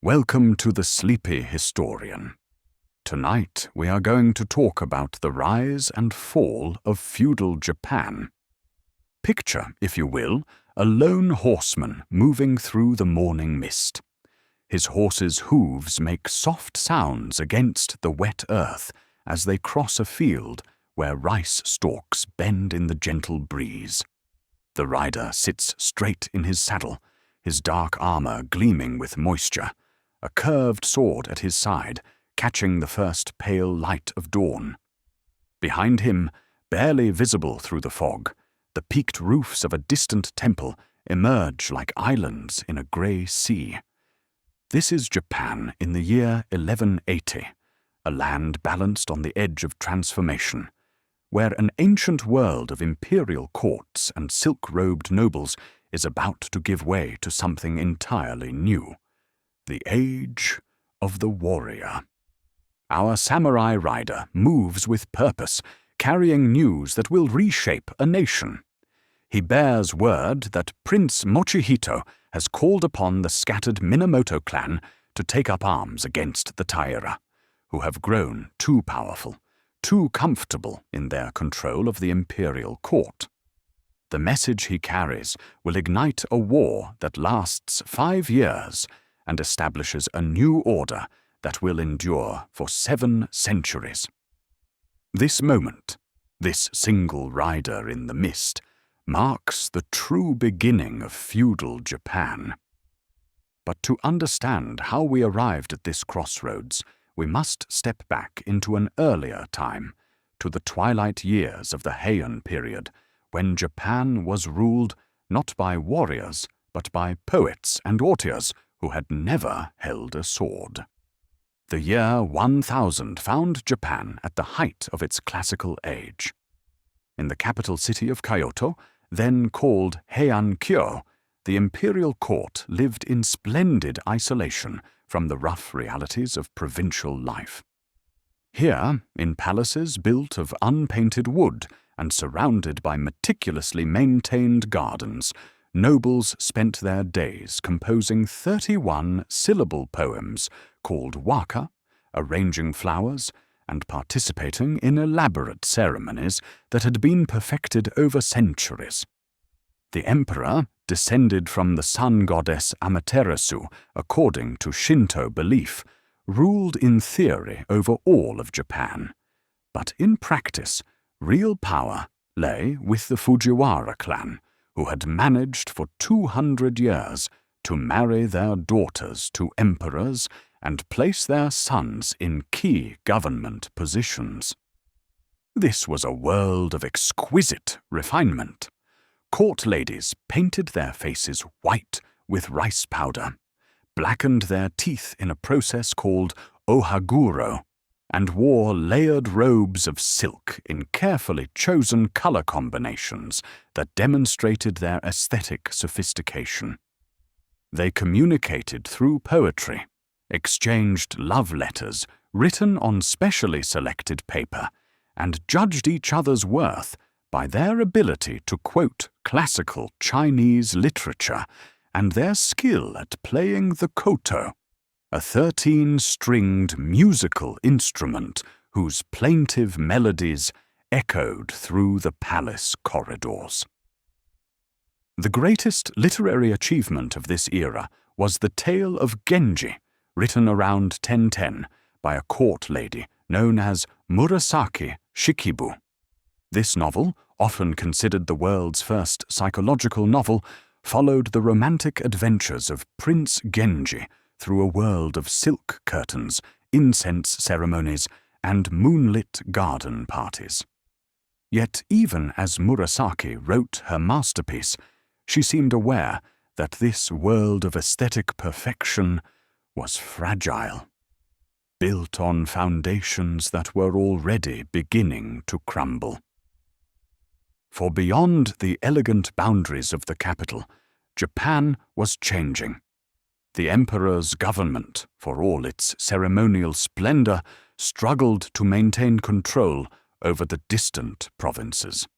Welcome to the Sleepy Historian. Tonight we are going to talk about the rise and fall of feudal Japan. Picture, if you will, a lone horseman moving through the morning mist. His horse's hooves make soft sounds against the wet earth as they cross a field where rice stalks bend in the gentle breeze. The rider sits straight in his saddle, his dark armor gleaming with moisture, a curved sword at his side, catching the first pale light of dawn. Behind him, barely visible through the fog, the peaked roofs of a distant temple emerge like islands in a grey sea. This is Japan in the year 1180, a land balanced on the edge of transformation, where an ancient world of imperial courts and silk-robed nobles is about to give way to something entirely new. The age of the warrior. Our samurai rider moves with purpose, carrying news that will reshape a nation. He bears word that Prince Mochihito has called upon the scattered Minamoto clan to take up arms against the Taira, who have grown too powerful, too comfortable in their control of the imperial court. The message he carries will ignite a war that lasts 5 years and establishes a new order that will endure for 7 centuries. This moment, this single rider in the mist, marks the true beginning of feudal Japan. But to understand how we arrived at this crossroads, we must step back into an earlier time, to the twilight years of the Heian period, when Japan was ruled not by warriors, but by poets and courtiers who had never held a sword. The year 1000 found Japan at the height of its classical age. In the capital city of Kyoto, then called Heian-kyo, the imperial court lived in splendid isolation from the rough realities of provincial life. Here, in palaces built of unpainted wood and surrounded by meticulously maintained gardens, nobles spent their days composing 31 syllable poems called waka, arranging flowers, and participating in elaborate ceremonies that had been perfected over centuries. The emperor, descended from the sun goddess Amaterasu according to Shinto belief, ruled in theory over all of Japan, but in practice, real power lay with the Fujiwara clan, who had managed for 200 years to marry their daughters to emperors and place their sons in key government positions. This was a world of exquisite refinement. Court ladies painted their faces white with rice powder, blackened their teeth in a process called ohaguro, and wore layered robes of silk in carefully chosen color combinations that demonstrated their aesthetic sophistication. They communicated through poetry, exchanged love letters written on specially selected paper, and judged each other's worth by their ability to quote classical Chinese literature and their skill at playing the koto, a 13-stringed musical instrument whose plaintive melodies echoed through the palace corridors. The greatest literary achievement of this era was the tale of Genji, written around 1010 by a court lady known as Murasaki Shikibu. This novel, often considered the world's first psychological novel, followed the romantic adventures of Prince Genji through a world of silk curtains, incense ceremonies, and moonlit garden parties. Yet even as Murasaki wrote her masterpiece, she seemed aware that this world of aesthetic perfection was fragile, built on foundations that were already beginning to crumble. For beyond the elegant boundaries of the capital, Japan was changing. The emperor's government, for all its ceremonial splendor, struggled to maintain control over the distant provinces.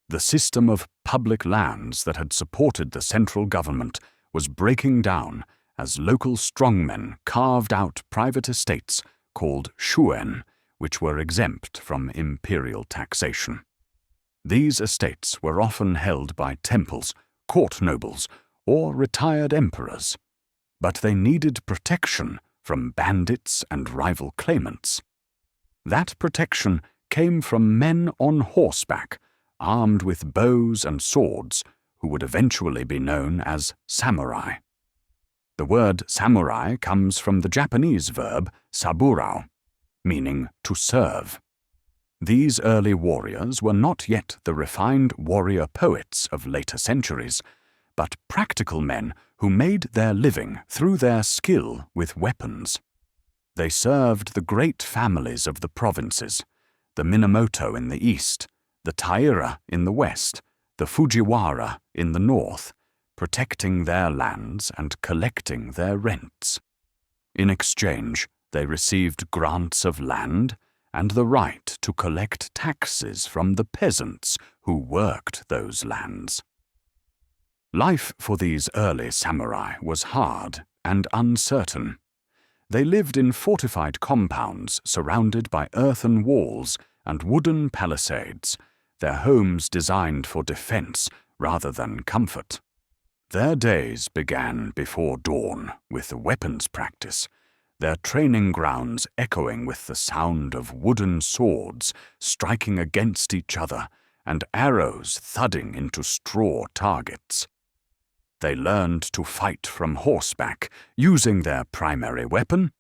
The system of public lands that had supported the central government was breaking down as local strongmen carved out private estates called shuen, which were exempt from imperial taxation. These estates were often held by temples, court nobles, or retired emperors, but they needed protection from bandits and rival claimants. That protection came from men on horseback, armed with bows and swords, who would eventually be known as samurai. The word samurai comes from the Japanese verb saburao, meaning to serve. These early warriors were not yet the refined warrior poets of later centuries, but practical men who made their living through their skill with weapons. They served the great families of the provinces, the Minamoto in the east, the Taira in the west, the Fujiwara in the north, protecting their lands and collecting their rents. In exchange, they received grants of land and the right to collect taxes from the peasants who worked those lands. Life for these early samurai was hard and uncertain. They lived in fortified compounds surrounded by earthen walls and wooden palisades, their homes designed for defense rather than comfort. Their days began before dawn with weapons practice, their training grounds echoing with the sound of wooden swords striking against each other and arrows thudding into straw targets. They learned to fight from horseback, using their primary weapon,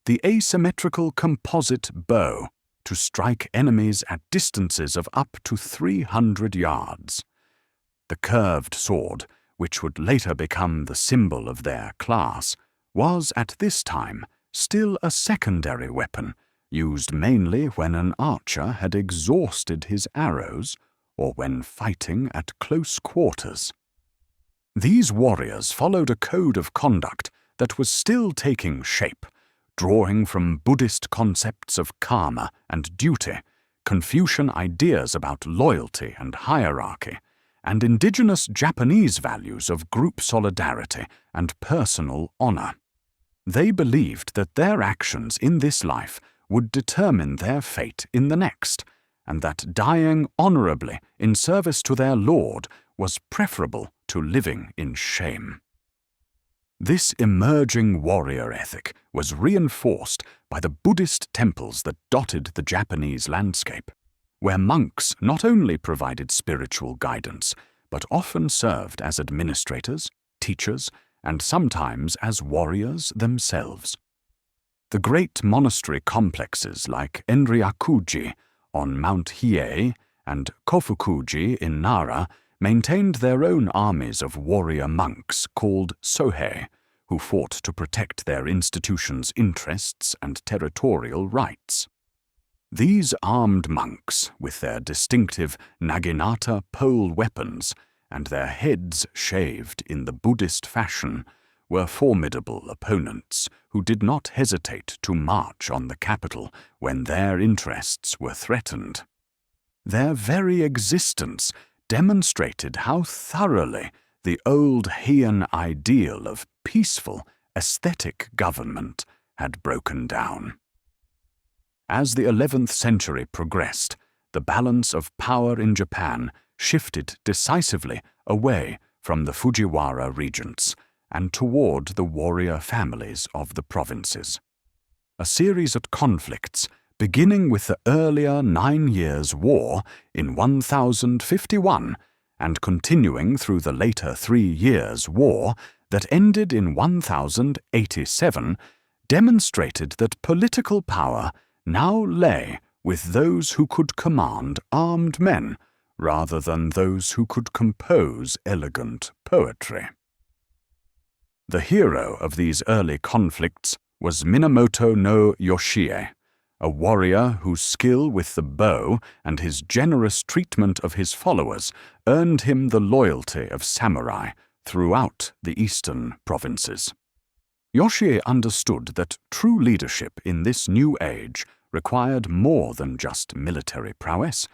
the asymmetrical composite bow, to strike enemies at distances of up to 300 yards. The curved sword, which would later become the symbol of their class, was at this time still a secondary weapon, used mainly when an archer had exhausted his arrows or when fighting at close quarters. These warriors followed a code of conduct that was still taking shape, drawing from Buddhist concepts of karma and duty, Confucian ideas about loyalty and hierarchy, and indigenous Japanese values of group solidarity and personal honor. They believed that their actions in this life would determine their fate in the next, and that dying honorably in service to their lord was preferable to living in shame. This emerging warrior ethic was reinforced by the Buddhist temples that dotted the Japanese landscape, where monks not only provided spiritual guidance, but often served as administrators, teachers, and sometimes as warriors themselves. The great monastery complexes like Enryakuji on Mount Hiei and Kofukuji in Nara maintained their own armies of warrior monks called Sohei, who fought to protect their institution's interests and territorial rights. These armed monks, with their distinctive naginata pole weapons and their heads shaved in the Buddhist fashion, were formidable opponents who did not hesitate to march on the capital when their interests were threatened. Their very existence demonstrated how thoroughly the old Heian ideal of peaceful, aesthetic government had broken down. As the 11th century progressed, the balance of power in Japan shifted decisively away from the Fujiwara regents and toward the warrior families of the provinces. A series of conflicts, beginning with the earlier 9 Years' War in 1051 and continuing through the later 3 Years' War that ended in 1087, demonstrated that political power now lay with those who could command armed men rather than those who could compose elegant poetry. The hero of these early conflicts was Minamoto no Yoshie, a warrior whose skill with the bow and his generous treatment of his followers earned him the loyalty of samurai throughout the eastern provinces. Yoshie understood that true leadership in this new age required more than just military prowess.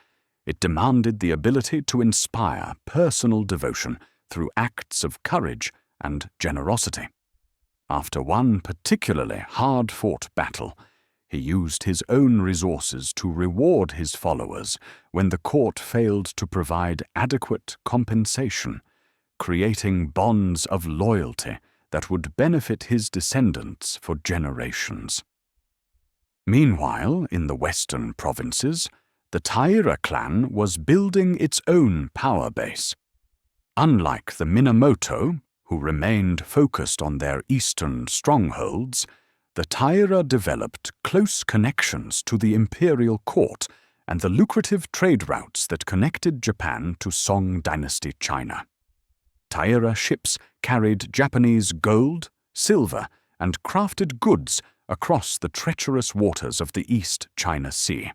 It demanded the ability to inspire personal devotion through acts of courage and generosity. After one particularly hard-fought battle, he used his own resources to reward his followers when the court failed to provide adequate compensation, creating bonds of loyalty that would benefit his descendants for generations. Meanwhile, in the western provinces, the Taira clan was building its own power base. Unlike the Minamoto, who remained focused on their eastern strongholds, the Taira developed close connections to the imperial court and the lucrative trade routes that connected Japan to Song dynasty China. Taira ships carried Japanese gold, silver, and crafted goods across the treacherous waters of the East China Sea,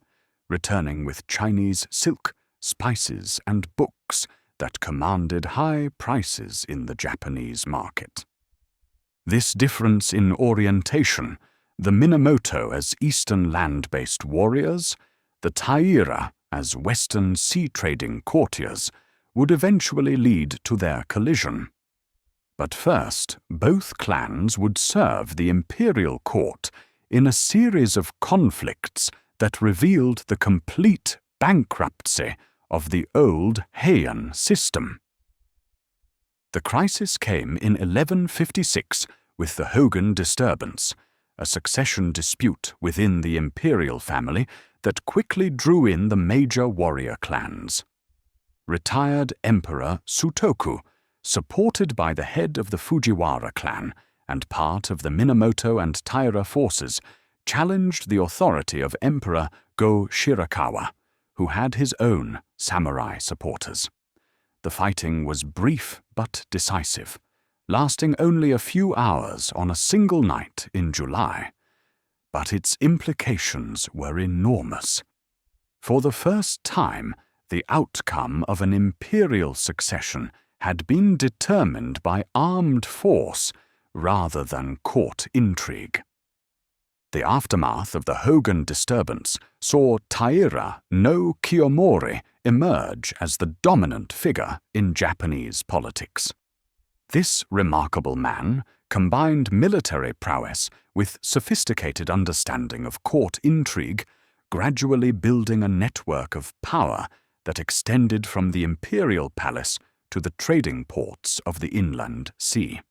returning with Chinese silk, spices, and books that commanded high prices in the Japanese market. This difference in orientation, the Minamoto as eastern land-based warriors, the Taira as western sea-trading courtiers, would eventually lead to their collision. But first, both clans would serve the imperial court in a series of conflicts that revealed the complete bankruptcy of the old Heian system. The crisis came in 1156 with the Hogan disturbance, a succession dispute within the imperial family that quickly drew in the major warrior clans. Retired Emperor Sutoku, supported by the head of the Fujiwara clan and part of the Minamoto and Taira forces, challenged the authority of Emperor Go Shirakawa, who had his own samurai supporters. The fighting was brief but decisive, lasting only a few hours on a single night in July. But its implications were enormous. For the first time, the outcome of an imperial succession had been determined by armed force rather than court intrigue. The aftermath of the Hogan disturbance saw Taira no Kiyomori emerge as the dominant figure in Japanese politics. This remarkable man combined military prowess with sophisticated understanding of court intrigue, gradually building a network of power that extended from the imperial palace to the trading ports of the inland sea.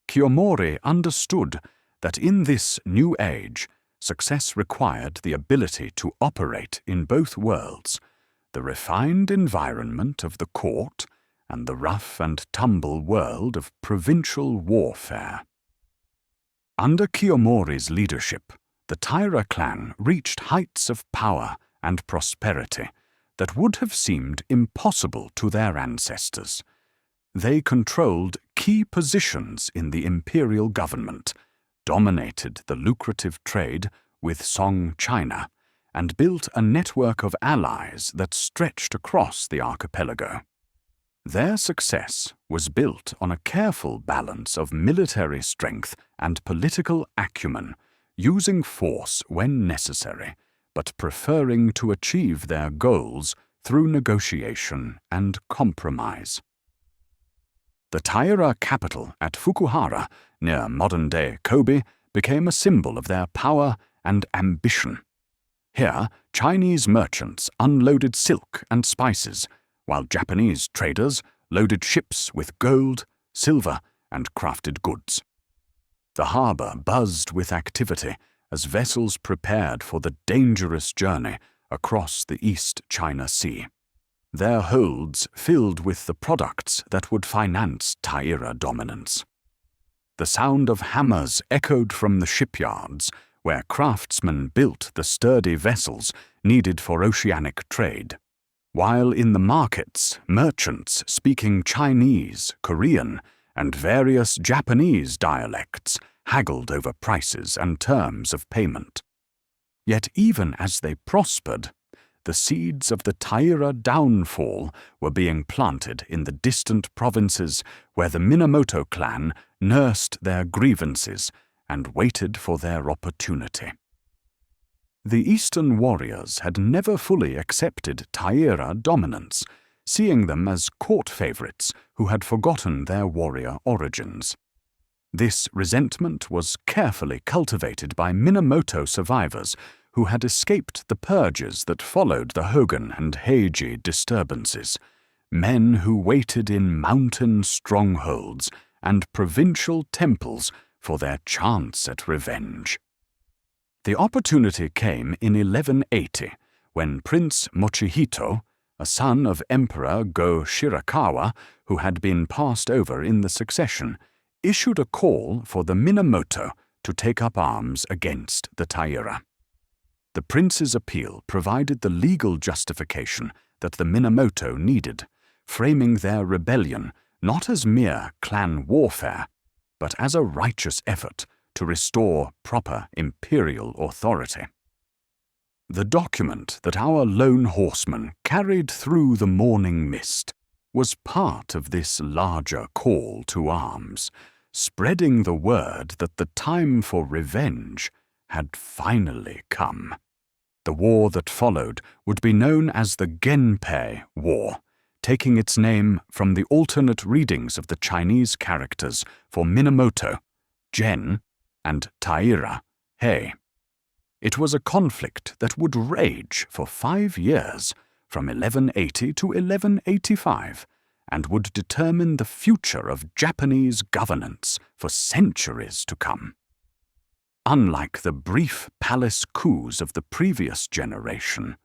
Kiyomori understood that in this new age, success required the ability to operate in both worlds, the refined environment of the court and the rough and tumble world of provincial warfare. Under Kiyomori's leadership, the Taira clan reached heights of power and prosperity that would have seemed impossible to their ancestors. They controlled key positions in the imperial government, dominated the lucrative trade with Song China, and built a network of allies that stretched across the archipelago. Their success was built on a careful balance of military strength and political acumen, using force when necessary, but preferring to achieve their goals through negotiation and compromise. The Taira capital at Fukuhara, near modern-day Kobe, became a symbol of their power and ambition. Here, Chinese merchants unloaded silk and spices, while Japanese traders loaded ships with gold, silver, and crafted goods. The harbor buzzed with activity as vessels prepared for the dangerous journey across the East China Sea, their holds filled with the products that would finance Taira dominance. The sound of hammers echoed from the shipyards, where craftsmen built the sturdy vessels needed for oceanic trade, while in the markets, merchants speaking Chinese, Korean, and various Japanese dialects haggled over prices and terms of payment. Yet even as they prospered, the seeds of the Taira downfall were being planted in the distant provinces where the Minamoto clan nursed their grievances and waited for their opportunity. The Eastern warriors had never fully accepted Taira dominance, seeing them as court favorites who had forgotten their warrior origins. This resentment was carefully cultivated by Minamoto survivors who had escaped the purges that followed the Hogan and Heiji disturbances, men who waited in mountain strongholds and provincial temples for their chance at revenge. The opportunity came in 1180, when Prince Mochihito, a son of Emperor Go Shirakawa who had been passed over in the succession, issued a call for the Minamoto to take up arms against the Taira. The prince's appeal provided the legal justification that the Minamoto needed, framing their rebellion not as mere clan warfare, but as a righteous effort to restore proper imperial authority. The document that our lone horseman carried through the morning mist was part of this larger call to arms, spreading the word that the time for revenge had finally come. The war that followed would be known as the Genpei War, taking its name from the alternate readings of the Chinese characters for Minamoto, Gen, and Taira, Hei. It was a conflict that would rage for 5 years, from 1180 to 1185, and would determine the future of Japanese governance for centuries to come. Unlike the brief palace coups of the previous generation,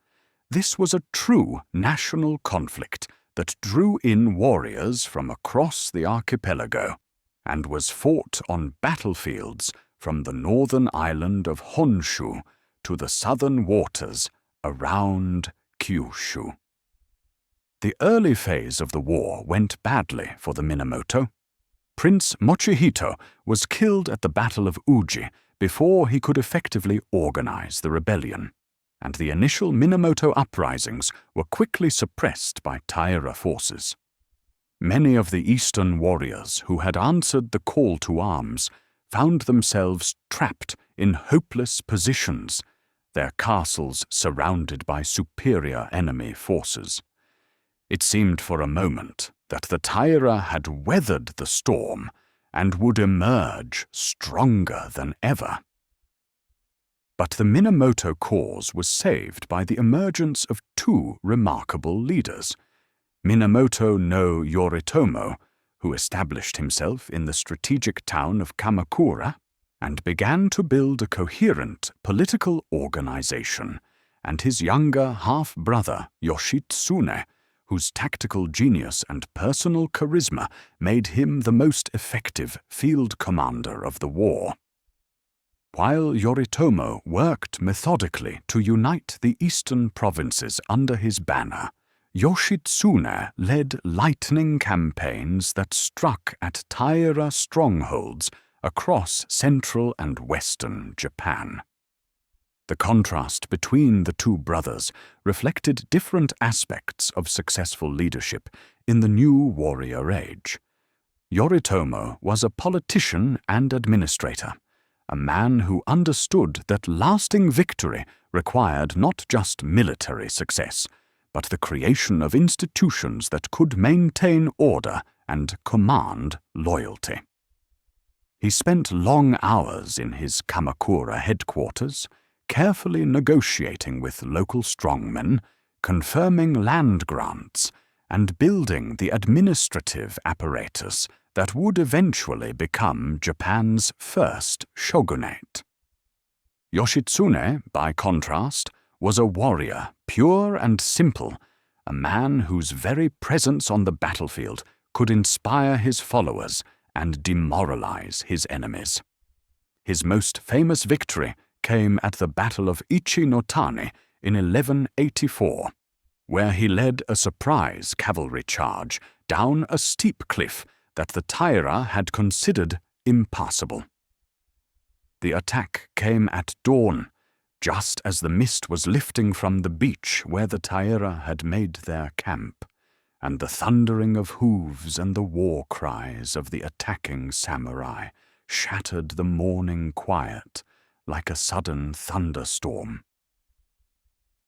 this was a true national conflict that drew in warriors from across the archipelago and was fought on battlefields from the northern island of Honshu to the southern waters around Kyushu. The early phase of the war went badly for the Minamoto. Prince Mochihito was killed at the Battle of Uji before he could effectively organize the rebellion, and the initial Minamoto uprisings were quickly suppressed by Taira forces. Many of the eastern warriors who had answered the call to arms found themselves trapped in hopeless positions, their castles surrounded by superior enemy forces. It seemed for a moment that the Taira had weathered the storm and would emerge stronger than ever. But the Minamoto cause was saved by the emergence of two remarkable leaders, Minamoto no Yoritomo, who established himself in the strategic town of Kamakura and began to build a coherent political organization, and his younger half-brother Yoshitsune, whose tactical genius and personal charisma made him the most effective field commander of the war. While Yoritomo worked methodically to unite the eastern provinces under his banner, Yoshitsune led lightning campaigns that struck at Taira strongholds across central and western Japan. The contrast between the two brothers reflected different aspects of successful leadership in the new warrior age. Yoritomo was a politician and administrator, a man who understood that lasting victory required not just military success, but the creation of institutions that could maintain order and command loyalty. He spent long hours in his Kamakura headquarters, carefully negotiating with local strongmen, confirming land grants, and building the administrative apparatus that would eventually become Japan's first shogunate. Yoshitsune, by contrast, was a warrior, pure and simple, a man whose very presence on the battlefield could inspire his followers and demoralize his enemies. His most famous victory came at the Battle of Ichi-no-Tani in 1184, where he led a surprise cavalry charge down a steep cliff that the Taira had considered impassable. The attack came at dawn, just as the mist was lifting from the beach where the Taira had made their camp, and the thundering of hooves and the war cries of the attacking samurai shattered the morning quiet like a sudden thunderstorm.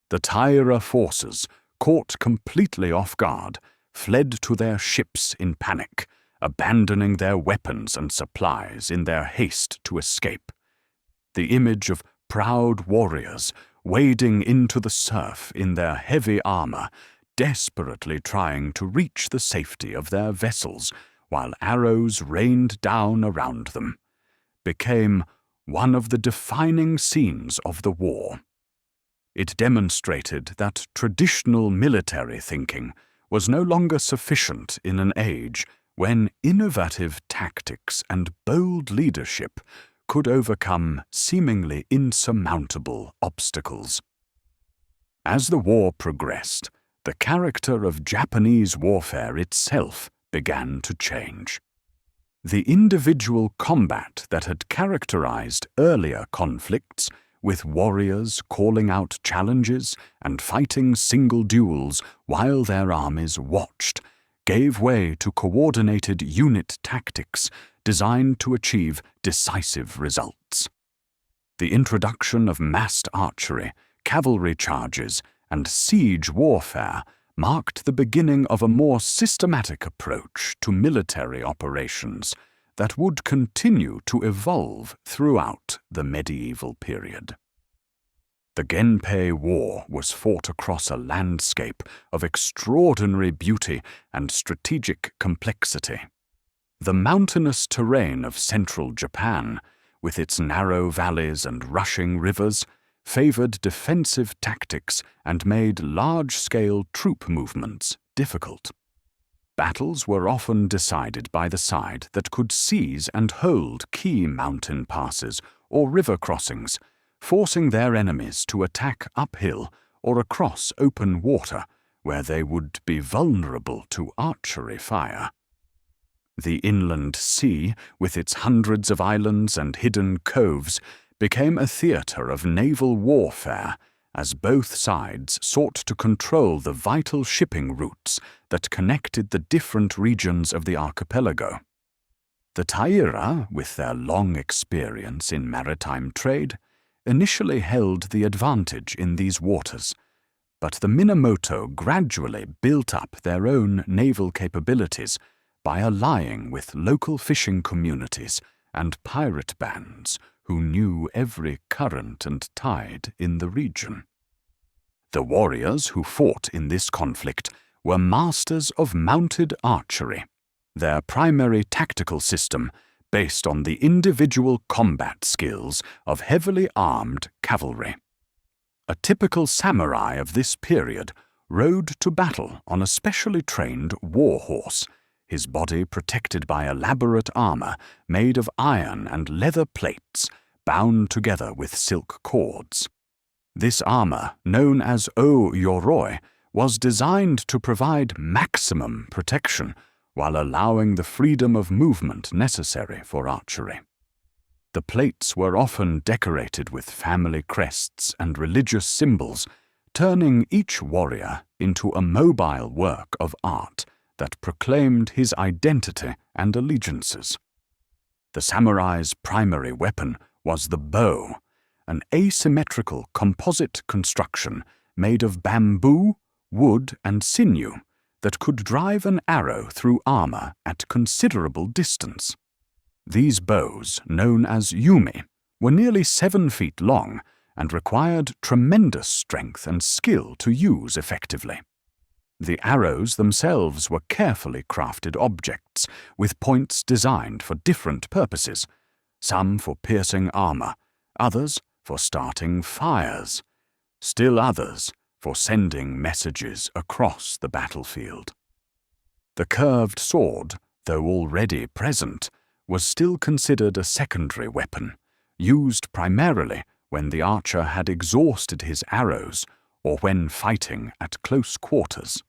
The Taira forces, caught completely off guard, fled to their ships in panic, abandoning their weapons and supplies in their haste to escape. The image of proud warriors wading into the surf in their heavy armor, desperately trying to reach the safety of their vessels while arrows rained down around them, became one of the defining scenes of the war. It demonstrated that traditional military thinking was no longer sufficient in an age when innovative tactics and bold leadership could overcome seemingly insurmountable obstacles. As the war progressed, the character of Japanese warfare itself began to change. The individual combat that had characterized earlier conflicts, with warriors calling out challenges and fighting single duels while their armies watched, gave way to coordinated unit tactics designed to achieve decisive results. The introduction of massed archery, cavalry charges, and siege warfare marked the beginning of a more systematic approach to military operations that would continue to evolve throughout the medieval period. The Genpei War was fought across a landscape of extraordinary beauty and strategic complexity. The mountainous terrain of central Japan, with its narrow valleys and rushing rivers, favored defensive tactics and made large-scale troop movements difficult. Battles were often decided by the side that could seize and hold key mountain passes or river crossings, forcing their enemies to attack uphill or across open water where they would be vulnerable to archery fire. The inland sea, with its hundreds of islands and hidden coves, became a theater of naval warfare as both sides sought to control the vital shipping routes that connected the different regions of the archipelago. The Taira, with their long experience in maritime trade, initially held the advantage in these waters, but the Minamoto gradually built up their own naval capabilities by allying with local fishing communities and pirate bands who knew every current and tide in the region. The warriors who fought in this conflict were masters of mounted archery, their primary tactical system based on the individual combat skills of heavily armed cavalry. A typical samurai of this period rode to battle on a specially trained war horse, his body protected by elaborate armor made of iron and leather plates bound together with silk cords. This armor, known as o yoroi, was designed to provide maximum protection while allowing the freedom of movement necessary for archery. The plates were often decorated with family crests and religious symbols, turning each warrior into a mobile work of art that proclaimed his identity and allegiances. The samurai's primary weapon was the bow, an asymmetrical composite construction made of bamboo, wood, and sinew that could drive an arrow through armor at considerable distance. These bows, known as yumi, were nearly 7 feet long and required tremendous strength and skill to use effectively. The arrows themselves were carefully crafted objects with points designed for different purposes, some for piercing armor, others for starting fires, still others for sending messages across the battlefield. The curved sword, though already present, was still considered a secondary weapon, used primarily when the archer had exhausted his arrows or when fighting at close quarters.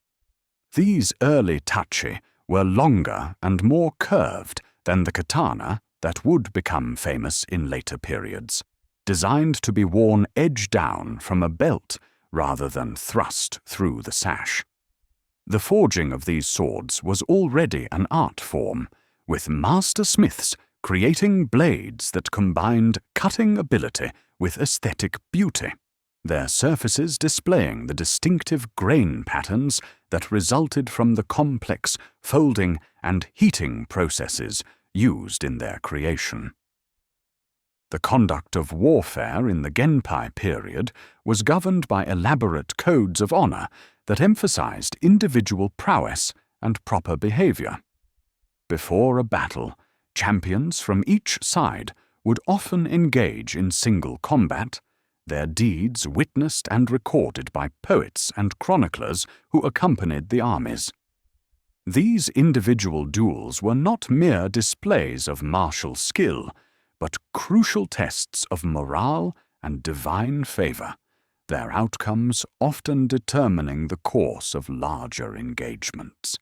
These early tachi were longer and more curved than the katana that would become famous in later periods, designed to be worn edge down from a belt rather than thrust through the sash. The forging of these swords was already an art form, with master smiths creating blades that combined cutting ability with aesthetic beauty. their surfaces displaying the distinctive grain patterns that resulted from the complex folding and heating processes used in their creation. The conduct of warfare in the Genpei period was governed by elaborate codes of honor that emphasized individual prowess and proper behavior. Before a battle, champions from each side would often engage in single combat, their deeds witnessed and recorded by poets and chroniclers who accompanied the armies. These individual duels were not mere displays of martial skill, but crucial tests of morale and divine favor, their outcomes often determining the course of larger engagements.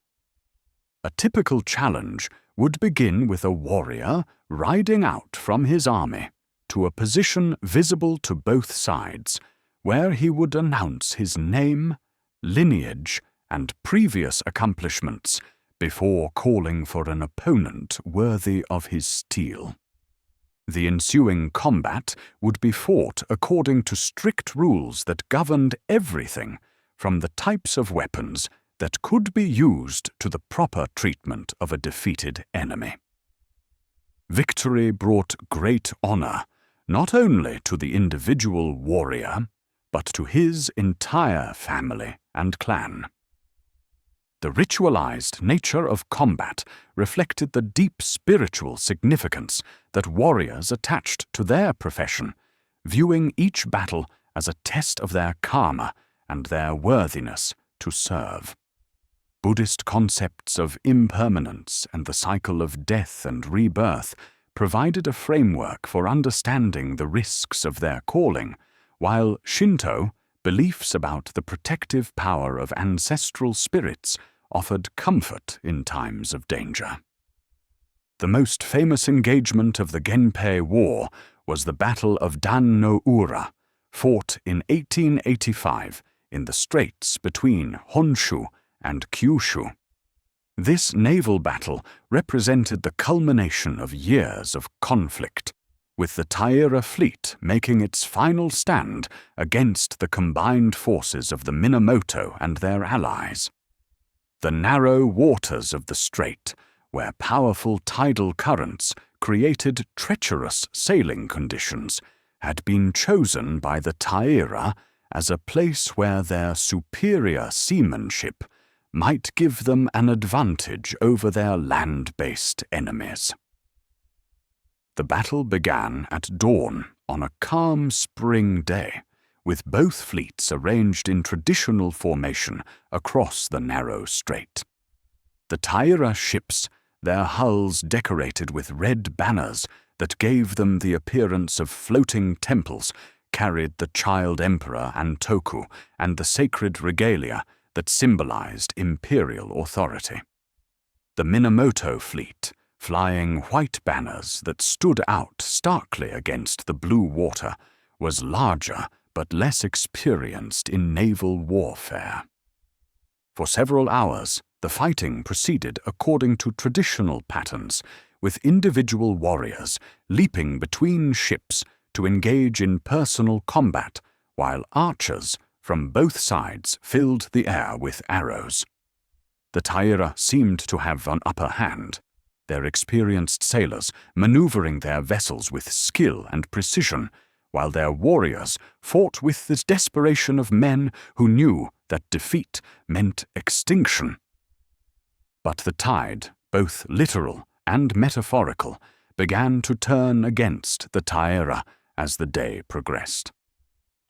A typical challenge would begin with a warrior riding out from his army to a position visible to both sides, where he would announce his name, lineage, and previous accomplishments before calling for an opponent worthy of his steel. The ensuing combat would be fought according to strict rules that governed everything from the types of weapons that could be used to the proper treatment of a defeated enemy. Victory brought great honor not only to the individual warrior, but to his entire family and clan. The ritualized nature of combat reflected the deep spiritual significance that warriors attached to their profession, viewing each battle as a test of their karma and their worthiness to serve. Buddhist concepts of impermanence and the cycle of death and rebirth provided a framework for understanding the risks of their calling, while Shinto, beliefs about the protective power of ancestral spirits, offered comfort in times of danger. The most famous engagement of the Genpei War was the Battle of Dan no Ura, fought in 1885 in the straits between Honshu and Kyushu. This naval battle represented the culmination of years of conflict, with the Taira fleet making its final stand against the combined forces of the Minamoto and their allies. The narrow waters of the strait, where powerful tidal currents created treacherous sailing conditions, had been chosen by the Taira as a place where their superior seamanship might give them an advantage over their land-based enemies. The battle began at dawn on a calm spring day, with both fleets arranged in traditional formation across the narrow strait. The Taira ships, their hulls decorated with red banners that gave them the appearance of floating temples, carried the child emperor Antoku and the sacred regalia that symbolized imperial authority. The Minamoto fleet, flying white banners that stood out starkly against the blue water, was larger but less experienced in naval warfare. For several hours, the fighting proceeded according to traditional patterns, with individual warriors leaping between ships to engage in personal combat, while archers from both sides filled the air with arrows. The Taira seemed to have an upper hand, their experienced sailors maneuvering their vessels with skill and precision, while their warriors fought with the desperation of men who knew that defeat meant extinction. But the tide, both literal and metaphorical, began to turn against the Taira as the day progressed.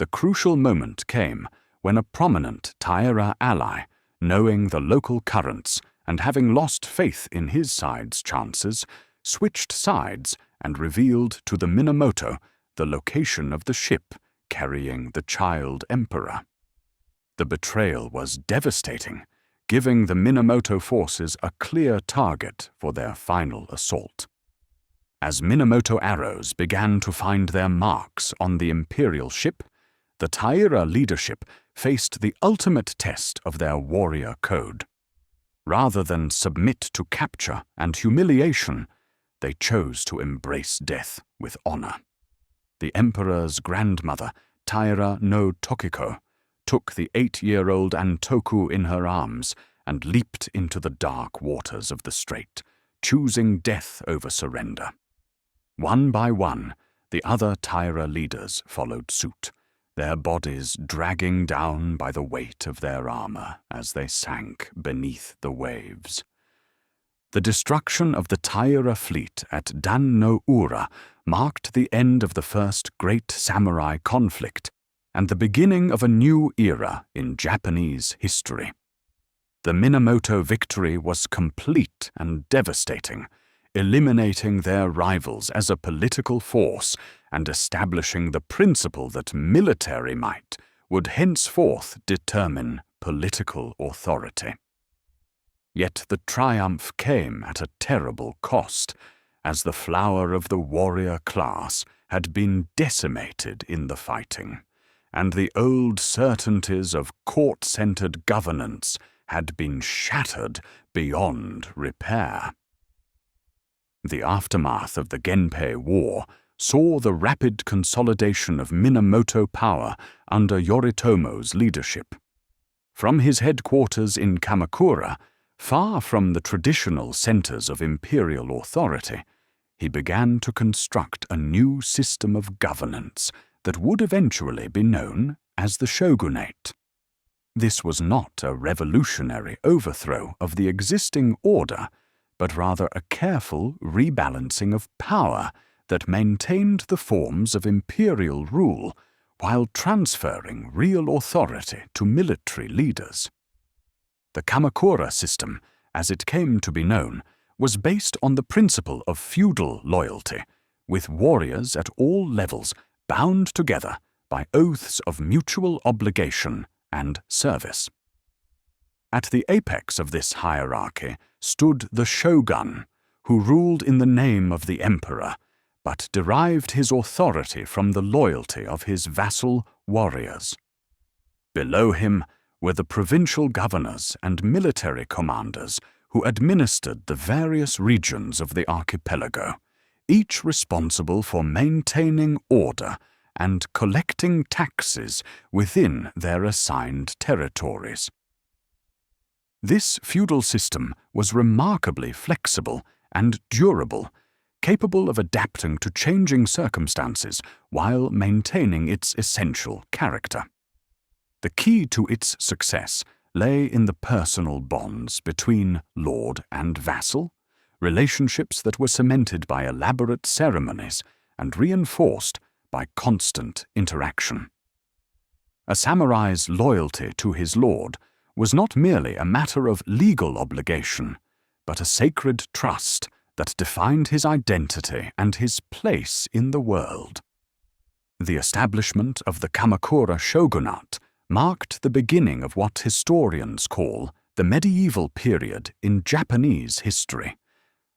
The crucial moment came when a prominent Taira ally, knowing the local currents and having lost faith in his side's chances, switched sides and revealed to the Minamoto the location of the ship carrying the child emperor. The betrayal was devastating, giving the Minamoto forces a clear target for their final assault. As Minamoto arrows began to find their marks on the imperial ship, the Taira leadership faced the ultimate test of their warrior code. Rather than submit to capture and humiliation, they chose to embrace death with honor. The emperor's grandmother, Taira no Tokiko, took the 8-year-old Antoku in her arms and leaped into the dark waters of the strait, choosing death over surrender. One by one, the other Taira leaders followed suit, their bodies dragging down by the weight of their armor as they sank beneath the waves. The destruction of the Taira fleet at Dan no Ura marked the end of the first great samurai conflict and the beginning of a new era in Japanese history. The Minamoto victory was complete and devastating, eliminating their rivals as a political force and establishing the principle that military might would henceforth determine political authority. Yet the triumph came at a terrible cost, as the flower of the warrior class had been decimated in the fighting, and the old certainties of court-centered governance had been shattered beyond repair. The aftermath of the Genpei War saw the rapid consolidation of Minamoto power under Yoritomo's leadership. From his headquarters in Kamakura, far from the traditional centers of imperial authority, he began to construct a new system of governance that would eventually be known as the Shogunate. This was not a revolutionary overthrow of the existing order, but rather a careful rebalancing of power that maintained the forms of imperial rule while transferring real authority to military leaders. The Kamakura system, as it came to be known, was based on the principle of feudal loyalty, with warriors at all levels bound together by oaths of mutual obligation and service. At the apex of this hierarchy stood the shogun, who ruled in the name of the emperor, but derived his authority from the loyalty of his vassal warriors. Below him were the provincial governors and military commanders who administered the various regions of the archipelago, each responsible for maintaining order and collecting taxes within their assigned territories. This feudal system was remarkably flexible and durable, capable of adapting to changing circumstances while maintaining its essential character. The key to its success lay in the personal bonds between lord and vassal, relationships that were cemented by elaborate ceremonies and reinforced by constant interaction. A samurai's loyalty to his lord was not merely a matter of legal obligation, but a sacred trust that defined his identity and his place in the world. The establishment of the Kamakura shogunate marked the beginning of what historians call the medieval period in Japanese history,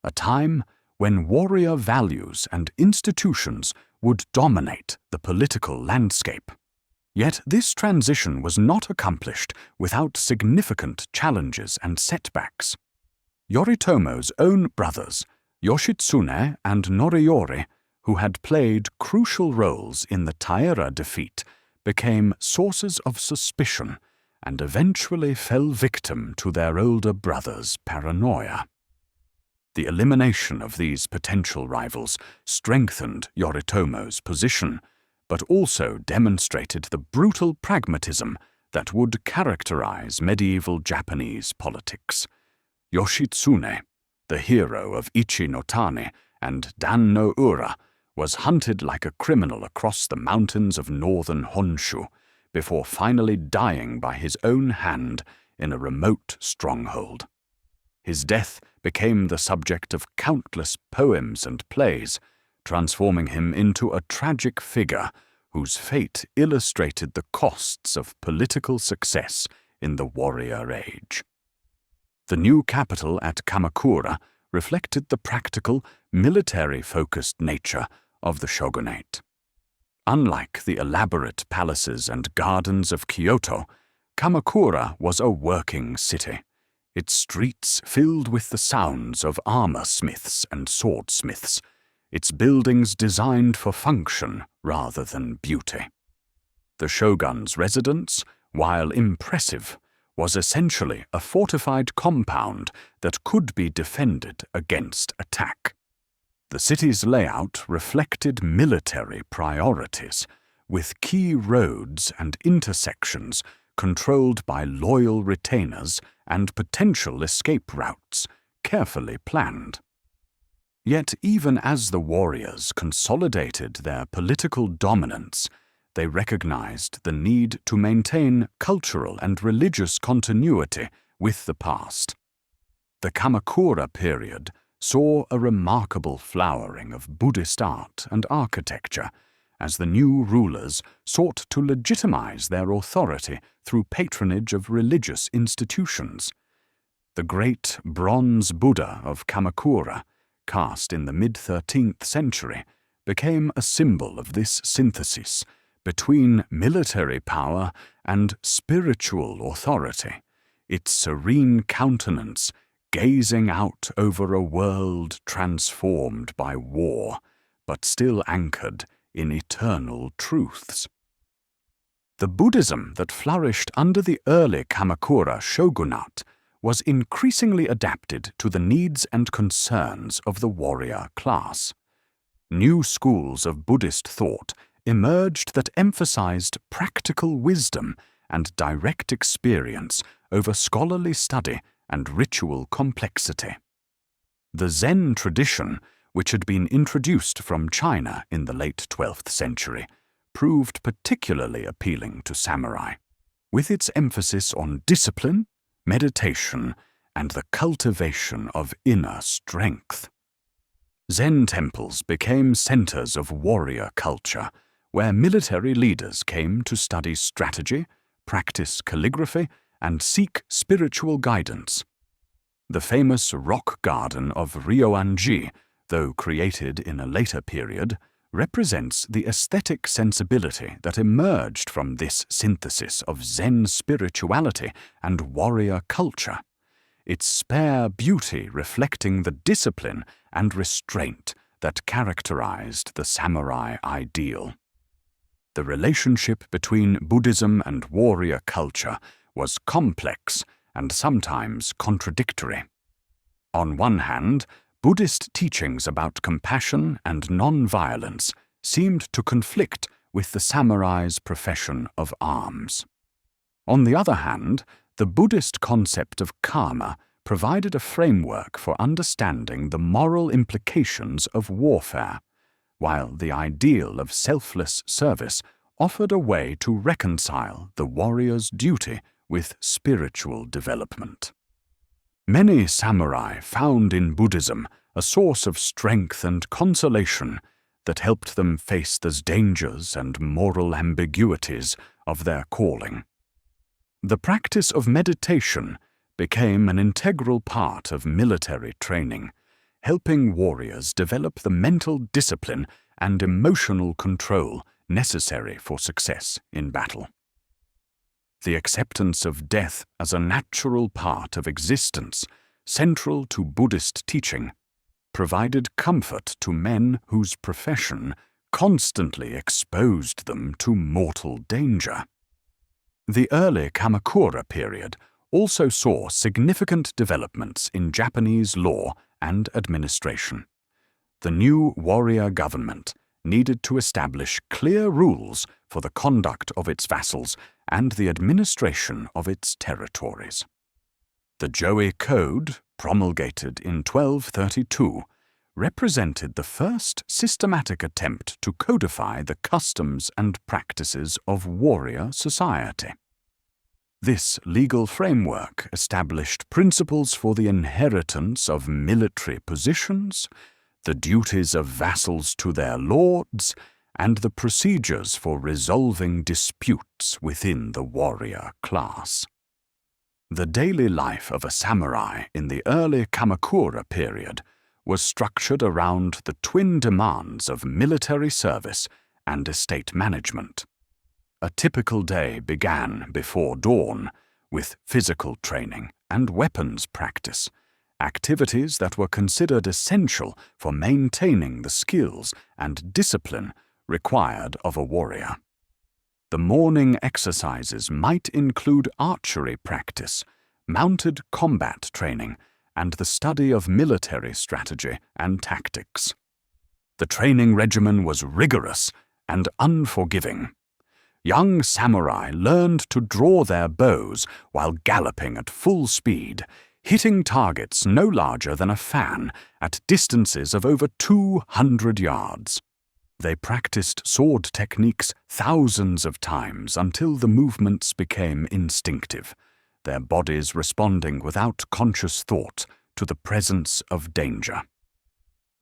a time when warrior values and institutions would dominate the political landscape. Yet this transition was not accomplished without significant challenges and setbacks. Yoritomo's own brothers, Yoshitsune and Noriyori, who had played crucial roles in the Taira defeat, became sources of suspicion and eventually fell victim to their older brother's paranoia. The elimination of these potential rivals strengthened Yoritomo's position, but also demonstrated the brutal pragmatism that would characterize medieval Japanese politics. Yoshitsune, the hero of Ichi no Tane and Dan no Ura, was hunted like a criminal across the mountains of northern Honshu before finally dying by his own hand in a remote stronghold. His death became the subject of countless poems and plays, transforming him into a tragic figure whose fate illustrated the costs of political success in the warrior age. The new capital at Kamakura reflected the practical, military-focused nature of the shogunate. Unlike the elaborate palaces and gardens of Kyoto, Kamakura was a working city, its streets filled with the sounds of armor-smiths and swordsmiths, its buildings designed for function rather than beauty. The shogun's residence, while impressive, was essentially a fortified compound that could be defended against attack. The city's layout reflected military priorities, with key roads and intersections controlled by loyal retainers and potential escape routes carefully planned. Yet even as the warriors consolidated their political dominance, they recognized the need to maintain cultural and religious continuity with the past. The Kamakura period saw a remarkable flowering of Buddhist art and architecture as the new rulers sought to legitimize their authority through patronage of religious institutions. The great bronze Buddha of Kamakura, cast in the mid-13th century, became a symbol of this synthesis between military power and spiritual authority, its serene countenance gazing out over a world transformed by war, but still anchored in eternal truths. The Buddhism that flourished under the early Kamakura shogunate was increasingly adapted to the needs and concerns of the warrior class. New schools of Buddhist thought emerged that emphasized practical wisdom and direct experience over scholarly study and ritual complexity. The Zen tradition, which had been introduced from China in the late 12th century, proved particularly appealing to samurai, with its emphasis on discipline, meditation, and the cultivation of inner strength. Zen temples became centers of warrior culture, where military leaders came to study strategy, practice calligraphy, and seek spiritual guidance. The famous rock garden of Ryoanji, though created in a later period, represents the aesthetic sensibility that emerged from this synthesis of Zen spirituality and warrior culture, its spare beauty reflecting the discipline and restraint that characterized the samurai ideal. The relationship between Buddhism and warrior culture was complex and sometimes contradictory. On one hand, Buddhist teachings about compassion and non-violence seemed to conflict with the samurai's profession of arms. On the other hand, the Buddhist concept of karma provided a framework for understanding the moral implications of warfare, while the ideal of selfless service offered a way to reconcile the warrior's duty with spiritual development. Many samurai found in Buddhism a source of strength and consolation that helped them face the dangers and moral ambiguities of their calling. The practice of meditation became an integral part of military training, helping warriors develop the mental discipline and emotional control necessary for success in battle. The acceptance of death as a natural part of existence, central to Buddhist teaching, provided comfort to men whose profession constantly exposed them to mortal danger. The early Kamakura period also saw significant developments in Japanese law and administration. The new warrior government needed to establish clear rules for the conduct of its vassals and the administration of its territories. The Joi Code, promulgated in 1232, represented the first systematic attempt to codify the customs and practices of warrior society. This legal framework established principles for the inheritance of military positions, the duties of vassals to their lords, and the procedures for resolving disputes within the warrior class. The daily life of a samurai in the early Kamakura period was structured around the twin demands of military service and estate management. A typical day began before dawn with physical training and weapons practice, activities that were considered essential for maintaining the skills and discipline required of a warrior. The morning exercises might include archery practice, mounted combat training, and the study of military strategy and tactics. The training regimen was rigorous and unforgiving. Young samurai learned to draw their bows while galloping at full speed, hitting targets no larger than a fan at distances of over 200 yards. They practiced sword techniques thousands of times until the movements became instinctive, their bodies responding without conscious thought to the presence of danger.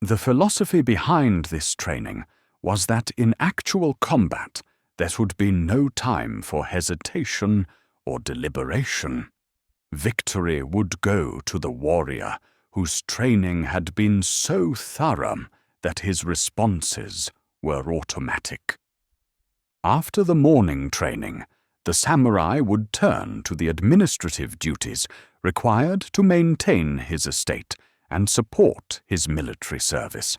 The philosophy behind this training was that in actual combat there would be no time for hesitation or deliberation. Victory would go to the warrior whose training had been so thorough that his responses were automatic. After the morning training, the samurai would turn to the administrative duties required to maintain his estate and support his military service.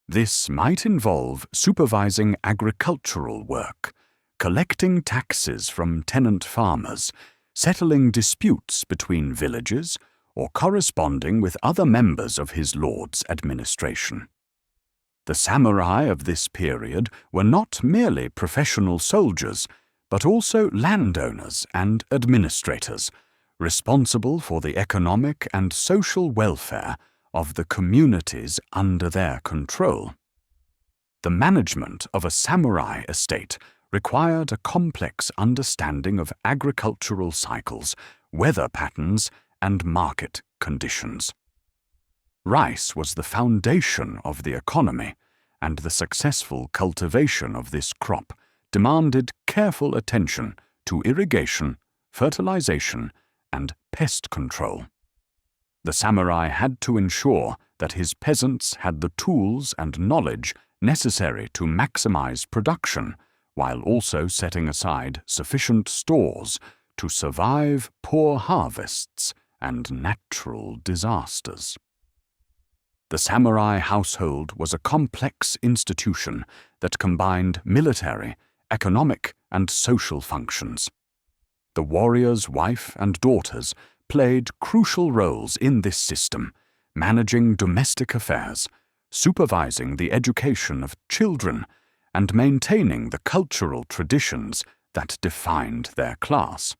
This might involve supervising agricultural work, collecting taxes from tenant farmers, settling disputes between villages, or corresponding with other members of his lord's administration. The samurai of this period were not merely professional soldiers, but also landowners and administrators, responsible for the economic and social welfare of the communities under their control. The management of a samurai estate required a complex understanding of agricultural cycles, weather patterns, and market conditions. Rice was the foundation of the economy, and the successful cultivation of this crop demanded careful attention to irrigation, fertilization, and pest control. The samurai had to ensure that his peasants had the tools and knowledge necessary to maximize production, while also setting aside sufficient stores to survive poor harvests and natural disasters. The samurai household was a complex institution that combined military, economic, and social functions. The warrior's wife and daughters played crucial roles in this system, managing domestic affairs, supervising the education of children, and maintaining the cultural traditions that defined their class.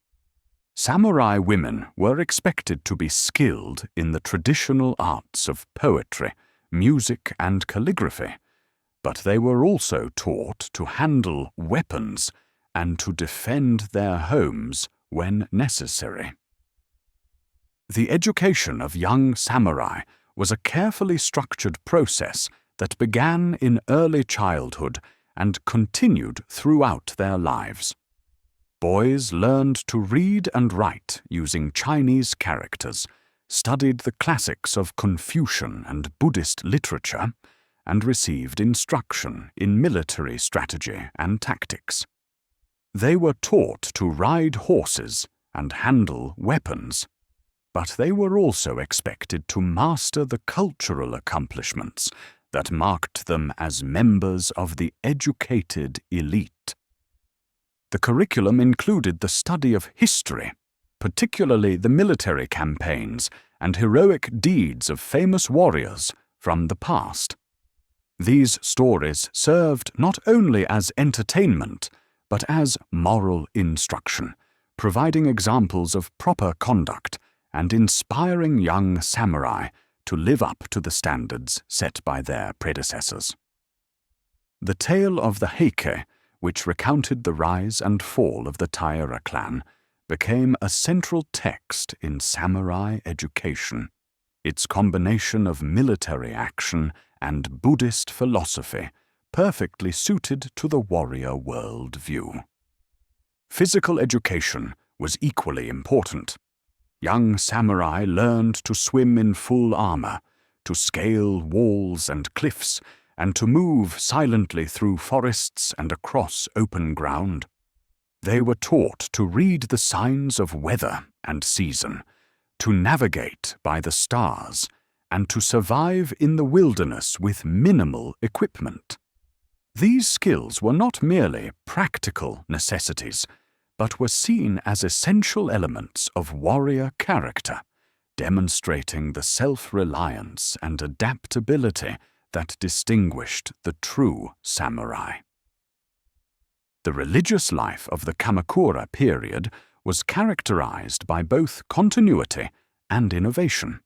Samurai women were expected to be skilled in the traditional arts of poetry, music, and calligraphy, but they were also taught to handle weapons and to defend their homes when necessary. The education of young samurai was a carefully structured process that began in early childhood and continued throughout their lives. Boys learned to read and write using Chinese characters, studied the classics of Confucian and Buddhist literature, and received instruction in military strategy and tactics. They were taught to ride horses and handle weapons, but they were also expected to master the cultural accomplishments that marked them as members of the educated elite. The curriculum included the study of history, particularly the military campaigns and heroic deeds of famous warriors from the past. These stories served not only as entertainment, but as moral instruction, providing examples of proper conduct and inspiring young samurai to live up to the standards set by their predecessors. The tale of the Heike, which recounted the rise and fall of the Taira clan, became a central text in samurai education. Its combination of military action and Buddhist philosophy perfectly suited to the warrior world view. Physical education was equally important. Young samurai learned to swim in full armor, to scale walls and cliffs, and to move silently through forests and across open ground. They were taught to read the signs of weather and season, to navigate by the stars, and to survive in the wilderness with minimal equipment. These skills were not merely practical necessities, but were seen as essential elements of warrior character, demonstrating the self-reliance and adaptability that distinguished the true samurai. The religious life of the Kamakura period was characterized by both continuity and innovation.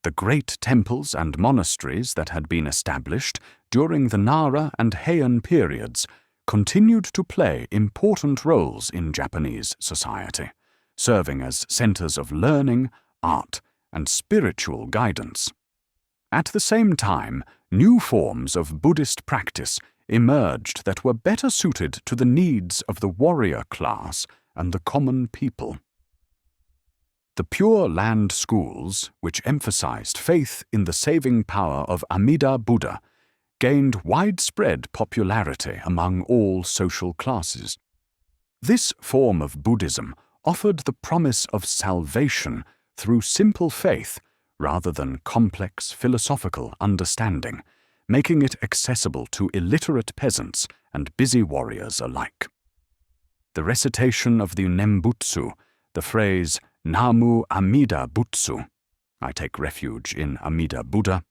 The great temples and monasteries that had been established during the Nara and Heian periods continued to play important roles in Japanese society, serving as centers of learning, art, and spiritual guidance. At the same time, new forms of Buddhist practice emerged that were better suited to the needs of the warrior class and the common people. The Pure Land schools, which emphasized faith in the saving power of Amida Buddha, gained widespread popularity among all social classes. This form of Buddhism offered the promise of salvation through simple faith rather than complex philosophical understanding, making it accessible to illiterate peasants and busy warriors alike. The recitation of the Nembutsu, the phrase Namu Amida Butsu, I take refuge in Amida Buddha,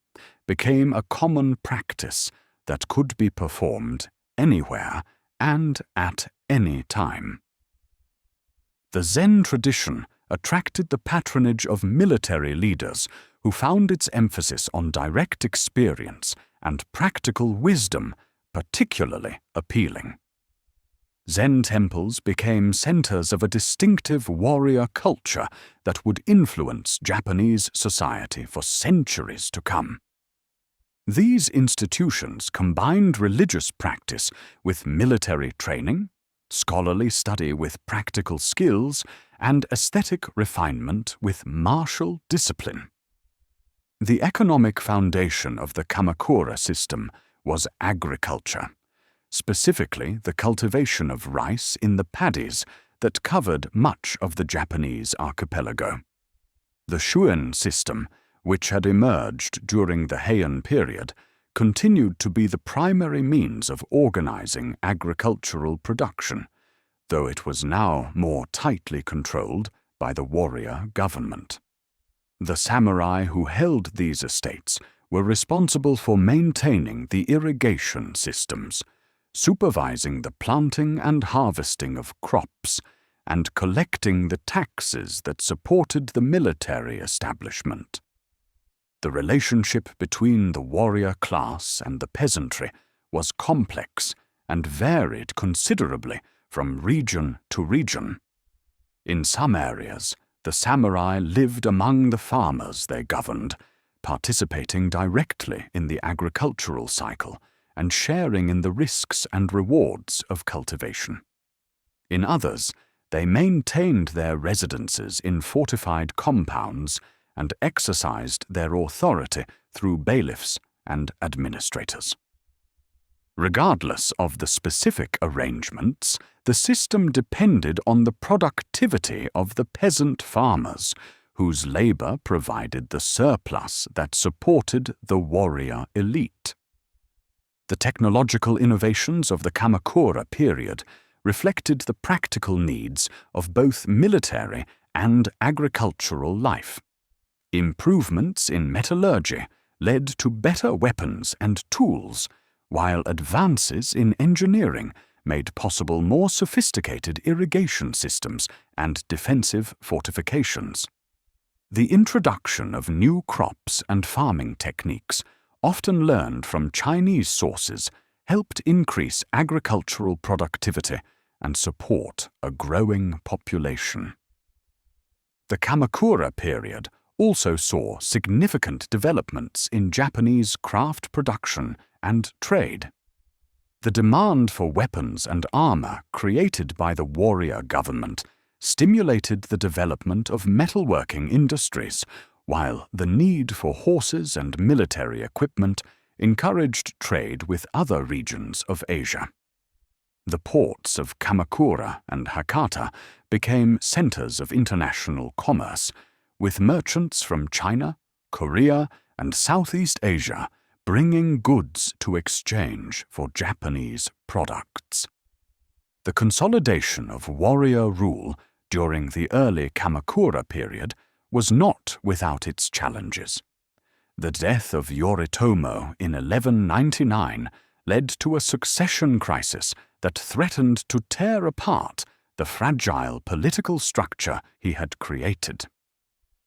became a common practice that could be performed anywhere and at any time. The Zen tradition attracted the patronage of military leaders who found its emphasis on direct experience and practical wisdom particularly appealing. Zen temples became centers of a distinctive warrior culture that would influence Japanese society for centuries to come. These institutions combined religious practice with military training, scholarly study with practical skills, and aesthetic refinement with martial discipline. The economic foundation of the Kamakura system was agriculture, specifically the cultivation of rice in the paddies that covered much of the Japanese archipelago. The Shuen system, which had emerged during the Heian period, continued to be the primary means of organizing agricultural production, though it was now more tightly controlled by the warrior government. The samurai who held these estates were responsible for maintaining the irrigation systems, supervising the planting and harvesting of crops, and collecting the taxes that supported the military establishment. The relationship between the warrior class and the peasantry was complex and varied considerably from region to region. In some areas, the samurai lived among the farmers they governed, participating directly in the agricultural cycle and sharing in the risks and rewards of cultivation. In others, they maintained their residences in fortified compounds and exercised their authority through bailiffs and administrators. Regardless of the specific arrangements, the system depended on the productivity of the peasant farmers, whose labor provided the surplus that supported the warrior elite. The technological innovations of the Kamakura period reflected the practical needs of both military and agricultural life. Improvements in metallurgy led to better weapons and tools, while advances in engineering made possible more sophisticated irrigation systems and defensive fortifications. The introduction of new crops and farming techniques, often learned from Chinese sources, helped increase agricultural productivity and support a growing population. The Kamakura period also saw significant developments in Japanese craft production and trade. The demand for weapons and armor created by the warrior government stimulated the development of metalworking industries, while the need for horses and military equipment encouraged trade with other regions of Asia. The ports of Kamakura and Hakata became centers of international commerce, with merchants from China, Korea, and Southeast Asia bringing goods to exchange for Japanese products. The consolidation of warrior rule during the early Kamakura period was not without its challenges. The death of Yoritomo in 1199 led to a succession crisis that threatened to tear apart the fragile political structure he had created.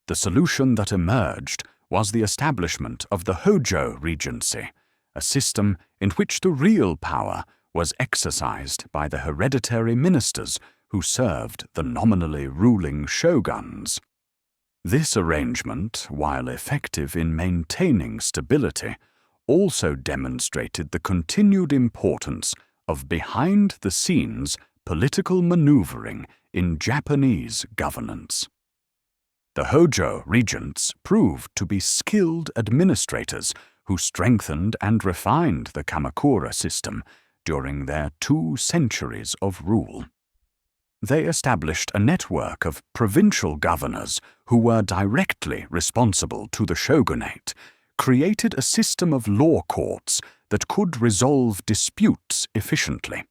The solution that emerged was the establishment of the Hojo Regency, a system in which the real power was exercised by the hereditary ministers who served the nominally ruling shoguns. This arrangement, while effective in maintaining stability, also demonstrated the continued importance of behind-the-scenes political maneuvering in Japanese governance. The Hojo regents proved to be skilled administrators who strengthened and refined the Kamakura system during their 2 centuries of rule. They established a network of provincial governors who were directly responsible to the shogunate, created a system of law courts that could resolve disputes efficiently,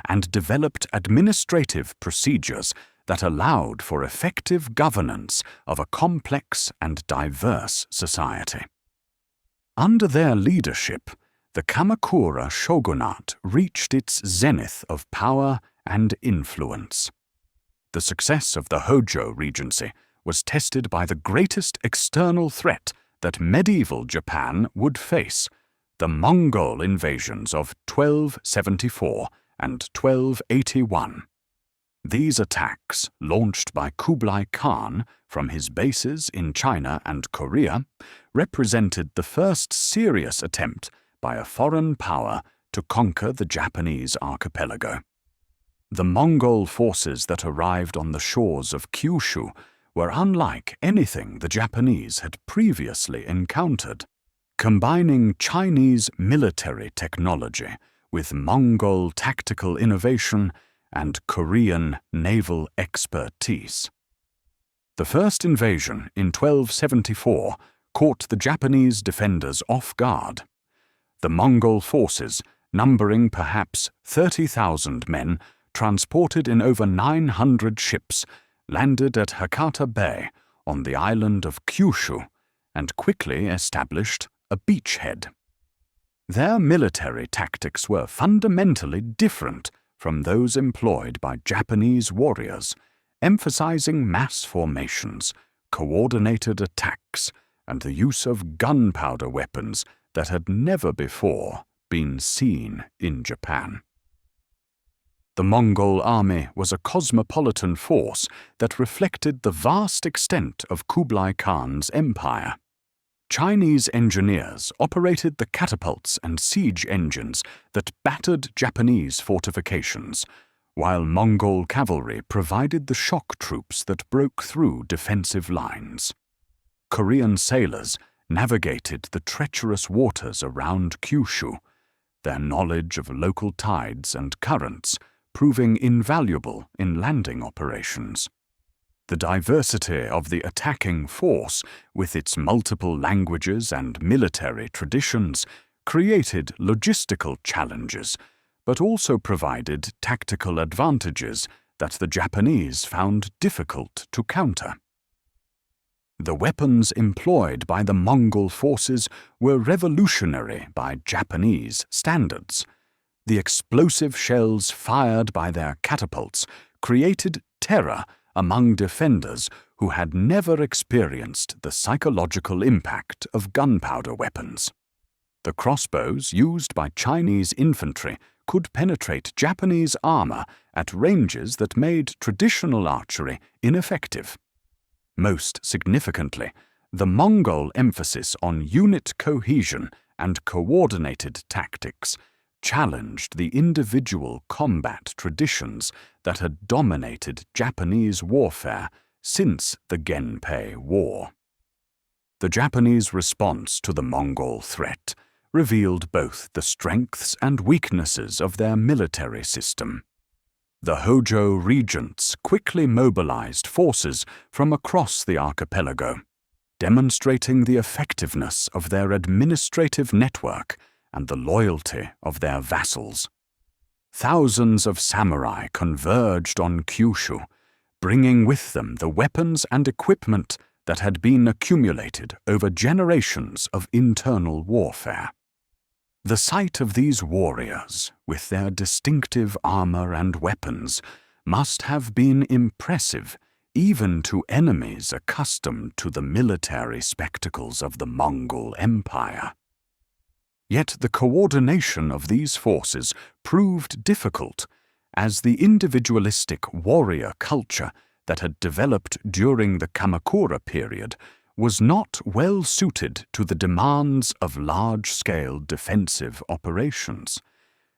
and developed administrative procedures that allowed for effective governance of a complex and diverse society. Under their leadership, the Kamakura shogunate reached its zenith of power and influence. The success of the Hojo Regency was tested by the greatest external threat that medieval Japan would face, the Mongol invasions of 1274 and 1281. These attacks, launched by Kublai Khan from his bases in China and Korea, represented the first serious attempt by a foreign power to conquer the Japanese archipelago. The Mongol forces that arrived on the shores of Kyushu were unlike anything the Japanese had previously encountered. Combining Chinese military technology with Mongol tactical innovation and Korean naval expertise. The first invasion in 1274 caught the Japanese defenders off guard. The Mongol forces, numbering perhaps 30,000 men, transported in over 900 ships, landed at Hakata Bay on the island of Kyushu and quickly established a beachhead. Their military tactics were fundamentally different from those employed by Japanese warriors, emphasizing mass formations, coordinated attacks, and the use of gunpowder weapons that had never before been seen in Japan. The Mongol army was a cosmopolitan force that reflected the vast extent of Kublai Khan's empire. Chinese engineers operated the catapults and siege engines that battered Japanese fortifications, while Mongol cavalry provided the shock troops that broke through defensive lines. Korean sailors navigated the treacherous waters around Kyushu, their knowledge of local tides and currents proving invaluable in landing operations. The diversity of the attacking force, with its multiple languages and military traditions, created logistical challenges, but also provided tactical advantages that the Japanese found difficult to counter. The weapons employed by the Mongol forces were revolutionary by Japanese standards. The explosive shells fired by their catapults created terror among defenders who had never experienced the psychological impact of gunpowder weapons. The crossbows used by Chinese infantry could penetrate Japanese armor at ranges that made traditional archery ineffective. Most significantly, the Mongol emphasis on unit cohesion and coordinated tactics challenged the individual combat traditions that had dominated Japanese warfare since the Genpei War. The Japanese response to the Mongol threat revealed both the strengths and weaknesses of their military system. The Hojo regents quickly mobilized forces from across the archipelago. demonstrating the effectiveness of their administrative network and the loyalty of their vassals. Thousands of samurai converged on Kyushu, bringing with them the weapons and equipment that had been accumulated over generations of internal warfare. The sight of these warriors, with their distinctive armor and weapons, must have been impressive even to enemies accustomed to the military spectacles of the Mongol Empire. Yet the coordination of these forces proved difficult, as the individualistic warrior culture that had developed during the Kamakura period was not well suited to the demands of large-scale defensive operations.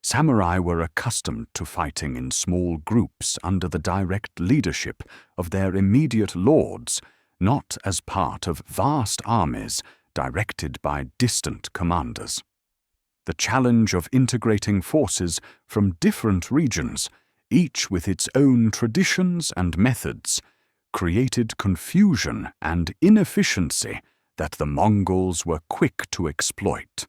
Samurai were accustomed to fighting in small groups under the direct leadership of their immediate lords, not as part of vast armies directed by distant commanders. The challenge of integrating forces from different regions, each with its own traditions and methods, created confusion and inefficiency that the Mongols were quick to exploit.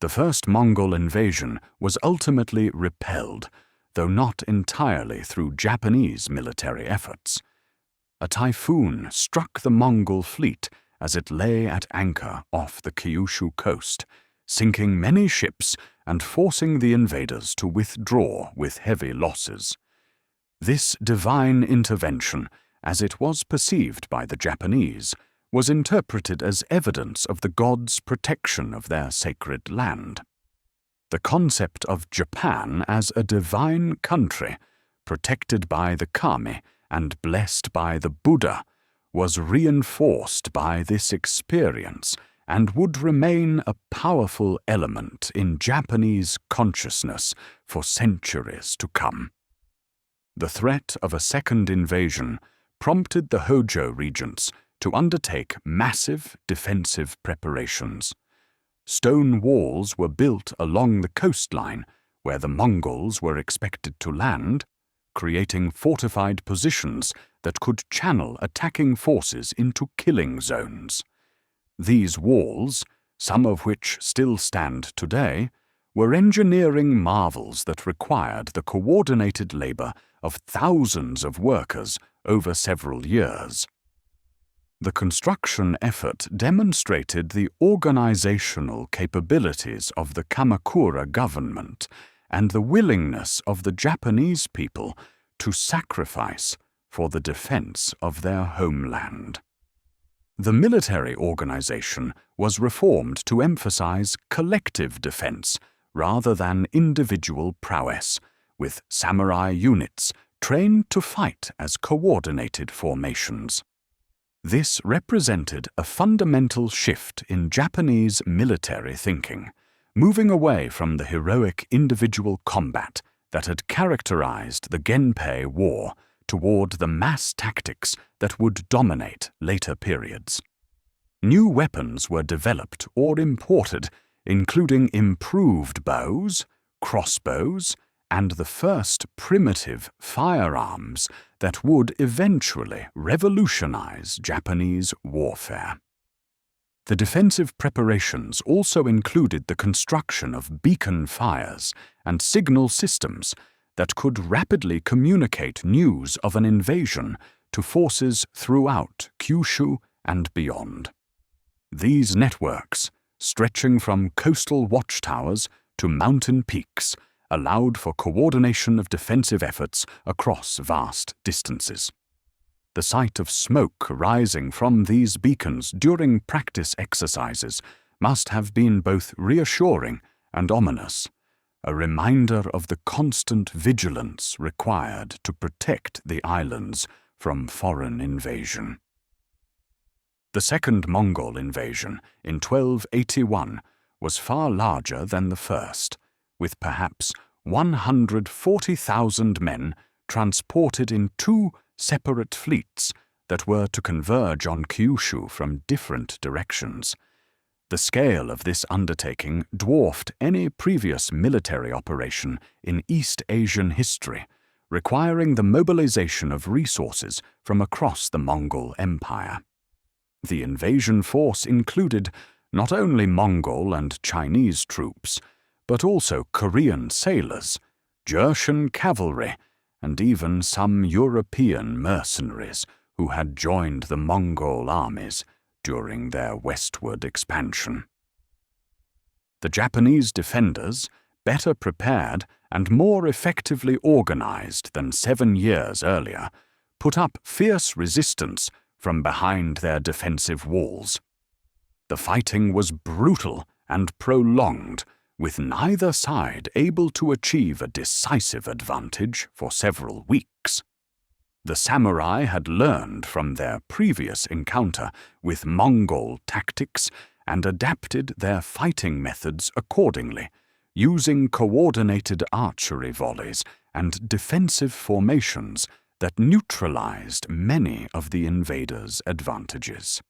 The first Mongol invasion was ultimately repelled, though not entirely through Japanese military efforts. A typhoon struck the Mongol fleet as it lay at anchor off the Kyushu coast, sinking many ships and forcing the invaders to withdraw with heavy losses. This divine intervention, as it was perceived by the Japanese, was interpreted as evidence of the gods' protection of their sacred land. The concept of Japan as a divine country, protected by the kami and blessed by the Buddha, was reinforced by this experience and would remain a powerful element in Japanese consciousness for centuries to come. The threat of a second invasion prompted the Hojo regents to undertake massive defensive preparations. Stone walls were built along the coastline where the Mongols were expected to land, creating fortified positions that could channel attacking forces into killing zones. These walls, some of which still stand today, were engineering marvels that required the coordinated labor of thousands of workers over several years. The construction effort demonstrated the organizational capabilities of the Kamakura government and the willingness of the Japanese people to sacrifice for the defense of their homeland. The military organization was reformed to emphasize collective defense rather than individual prowess, with samurai units trained to fight as coordinated formations. This represented a fundamental shift in Japanese military thinking, moving away from the heroic individual combat that had characterized the Genpei War toward the mass tactics that would dominate later periods. New weapons were developed or imported, including improved bows, crossbows, and the first primitive firearms that would eventually revolutionize Japanese warfare. The defensive preparations also included the construction of beacon fires and signal systems that could rapidly communicate news of an invasion to forces throughout Kyushu and beyond. These networks, stretching from coastal watchtowers to mountain peaks, allowed for coordination of defensive efforts across vast distances. The sight of smoke rising from these beacons during practice exercises must have been both reassuring and ominous, a reminder of the constant vigilance required to protect the islands from foreign invasion. The second Mongol invasion in 1281 was far larger than the first, with perhaps 140,000 men transported in two separate fleets that were to converge on Kyushu from different directions. The scale of this undertaking dwarfed any previous military operation in East Asian history, requiring the mobilization of resources from across the Mongol Empire. The invasion force included not only Mongol and Chinese troops, but also Korean sailors, Jurchen cavalry, and even some European mercenaries who had joined the Mongol armies during their westward expansion. The Japanese defenders, better prepared and more effectively organized than 7 years earlier, put up fierce resistance from behind their defensive walls. The fighting was brutal and prolonged, with neither side able to achieve a decisive advantage for several weeks. The samurai had learned from their previous encounter with Mongol tactics and adapted their fighting methods accordingly, using coordinated archery volleys and defensive formations that neutralized many of the invaders' advantages.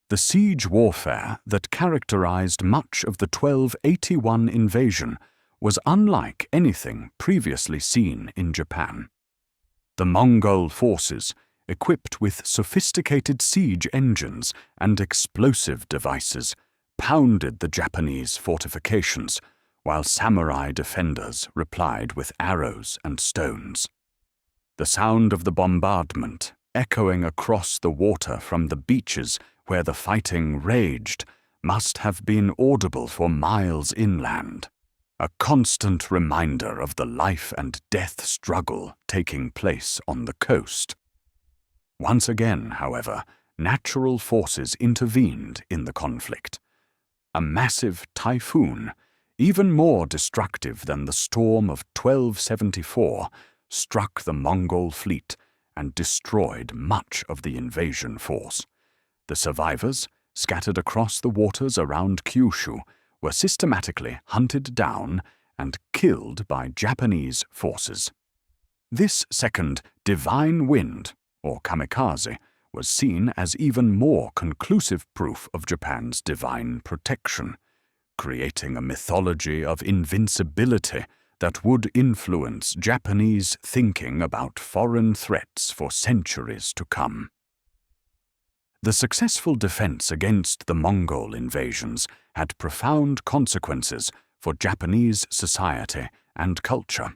The siege warfare that characterized much of the 1281 invasion was unlike anything previously seen in Japan. The Mongol forces, equipped with sophisticated siege engines and explosive devices, pounded the Japanese fortifications, while samurai defenders replied with arrows and stones. The sound of the bombardment, echoing across the water from the beaches where the fighting raged, must have been audible for miles inland, a constant reminder of the life and death struggle taking place on the coast. Once again, however, natural forces intervened in the conflict. A massive typhoon, even more destructive than the storm of 1274, struck the Mongol fleet and destroyed much of the invasion force. The survivors, scattered across the waters around Kyushu, were systematically hunted down and killed by Japanese forces. This second divine wind, or kamikaze, was seen as even more conclusive proof of Japan's divine protection, creating a mythology of invincibility that would influence Japanese thinking about foreign threats for centuries to come. The successful defense against the Mongol invasions had profound consequences for Japanese society and culture.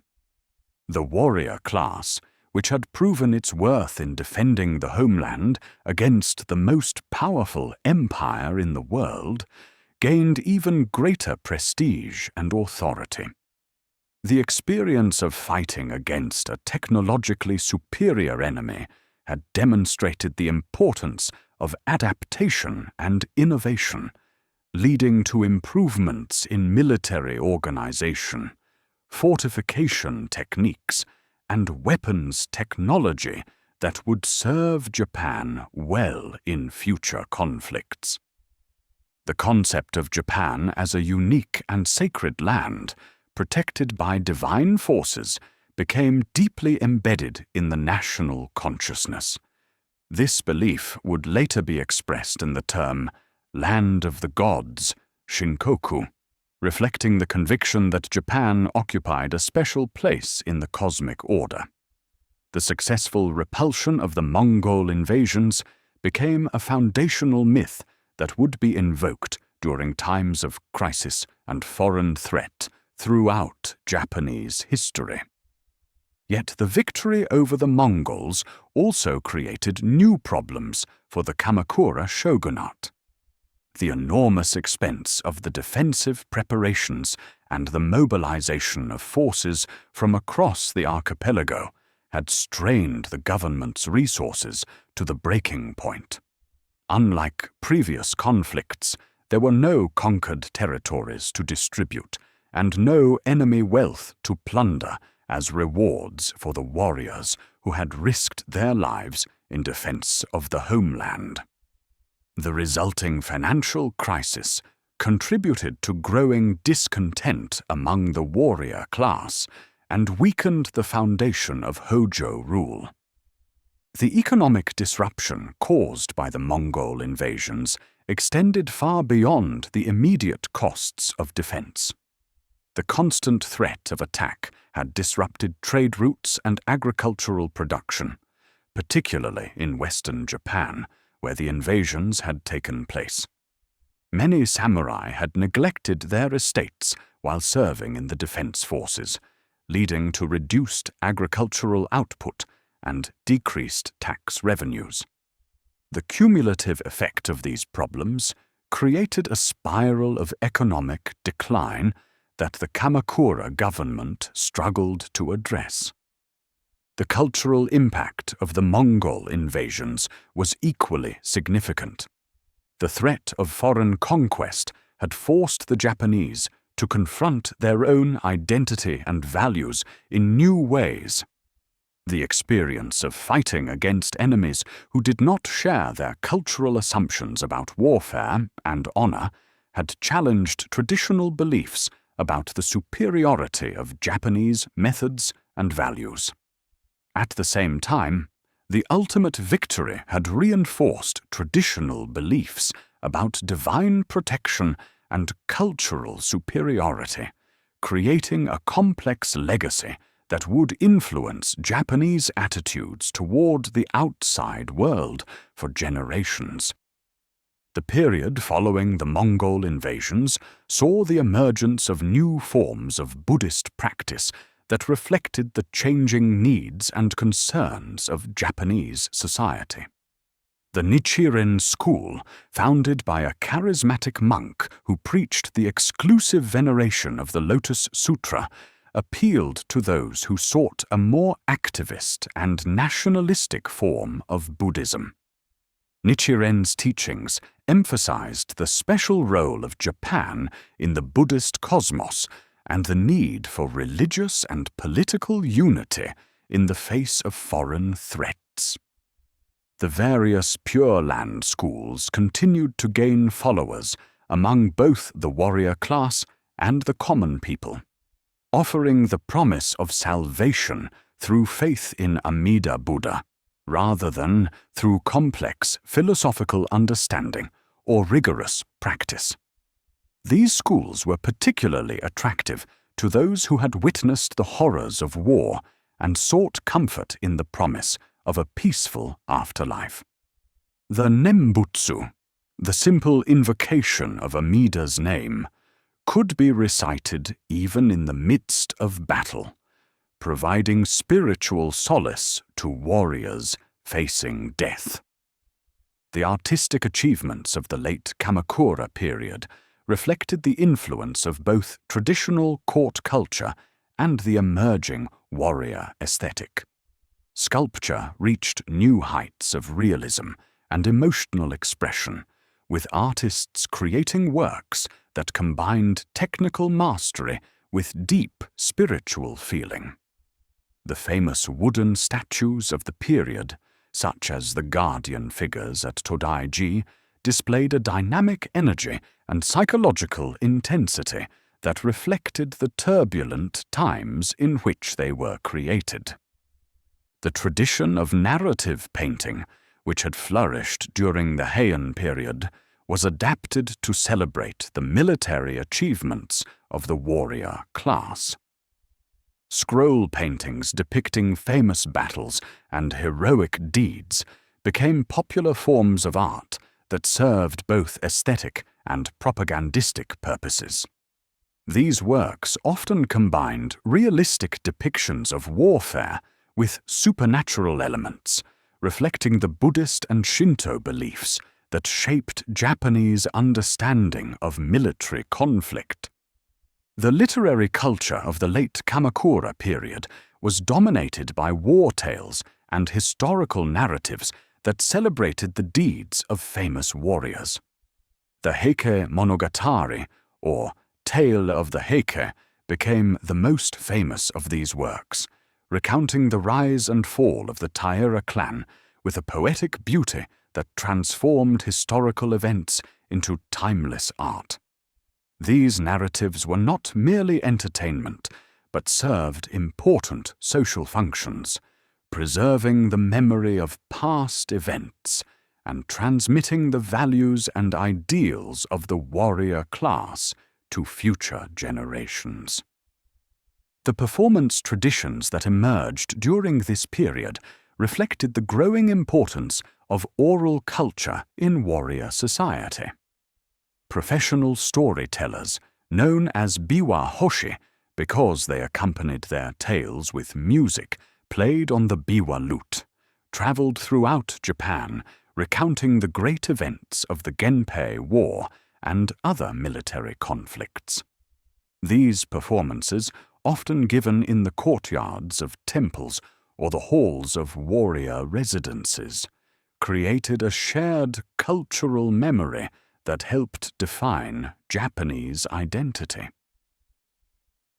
The warrior class, which had proven its worth in defending the homeland against the most powerful empire in the world, gained even greater prestige and authority. The experience of fighting against a technologically superior enemy had demonstrated the importance of adaptation and innovation, leading to improvements in military organization, fortification techniques, and weapons technology that would serve Japan well in future conflicts. The concept of Japan as a unique and sacred land, protected by divine forces, became deeply embedded in the national consciousness. This belief would later be expressed in the term Land of the Gods, Shinkoku, reflecting the conviction that Japan occupied a special place in the cosmic order. The successful repulsion of the Mongol invasions became a foundational myth that would be invoked during times of crisis and foreign threat throughout Japanese history. Yet the victory over the Mongols also created new problems for the Kamakura shogunate. The enormous expense of the defensive preparations and the mobilization of forces from across the archipelago had strained the government's resources to the breaking point. Unlike previous conflicts, there were no conquered territories to distribute and no enemy wealth to plunder as rewards for the warriors who had risked their lives in defense of the homeland. The resulting financial crisis contributed to growing discontent among the warrior class and weakened the foundation of Hojo rule. The economic disruption caused by the Mongol invasions extended far beyond the immediate costs of defense. The constant threat of attack had disrupted trade routes and agricultural production, particularly in western Japan, where the invasions had taken place. Many samurai had neglected their estates while serving in the defense forces, leading to reduced agricultural output and decreased tax revenues. The cumulative effect of these problems created a spiral of economic decline that the Kamakura government struggled to address. The cultural impact of the Mongol invasions was equally significant. The threat of foreign conquest had forced the Japanese to confront their own identity and values in new ways. The experience of fighting against enemies who did not share their cultural assumptions about warfare and honor had challenged traditional beliefs about the superiority of Japanese methods and values. At the same time, the ultimate victory had reinforced traditional beliefs about divine protection and cultural superiority, creating a complex legacy that would influence Japanese attitudes toward the outside world for generations. The period following the Mongol invasions saw the emergence of new forms of Buddhist practice that reflected the changing needs and concerns of Japanese society. The Nichiren school, founded by a charismatic monk who preached the exclusive veneration of the Lotus Sutra, appealed to those who sought a more activist and nationalistic form of Buddhism. Nichiren's teachings emphasized the special role of Japan in the Buddhist cosmos and the need for religious and political unity in the face of foreign threats. The various Pure Land schools continued to gain followers among both the warrior class and the common people, offering the promise of salvation through faith in Amida Buddha, rather than through complex philosophical understanding or rigorous practice. These schools were particularly attractive to those who had witnessed the horrors of war and sought comfort in the promise of a peaceful afterlife. The Nembutsu, the simple invocation of Amida's name, could be recited even in the midst of battle, providing spiritual solace to warriors facing death. The artistic achievements of the late Kamakura period reflected the influence of both traditional court culture and the emerging warrior aesthetic. Sculpture reached new heights of realism and emotional expression, with artists creating works that combined technical mastery with deep spiritual feeling. The famous wooden statues of the period, such as the guardian figures at Todaiji, displayed a dynamic energy and psychological intensity that reflected the turbulent times in which they were created. The tradition of narrative painting, which had flourished during the Heian period, was adapted to celebrate the military achievements of the warrior class. Scroll paintings depicting famous battles and heroic deeds became popular forms of art that served both aesthetic and propagandistic purposes. These works often combined realistic depictions of warfare with supernatural elements, reflecting the Buddhist and Shinto beliefs that shaped Japanese understanding of military conflict. The literary culture of the late Kamakura period was dominated by war tales and historical narratives that celebrated the deeds of famous warriors. The Heike Monogatari, or Tale of the Heike, became the most famous of these works, recounting the rise and fall of the Taira clan with a poetic beauty that transformed historical events into timeless art. These narratives were not merely entertainment, but served important social functions, preserving the memory of past events and transmitting the values and ideals of the warrior class to future generations. The performance traditions that emerged during this period reflected the growing importance of oral culture in warrior society. Professional storytellers, known as biwa hoshi because they accompanied their tales with music played on the biwa lute, traveled throughout Japan, recounting the great events of the Genpei War and other military conflicts. These performances, often given in the courtyards of temples or the halls of warrior residences, created a shared cultural memory that helped define Japanese identity.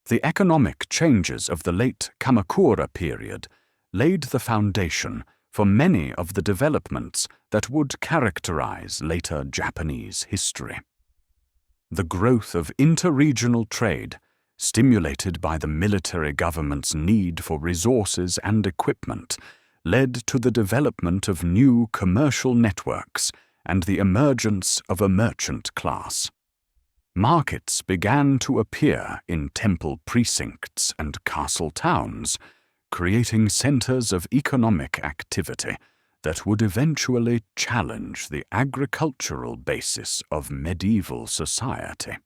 The economic changes of the late Kamakura period laid the foundation for many of the developments that would characterize later Japanese history. The growth of interregional trade, stimulated by the military government's need for resources and equipment, led to the development of new commercial networks and the emergence of a merchant class. Markets began to appear in temple precincts and castle towns, creating centers of economic activity that would eventually challenge the agricultural basis of medieval society.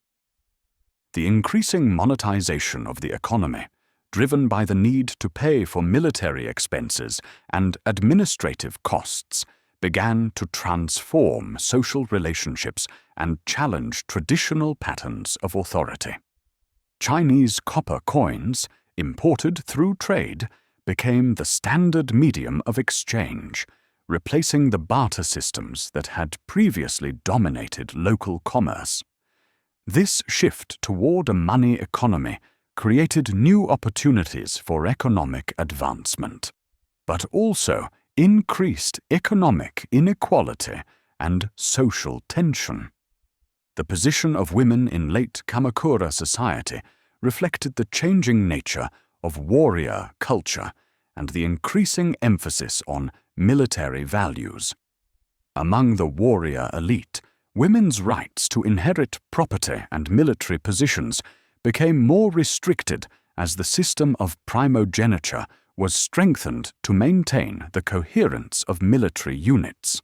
The increasing monetization of the economy, driven by the need to pay for military expenses and administrative costs, began to transform social relationships and challenge traditional patterns of authority. Chinese copper coins, imported through trade, became the standard medium of exchange, replacing the barter systems that had previously dominated local commerce. This shift toward a money economy created new opportunities for economic advancement, but also increased economic inequality and social tension. The position of women in late Kamakura society reflected the changing nature of warrior culture and the increasing emphasis on military values. Among the warrior elite, women's rights to inherit property and military positions became more restricted as the system of primogeniture was strengthened to maintain the coherence of military units.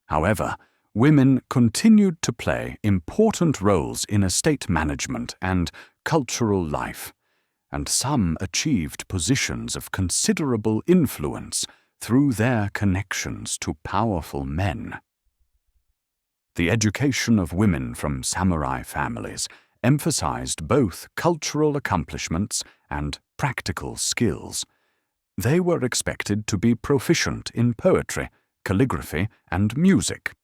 However, women continued to play important roles in estate management and cultural life, and some achieved positions of considerable influence through their connections to powerful men. The education of women from samurai families emphasized both cultural accomplishments and practical skills. They were expected to be proficient in poetry, calligraphy, and music,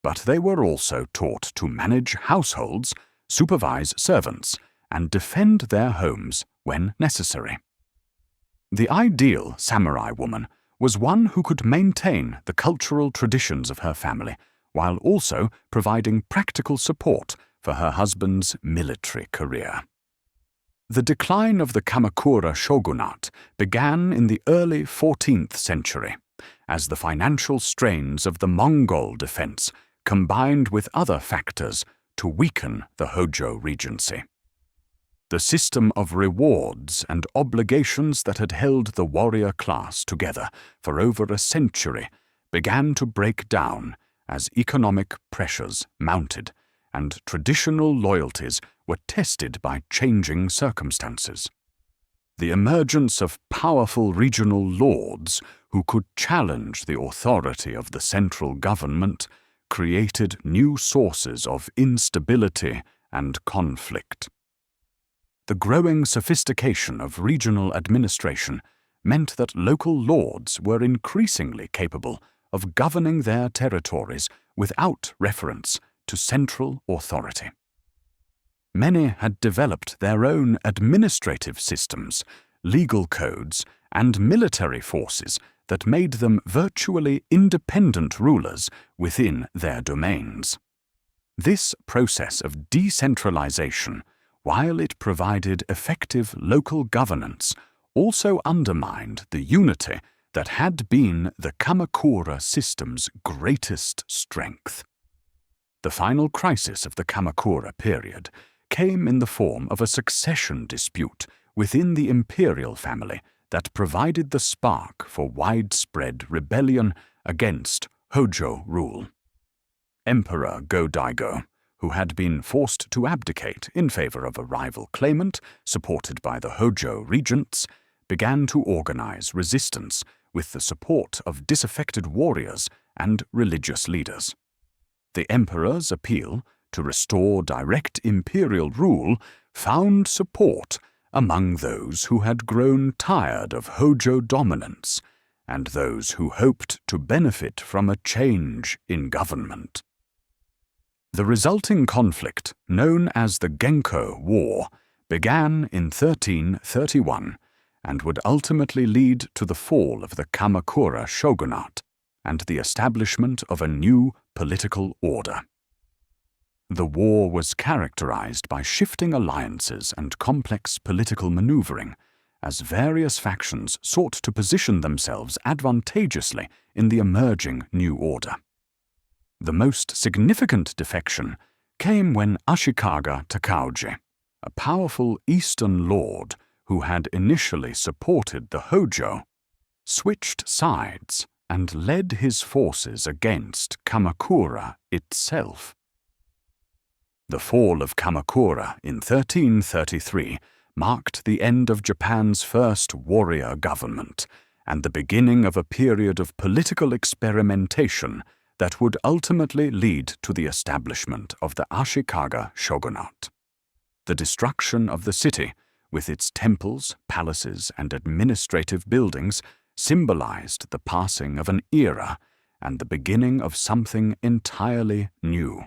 but they were also taught to manage households, supervise servants, and defend their homes when necessary. The ideal samurai woman was one who could maintain the cultural traditions of her family while also providing practical support for her husband's military career. The decline of the Kamakura shogunate began in the early 14th century, as the financial strains of the Mongol defense combined with other factors to weaken the Hojo regency. The system of rewards and obligations that had held the warrior class together for over a century began to break down as economic pressures mounted and traditional loyalties were tested by changing circumstances. The emergence of powerful regional lords who could challenge the authority of the central government created new sources of instability and conflict. The growing sophistication of regional administration meant that local lords were increasingly capable of governing their territories without reference to central authority. Many had developed their own administrative systems, legal codes, and military forces that made them virtually independent rulers within their domains. This process of decentralization, while it provided effective local governance, also undermined the unity that had been the Kamakura system's greatest strength. The final crisis of the Kamakura period came in the form of a succession dispute within the imperial family that provided the spark for widespread rebellion against Hojo rule. Emperor Go-Daigo, who had been forced to abdicate in favor of a rival claimant supported by the Hojo regents, began to organize resistance with the support of disaffected warriors and religious leaders. The emperor's appeal to restore direct imperial rule found support among those who had grown tired of Hojo dominance and those who hoped to benefit from a change in government. The resulting conflict, known as the Genpei War, began in 1331 and would ultimately lead to the fall of the Kamakura shogunate and the establishment of a new political order. The war was characterized by shifting alliances and complex political maneuvering, as various factions sought to position themselves advantageously in the emerging new order. The most significant defection came when Ashikaga Takauji, a powerful eastern lord who had initially supported the Hojo, switched sides and led his forces against Kamakura itself. The fall of Kamakura in 1333 marked the end of Japan's first warrior government and the beginning of a period of political experimentation that would ultimately lead to the establishment of the Ashikaga shogunate. The destruction of the city, with its temples, palaces, and administrative buildings, symbolized the passing of an era and the beginning of something entirely new.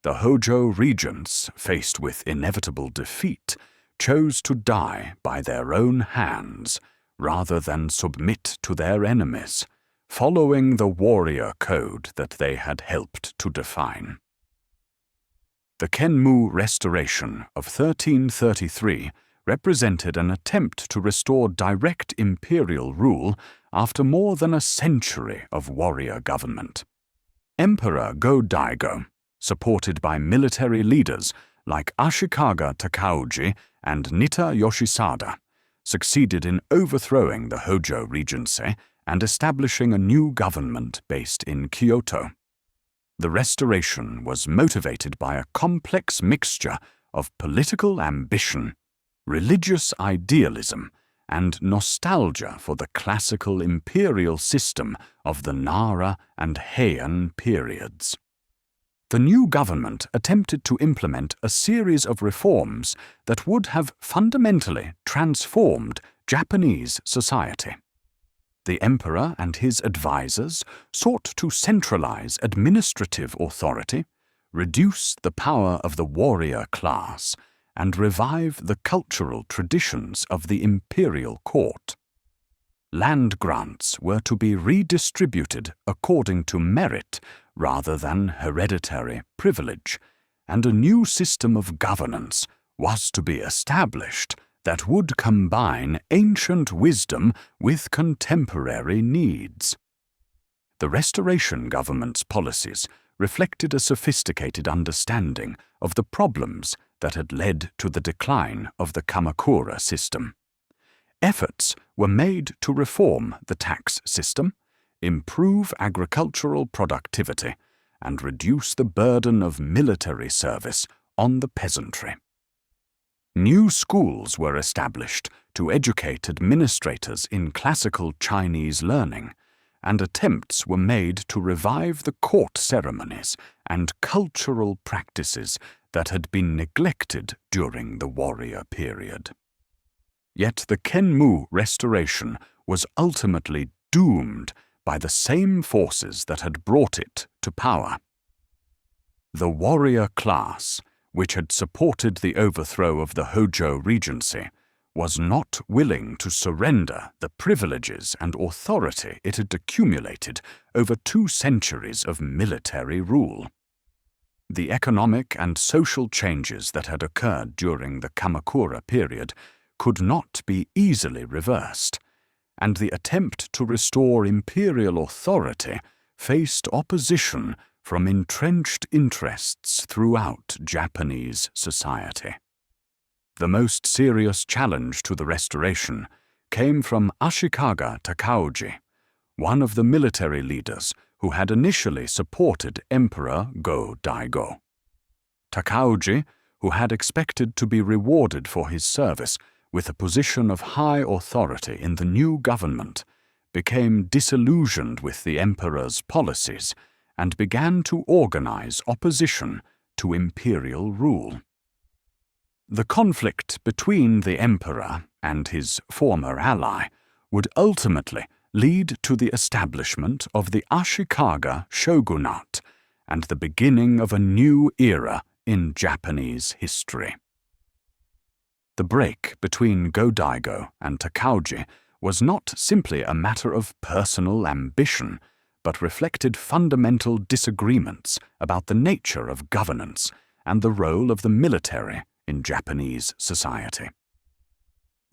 The Hojo regents, faced with inevitable defeat, chose to die by their own hands rather than submit to their enemies, following the warrior code that they had helped to define. The Kenmu Restoration of 1333 represented an attempt to restore direct imperial rule after more than a century of warrior government. Emperor Go-Daigo, supported by military leaders like Ashikaga Takauji and Nitta Yoshisada, succeeded in overthrowing the Hojo regency and establishing a new government based in Kyoto. The restoration was motivated by a complex mixture of political ambition, religious idealism, and nostalgia for the classical imperial system of the Nara and Heian periods. The new government attempted to implement a series of reforms that would have fundamentally transformed Japanese society. The emperor and his advisors sought to centralize administrative authority, reduce the power of the warrior class, and revive the cultural traditions of the imperial court. Land grants were to be redistributed according to merit rather than hereditary privilege, and a new system of governance was to be established that would combine ancient wisdom with contemporary needs. The Restoration government's policies reflected a sophisticated understanding of the problems that had led to the decline of the Kamakura system. Efforts were made to reform the tax system, improve agricultural productivity, and reduce the burden of military service on the peasantry. New schools were established to educate administrators in classical Chinese learning, and attempts were made to revive the court ceremonies and cultural practices that had been neglected during the warrior period. Yet the Kenmu Restoration was ultimately doomed by the same forces that had brought it to power. The warrior class, which had supported the overthrow of the Hojo regency, was not willing to surrender the privileges and authority it had accumulated over 2 centuries of military rule. The economic and social changes that had occurred during the Kamakura period could not be easily reversed, and the attempt to restore imperial authority faced opposition from entrenched interests throughout Japanese society. The most serious challenge to the restoration came from Ashikaga Takauji, one of the military leaders who had initially supported Emperor Go-Daigo. Takauji, who had expected to be rewarded for his service with a position of high authority in the new government, became disillusioned with the emperor's policies and began to organize opposition to imperial rule. The conflict between the emperor and his former ally would ultimately lead to the establishment of the Ashikaga shogunate and the beginning of a new era in Japanese history. The break between Go-Daigo and Takauji was not simply a matter of personal ambition, but reflected fundamental disagreements about the nature of governance and the role of the military in Japanese society.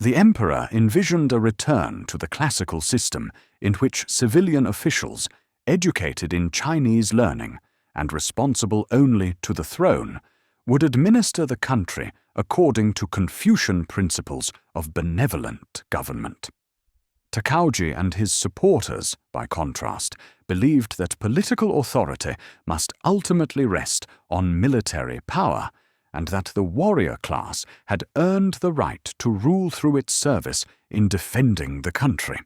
The emperor envisioned a return to the classical system in which civilian officials, educated in Chinese learning and responsible only to the throne, would administer the country according to Confucian principles of benevolent government. Takauji and his supporters, by contrast, believed that political authority must ultimately rest on military power, and that the warrior class had earned the right to rule through its service in defending the country.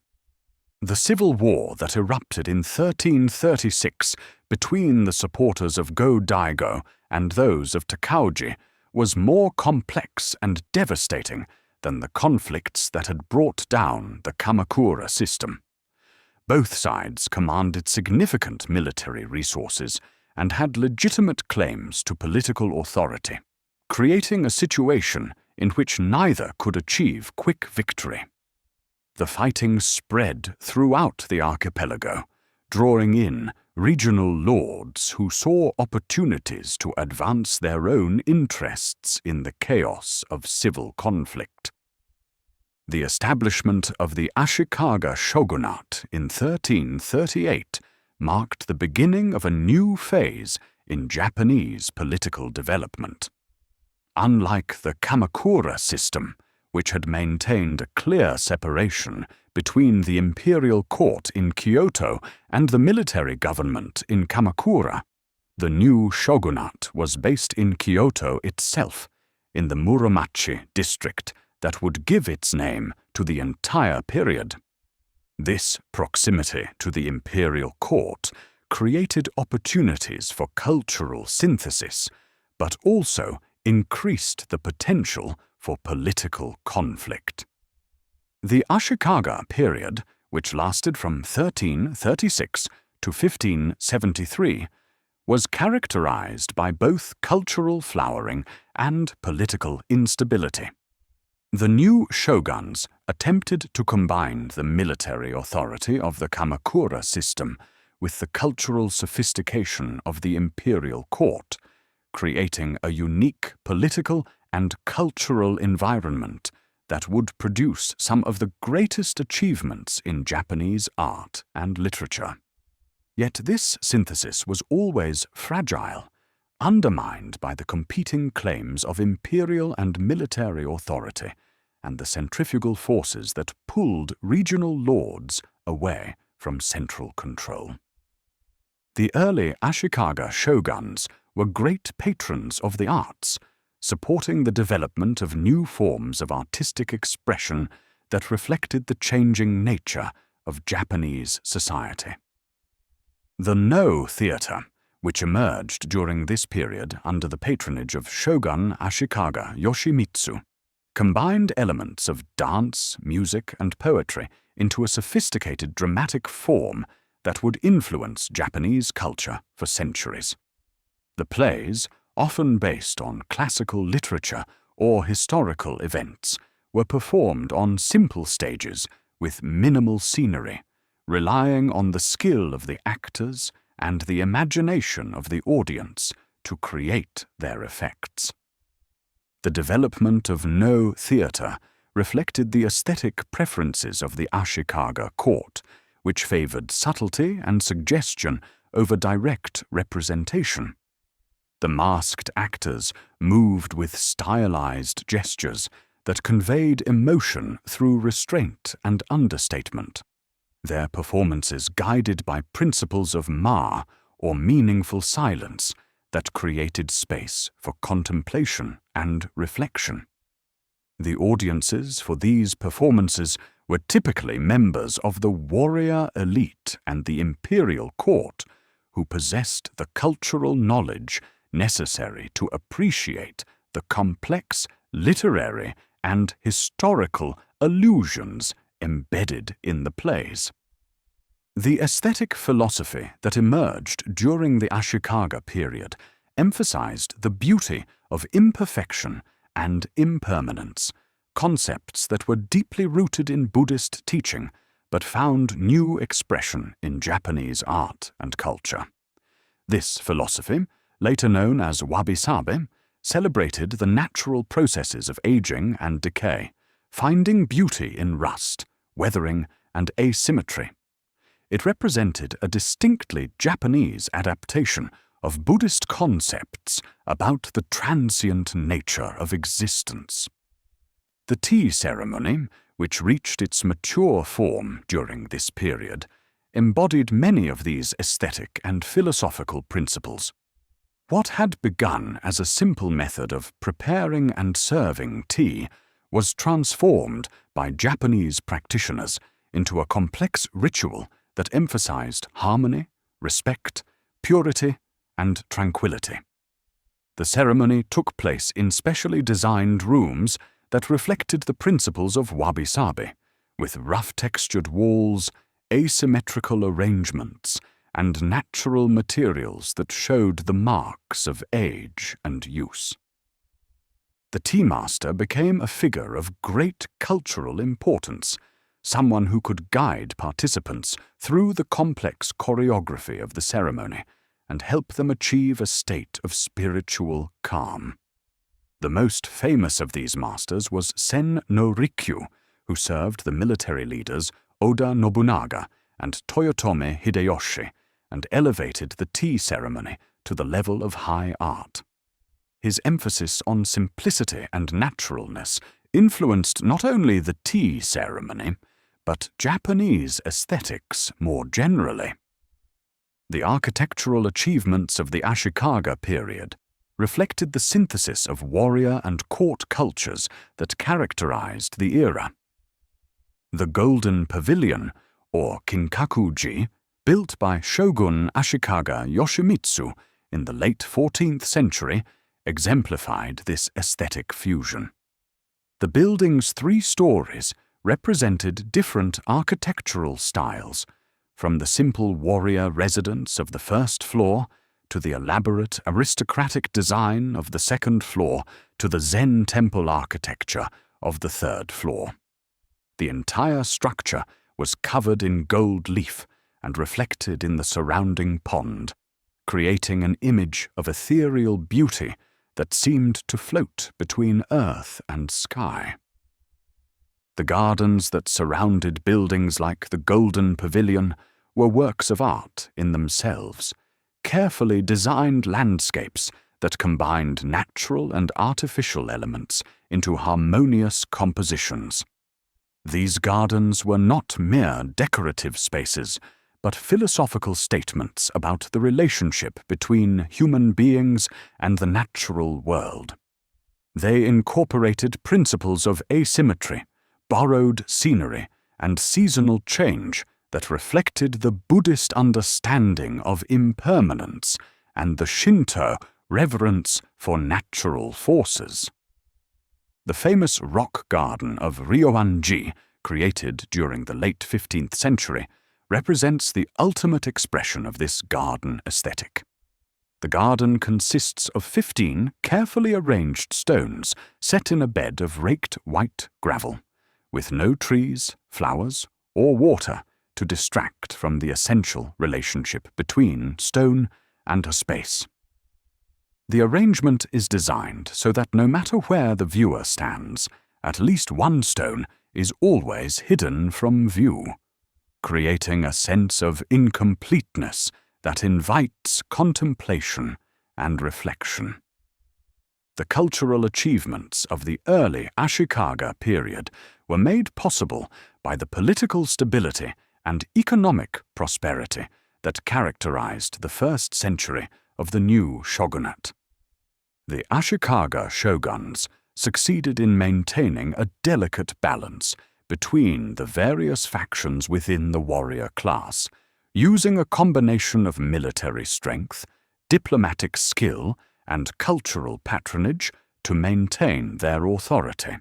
The civil war that erupted in 1336 between the supporters of Go-Daigo and those of Takauji was more complex and devastating than the conflicts that had brought down the Kamakura system. Both sides commanded significant military resources and had legitimate claims to political authority, creating a situation in which neither could achieve quick victory. The fighting spread throughout the archipelago, drawing in regional lords who saw opportunities to advance their own interests in the chaos of civil conflict. The establishment of the Ashikaga shogunate in 1338 marked the beginning of a new phase in Japanese political development. Unlike the Kamakura system, which had maintained a clear separation between the imperial court in Kyoto and the military government in Kamakura, the new shogunate was based in Kyoto itself, in the Muromachi district that would give its name to the entire period. This proximity to the imperial court created opportunities for cultural synthesis, but also increased the potential for political conflict. The Ashikaga period, which lasted from 1336 to 1573, was characterized by both cultural flowering and political instability. The new shoguns attempted to combine the military authority of the Kamakura system with the cultural sophistication of the imperial court, creating a unique political and cultural environment that would produce some of the greatest achievements in Japanese art and literature. Yet this synthesis was always fragile, undermined by the competing claims of imperial and military authority and the centrifugal forces that pulled regional lords away from central control. The early Ashikaga shoguns were great patrons of the arts, supporting the development of new forms of artistic expression that reflected the changing nature of Japanese society. The No theatre, which emerged during this period under the patronage of Shogun Ashikaga Yoshimitsu, combined elements of dance, music, and poetry into a sophisticated dramatic form that would influence Japanese culture for centuries. The plays, often based on classical literature or historical events, were performed on simple stages with minimal scenery, relying on the skill of the actors and the imagination of the audience to create their effects. The development of No theatre reflected the aesthetic preferences of the Ashikaga court, which favored subtlety and suggestion over direct representation. The masked actors moved with stylized gestures that conveyed emotion through restraint and understatement. their performances guided by principles of ma, or meaningful silence, that created space for contemplation and reflection. The audiences for these performances were typically members of the warrior elite and the imperial court, who possessed the cultural knowledge necessary to appreciate the complex literary and historical allusions embedded in the plays. The aesthetic philosophy that emerged during the Ashikaga period emphasized the beauty of imperfection and impermanence, concepts that were deeply rooted in Buddhist teaching but found new expression in Japanese art and culture. This philosophy, later known as wabi-sabi, celebrated the natural processes of aging and decay, finding beauty in rust, weathering, and asymmetry. It represented a distinctly Japanese adaptation of Buddhist concepts about the transient nature of existence. The tea ceremony, which reached its mature form during this period, embodied many of these aesthetic and philosophical principles. What had begun as a simple method of preparing and serving tea was transformed by Japanese practitioners into a complex ritual that emphasized harmony, respect, purity, and tranquility. The ceremony took place in specially designed rooms that reflected the principles of wabi-sabi, with rough-textured walls, asymmetrical arrangements, and natural materials that showed the marks of age and use. The tea master became a figure of great cultural importance, someone who could guide participants through the complex choreography of the ceremony and help them achieve a state of spiritual calm. The most famous of these masters was Sen no Rikyu, who served the military leaders Oda Nobunaga and Toyotomi Hideyoshi and elevated the tea ceremony to the level of high art. His emphasis on simplicity and naturalness influenced not only the tea ceremony, but Japanese aesthetics more generally. The architectural achievements of the Ashikaga period reflected the synthesis of warrior and court cultures that characterized the era. The Golden Pavilion, or Kinkakuji, built by Shogun Ashikaga Yoshimitsu in the late 14th century, exemplified this aesthetic fusion. The building's 3 stories represented different architectural styles, from the simple warrior residence of the first floor to the elaborate aristocratic design of the second floor to the Zen temple architecture of the third floor. The entire structure was covered in gold leaf and reflected in the surrounding pond, creating an image of ethereal beauty that seemed to float between earth and sky. The gardens that surrounded buildings like the Golden Pavilion were works of art in themselves, carefully designed landscapes that combined natural and artificial elements into harmonious compositions. These gardens were not mere decorative spaces, but philosophical statements about the relationship between human beings and the natural world. They incorporated principles of asymmetry, borrowed scenery, and seasonal change that reflected the Buddhist understanding of impermanence and the Shinto reverence for natural forces. The famous rock garden of Ryoanji, created during the late 15th century, represents the ultimate expression of this garden aesthetic. The garden consists of 15 carefully arranged stones set in a bed of raked white gravel, with no trees, flowers, or water to distract from the essential relationship between stone and a space. The arrangement is designed so that no matter where the viewer stands, at least one stone is always hidden from view, creating a sense of incompleteness that invites contemplation and reflection. The cultural achievements of the early Ashikaga period were made possible by the political stability and economic prosperity that characterized the first century of the new shogunate. The Ashikaga shoguns succeeded in maintaining a delicate balance between the various factions within the warrior class, using a combination of military strength, diplomatic skill, and cultural patronage to maintain their authority.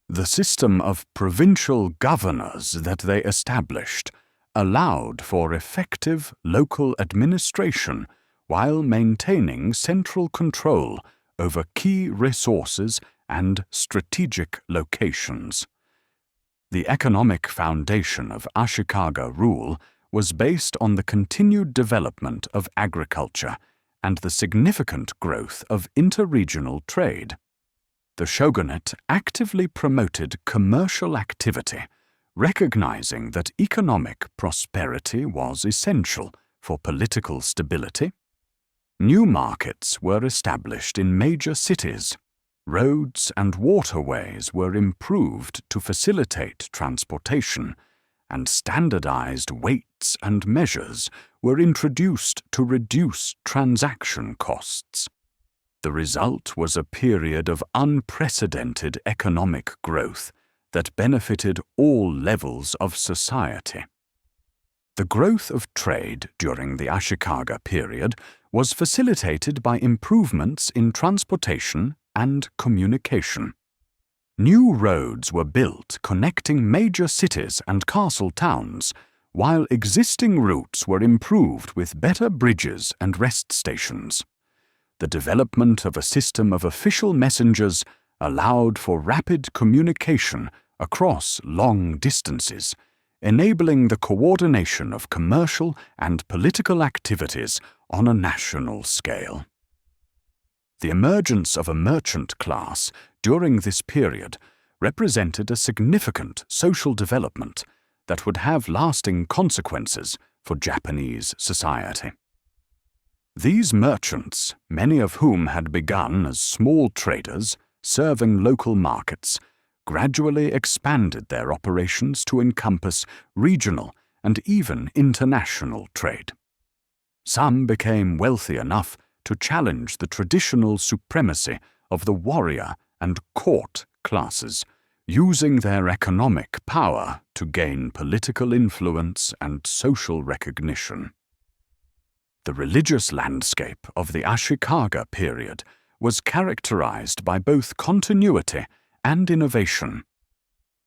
The system of provincial governors that they established allowed for effective local administration while maintaining central control over key resources and strategic locations. The economic foundation of Ashikaga rule was based on the continued development of agriculture and the significant growth of interregional trade. The shogunate actively promoted commercial activity, recognizing that economic prosperity was essential for political stability. New markets were established in major cities. Roads and waterways were improved to facilitate transportation, and standardized weights and measures were introduced to reduce transaction costs. The result was a period of unprecedented economic growth that benefited all levels of society. The growth of trade during the Ashikaga period was facilitated by improvements in transportation and communication. New roads were built connecting major cities and castle towns, while existing routes were improved with better bridges and rest stations. The development of a system of official messengers allowed for rapid communication across long distances, enabling the coordination of commercial and political activities on a national scale. The emergence of a merchant class during this period represented a significant social development that would have lasting consequences for Japanese society. These merchants, many of whom had begun as small traders serving local markets, gradually expanded their operations to encompass regional and even international trade. Some became wealthy enough to challenge the traditional supremacy of the warrior and court classes, using their economic power to gain political influence and social recognition. The religious landscape of the Ashikaga period was characterized by both continuity and innovation.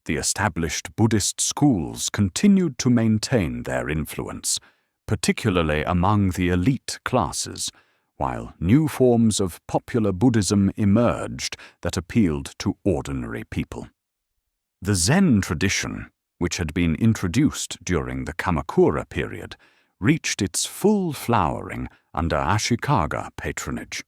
The established Buddhist schools continued to maintain their influence, particularly among the elite classes, while new forms of popular Buddhism emerged that appealed to ordinary people. The Zen tradition, which had been introduced during the Kamakura period, reached its full flowering under Ashikaga patronage,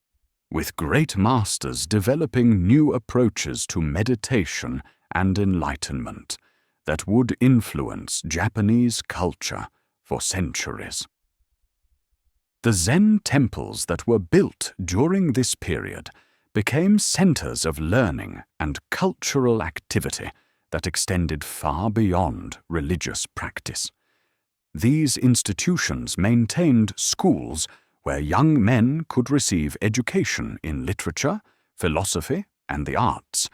with great masters developing new approaches to meditation and enlightenment that would influence Japanese culture for centuries. The Zen temples that were built during this period became centers of learning and cultural activity that extended far beyond religious practice. These institutions maintained schools where young men could receive education in literature, philosophy, and the arts,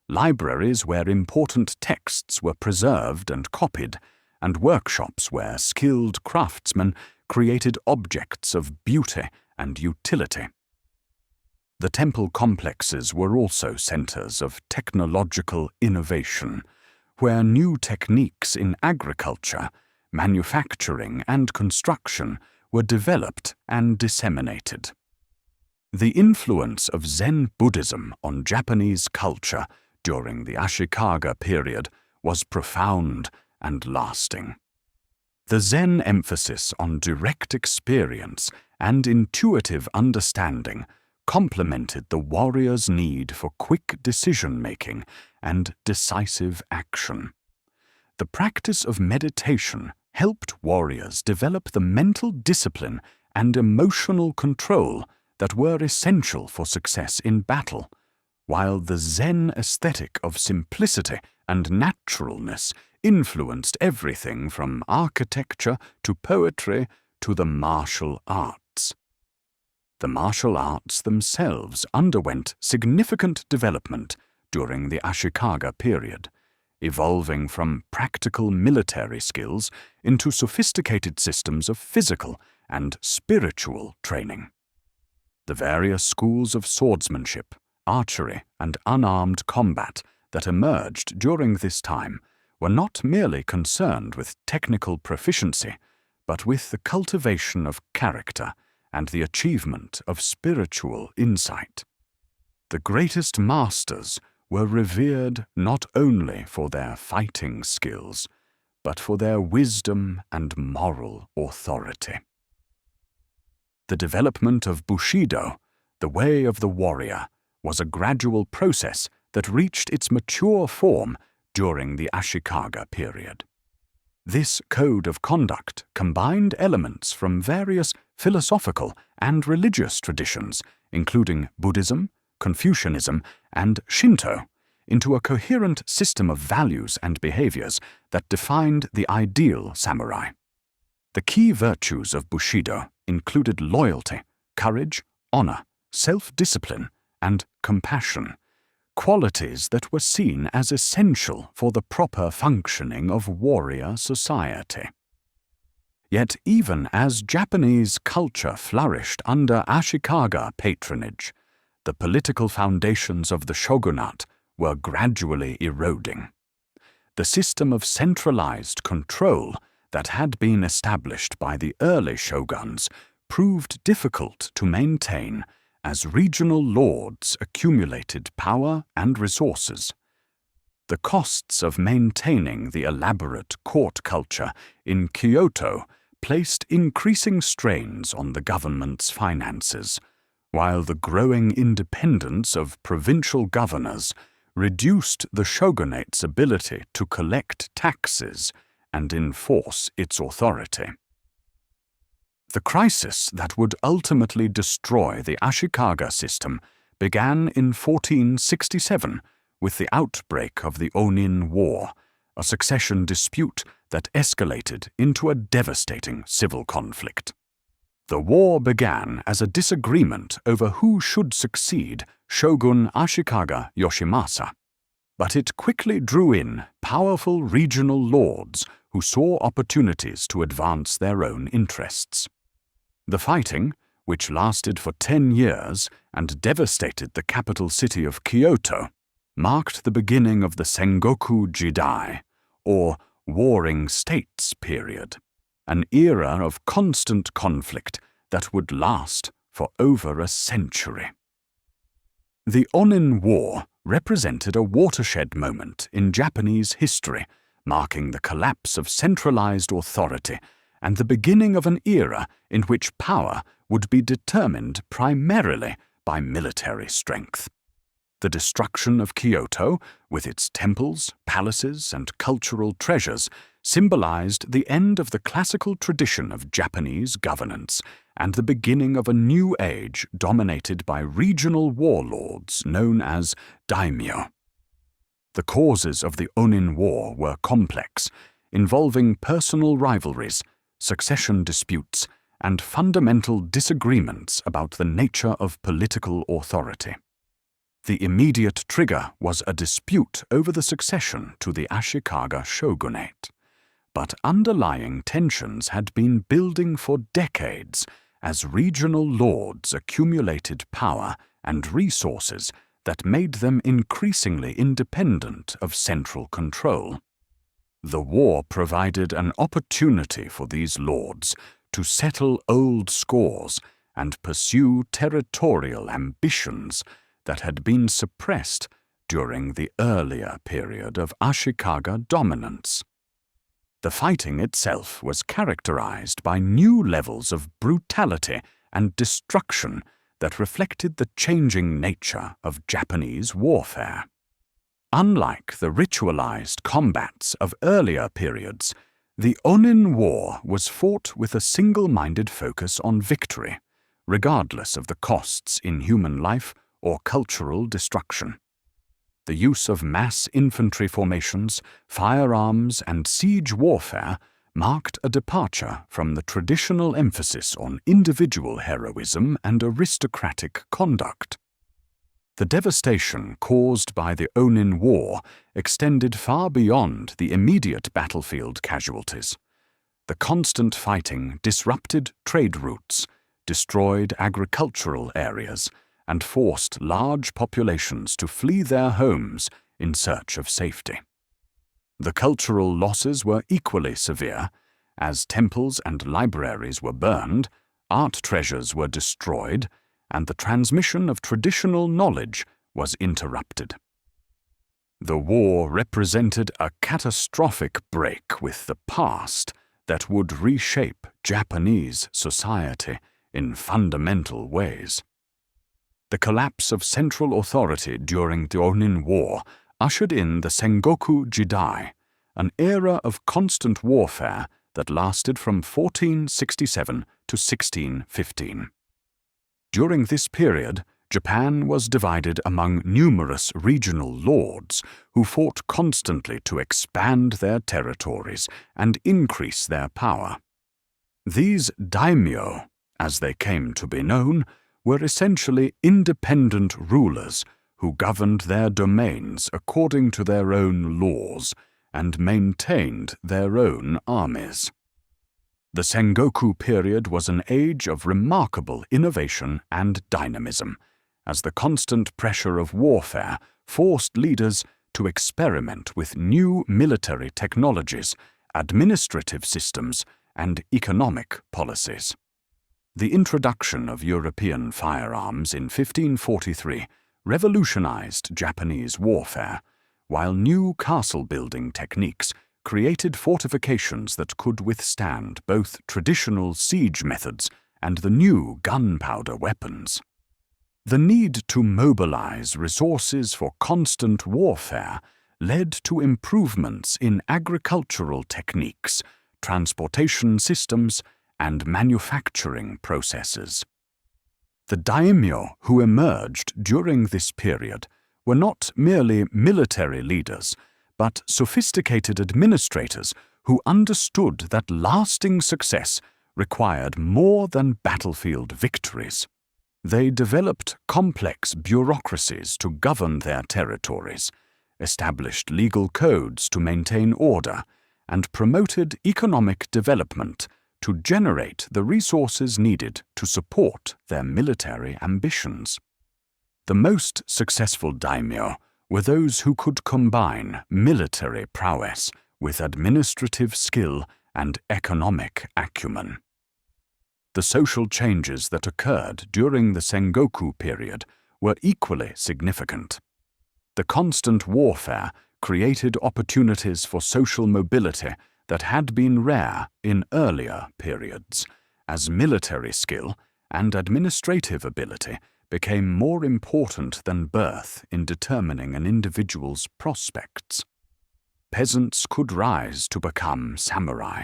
libraries where important texts were preserved and copied, and workshops where skilled craftsmen created objects of beauty and utility. The temple complexes were also centers of technological innovation, where new techniques in agriculture, manufacturing, and construction were developed and disseminated. The influence of Zen Buddhism on Japanese culture during the Ashikaga period was profound and lasting. The Zen emphasis on direct experience and intuitive understanding complemented the warrior's need for quick decision-making and decisive action. The practice of meditation helped warriors develop the mental discipline and emotional control that were essential for success in battle, while the Zen aesthetic of simplicity and naturalness influenced everything from architecture to poetry to the martial arts. The martial arts themselves underwent significant development during the Ashikaga period, evolving from practical military skills into sophisticated systems of physical and spiritual training. The various schools of swordsmanship, archery, and unarmed combat that emerged during this time were not merely concerned with technical proficiency, but with the cultivation of character and the achievement of spiritual insight. The greatest masters were revered not only for their fighting skills, but for their wisdom and moral authority. The development of Bushido, the way of the warrior, was a gradual process that reached its mature form during the Ashikaga period. This code of conduct combined elements from various philosophical and religious traditions, including Buddhism, Confucianism, and Shinto, into a coherent system of values and behaviors that defined the ideal samurai. The key virtues of Bushido included loyalty, courage, honor, self-discipline, and compassion, qualities that were seen as essential for the proper functioning of warrior society. Yet even as Japanese culture flourished under Ashikaga patronage, the political foundations of the shogunate were gradually eroding. The system of centralized control that had been established by the early shoguns proved difficult to maintain as regional lords accumulated power and resources. The costs of maintaining the elaborate court culture in Kyoto placed increasing strains on the government's finances, while the growing independence of provincial governors reduced the shogunate's ability to collect taxes and enforce its authority. The crisis that would ultimately destroy the Ashikaga system began in 1467 with the outbreak of the Onin War, a succession dispute that escalated into a devastating civil conflict. The war began as a disagreement over who should succeed Shogun Ashikaga Yoshimasa, but it quickly drew in powerful regional lords who saw opportunities to advance their own interests. The fighting, which lasted for 10 years and devastated the capital city of Kyoto, marked the beginning of the Sengoku Jidai, or Warring States period, an era of constant conflict that would last for over a century. The Onin War represented a watershed moment in Japanese history, marking the collapse of centralized authority and the beginning of an era in which power would be determined primarily by military strength. The destruction of Kyoto, with its temples, palaces, and cultural treasures, symbolized the end of the classical tradition of Japanese governance and the beginning of a new age dominated by regional warlords known as Daimyo. The causes of the Onin War were complex, involving personal rivalries, succession disputes, and fundamental disagreements about the nature of political authority. The immediate trigger was a dispute over the succession to the Ashikaga shogunate, but underlying tensions had been building for decades as regional lords accumulated power and resources that made them increasingly independent of central control. The war provided an opportunity for these lords to settle old scores and pursue territorial ambitions that had been suppressed during the earlier period of Ashikaga dominance. The fighting itself was characterized by new levels of brutality and destruction that reflected the changing nature of Japanese warfare. Unlike the ritualized combats of earlier periods, the Onin War was fought with a single-minded focus on victory, regardless of the costs in human life or cultural destruction. The use of mass infantry formations, firearms, and siege warfare marked a departure from the traditional emphasis on individual heroism and aristocratic conduct. The devastation caused by the Onin War extended far beyond the immediate battlefield casualties. The constant fighting disrupted trade routes, destroyed agricultural areas, and forced large populations to flee their homes in search of safety. The cultural losses were equally severe, as temples and libraries were burned, art treasures were destroyed, and the transmission of traditional knowledge was interrupted. The war represented a catastrophic break with the past that would reshape Japanese society in fundamental ways. The collapse of central authority during the Onin War ushered in the Sengoku Jidai, an era of constant warfare that lasted from 1467 to 1615. During this period, Japan was divided among numerous regional lords who fought constantly to expand their territories and increase their power. These daimyo, as they came to be known, were essentially independent rulers who governed their domains according to their own laws and maintained their own armies. The Sengoku period was an age of remarkable innovation and dynamism, as the constant pressure of warfare forced leaders to experiment with new military technologies, administrative systems, and economic policies. The introduction of European firearms in 1543 revolutionized Japanese warfare, while new castle-building techniques created fortifications that could withstand both traditional siege methods and the new gunpowder weapons. The need to mobilize resources for constant warfare led to improvements in agricultural techniques, transportation systems, and manufacturing processes. The daimyo who emerged during this period were not merely military leaders, but sophisticated administrators who understood that lasting success required more than battlefield victories. They developed complex bureaucracies to govern their territories, established legal codes to maintain order, and promoted economic development to generate the resources needed to support their military ambitions. The most successful daimyo were those who could combine military prowess with administrative skill and economic acumen. The social changes that occurred during the Sengoku period were equally significant. The constant warfare created opportunities for social mobility that had been rare in earlier periods, as military skill and administrative ability became more important than birth in determining an individual's prospects. Peasants could rise to become samurai,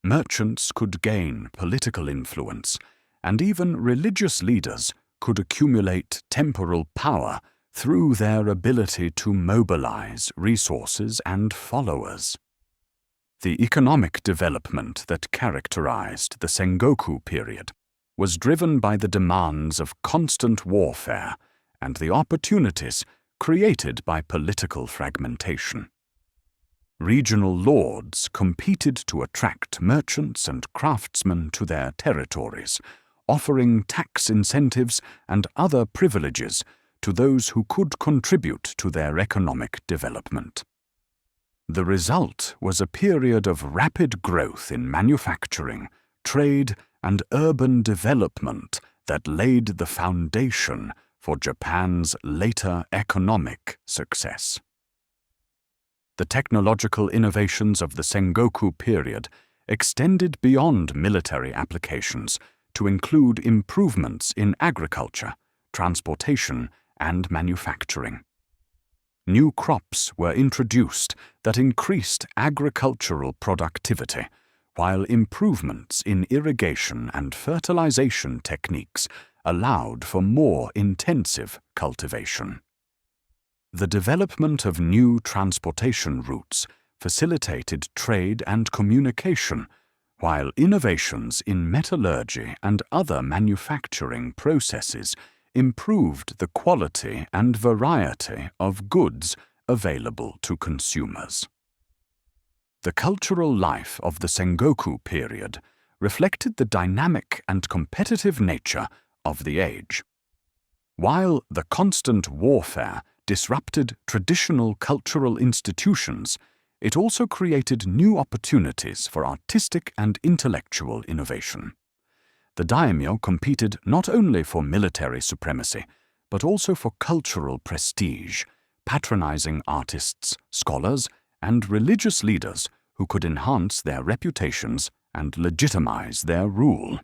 merchants could gain political influence, and even religious leaders could accumulate temporal power through their ability to mobilize resources and followers. The economic development that characterized the Sengoku period was driven by the demands of constant warfare and the opportunities created by political fragmentation. Regional lords competed to attract merchants and craftsmen to their territories, offering tax incentives and other privileges to those who could contribute to their economic development. The result was a period of rapid growth in manufacturing, trade, and urban development that laid the foundation for Japan's later economic success. The technological innovations of the Sengoku period extended beyond military applications to include improvements in agriculture, transportation, and manufacturing. New crops were introduced that increased agricultural productivity, while improvements in irrigation and fertilization techniques allowed for more intensive cultivation. The development of new transportation routes facilitated trade and communication, while innovations in metallurgy and other manufacturing processes improved the quality and variety of goods available to consumers. The cultural life of the Sengoku period reflected the dynamic and competitive nature of the age. While the constant warfare disrupted traditional cultural institutions, it also created new opportunities for artistic and intellectual innovation. The daimyo competed not only for military supremacy, but also for cultural prestige, patronizing artists, scholars, and religious leaders who could enhance their reputations and legitimize their rule.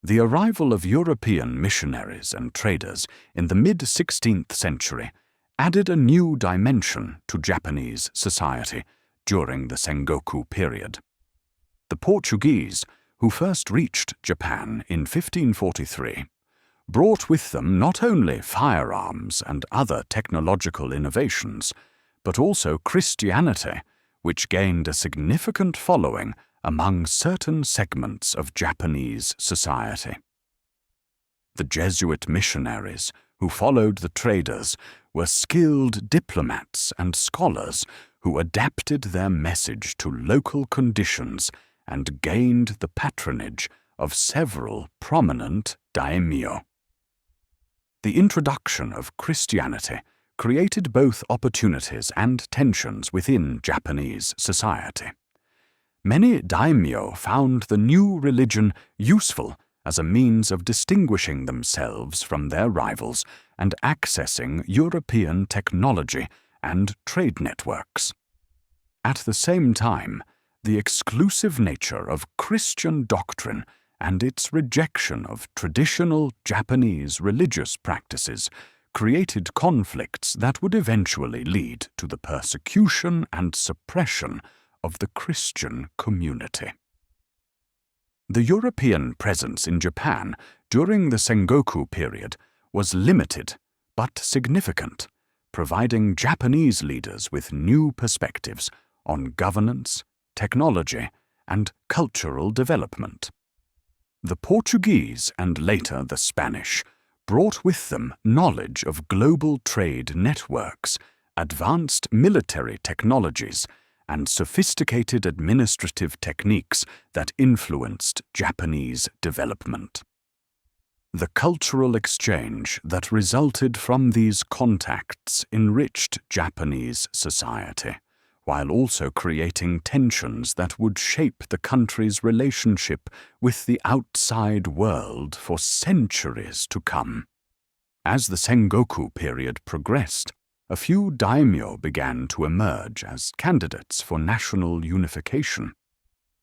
The arrival of European missionaries and traders in the mid-16th century added a new dimension to Japanese society during the Sengoku period. The Portuguese, who first reached Japan in 1543, brought with them not only firearms and other technological innovations, but also Christianity, which gained a significant following among certain segments of Japanese society. The Jesuit missionaries who followed the traders were skilled diplomats and scholars who adapted their message to local conditions and gained the patronage of several prominent daimyo. The introduction of Christianity created both opportunities and tensions within Japanese society. Many daimyo found the new religion useful as a means of distinguishing themselves from their rivals and accessing European technology and trade networks. At the same time, the exclusive nature of Christian doctrine and its rejection of traditional Japanese religious practices created conflicts that would eventually lead to the persecution and suppression of the Christian community. The European presence in Japan during the Sengoku period was limited but significant, providing Japanese leaders with new perspectives on governance, technology, and cultural development. The Portuguese and later the Spanish brought with them knowledge of global trade networks, advanced military technologies, and sophisticated administrative techniques that influenced Japanese development. The cultural exchange that resulted from these contacts enriched Japanese society, while also creating tensions that would shape the country's relationship with the outside world for centuries to come. As the Sengoku period progressed, a few daimyo began to emerge as candidates for national unification.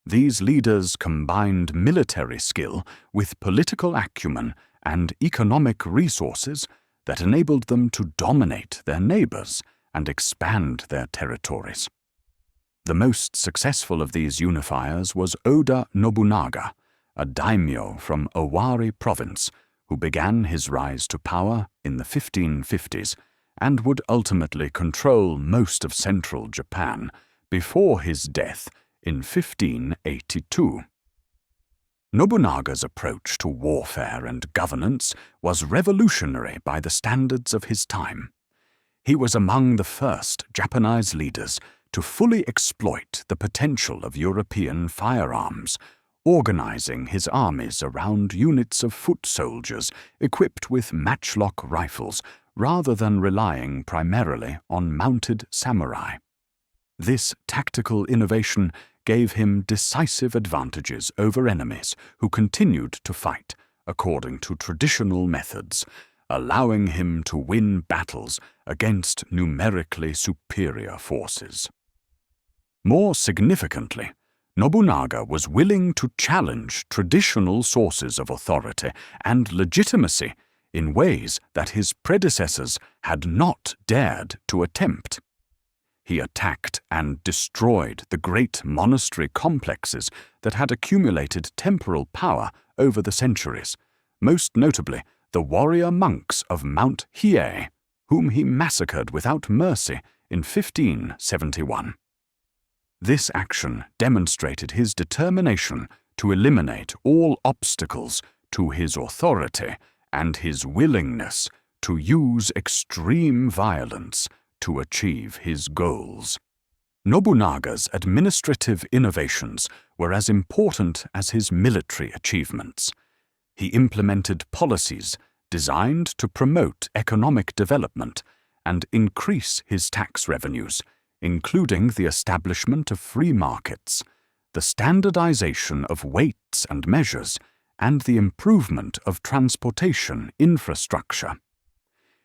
These leaders combined military skill with political acumen and economic resources that enabled them to dominate their neighbors and expand their territories. The most successful of these unifiers was Oda Nobunaga, a daimyo from Owari province, who began his rise to power in the 1550s and would ultimately control most of central Japan before his death in 1582. Nobunaga's approach to warfare and governance was revolutionary by the standards of his time. He was among the first Japanese leaders to fully exploit the potential of European firearms, organizing his armies around units of foot soldiers equipped with matchlock rifles rather than relying primarily on mounted samurai. This tactical innovation gave him decisive advantages over enemies who continued to fight according to traditional methods, allowing him to win battles against numerically superior forces. More significantly, Nobunaga was willing to challenge traditional sources of authority and legitimacy in ways that his predecessors had not dared to attempt. He attacked and destroyed the great monastery complexes that had accumulated temporal power over the centuries, most notably the warrior monks of Mount Hiei, whom he massacred without mercy in 1571. This action demonstrated his determination to eliminate all obstacles to his authority and his willingness to use extreme violence to achieve his goals. Nobunaga's administrative innovations were as important as his military achievements. He implemented policies designed to promote economic development and increase his tax revenues, including the establishment of free markets, the standardization of weights and measures, and the improvement of transportation infrastructure.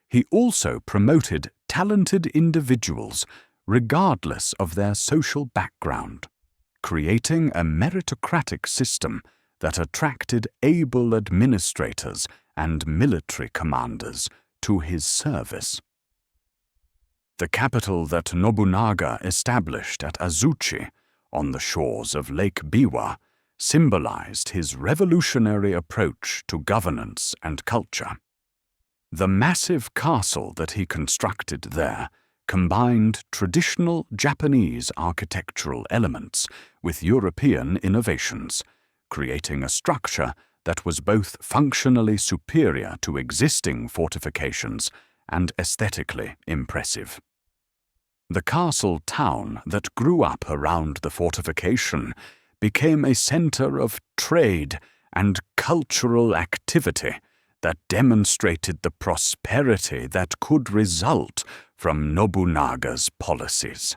He also promoted talented individuals regardless of their social background, creating a meritocratic system that attracted able administrators and military commanders to his service. The capital that Nobunaga established at Azuchi, on the shores of Lake Biwa, symbolized his revolutionary approach to governance and culture. The massive castle that he constructed there combined traditional Japanese architectural elements with European innovations, creating a structure that was both functionally superior to existing fortifications and aesthetically impressive. The castle town that grew up around the fortification became a center of trade and cultural activity that demonstrated the prosperity that could result from Nobunaga's policies.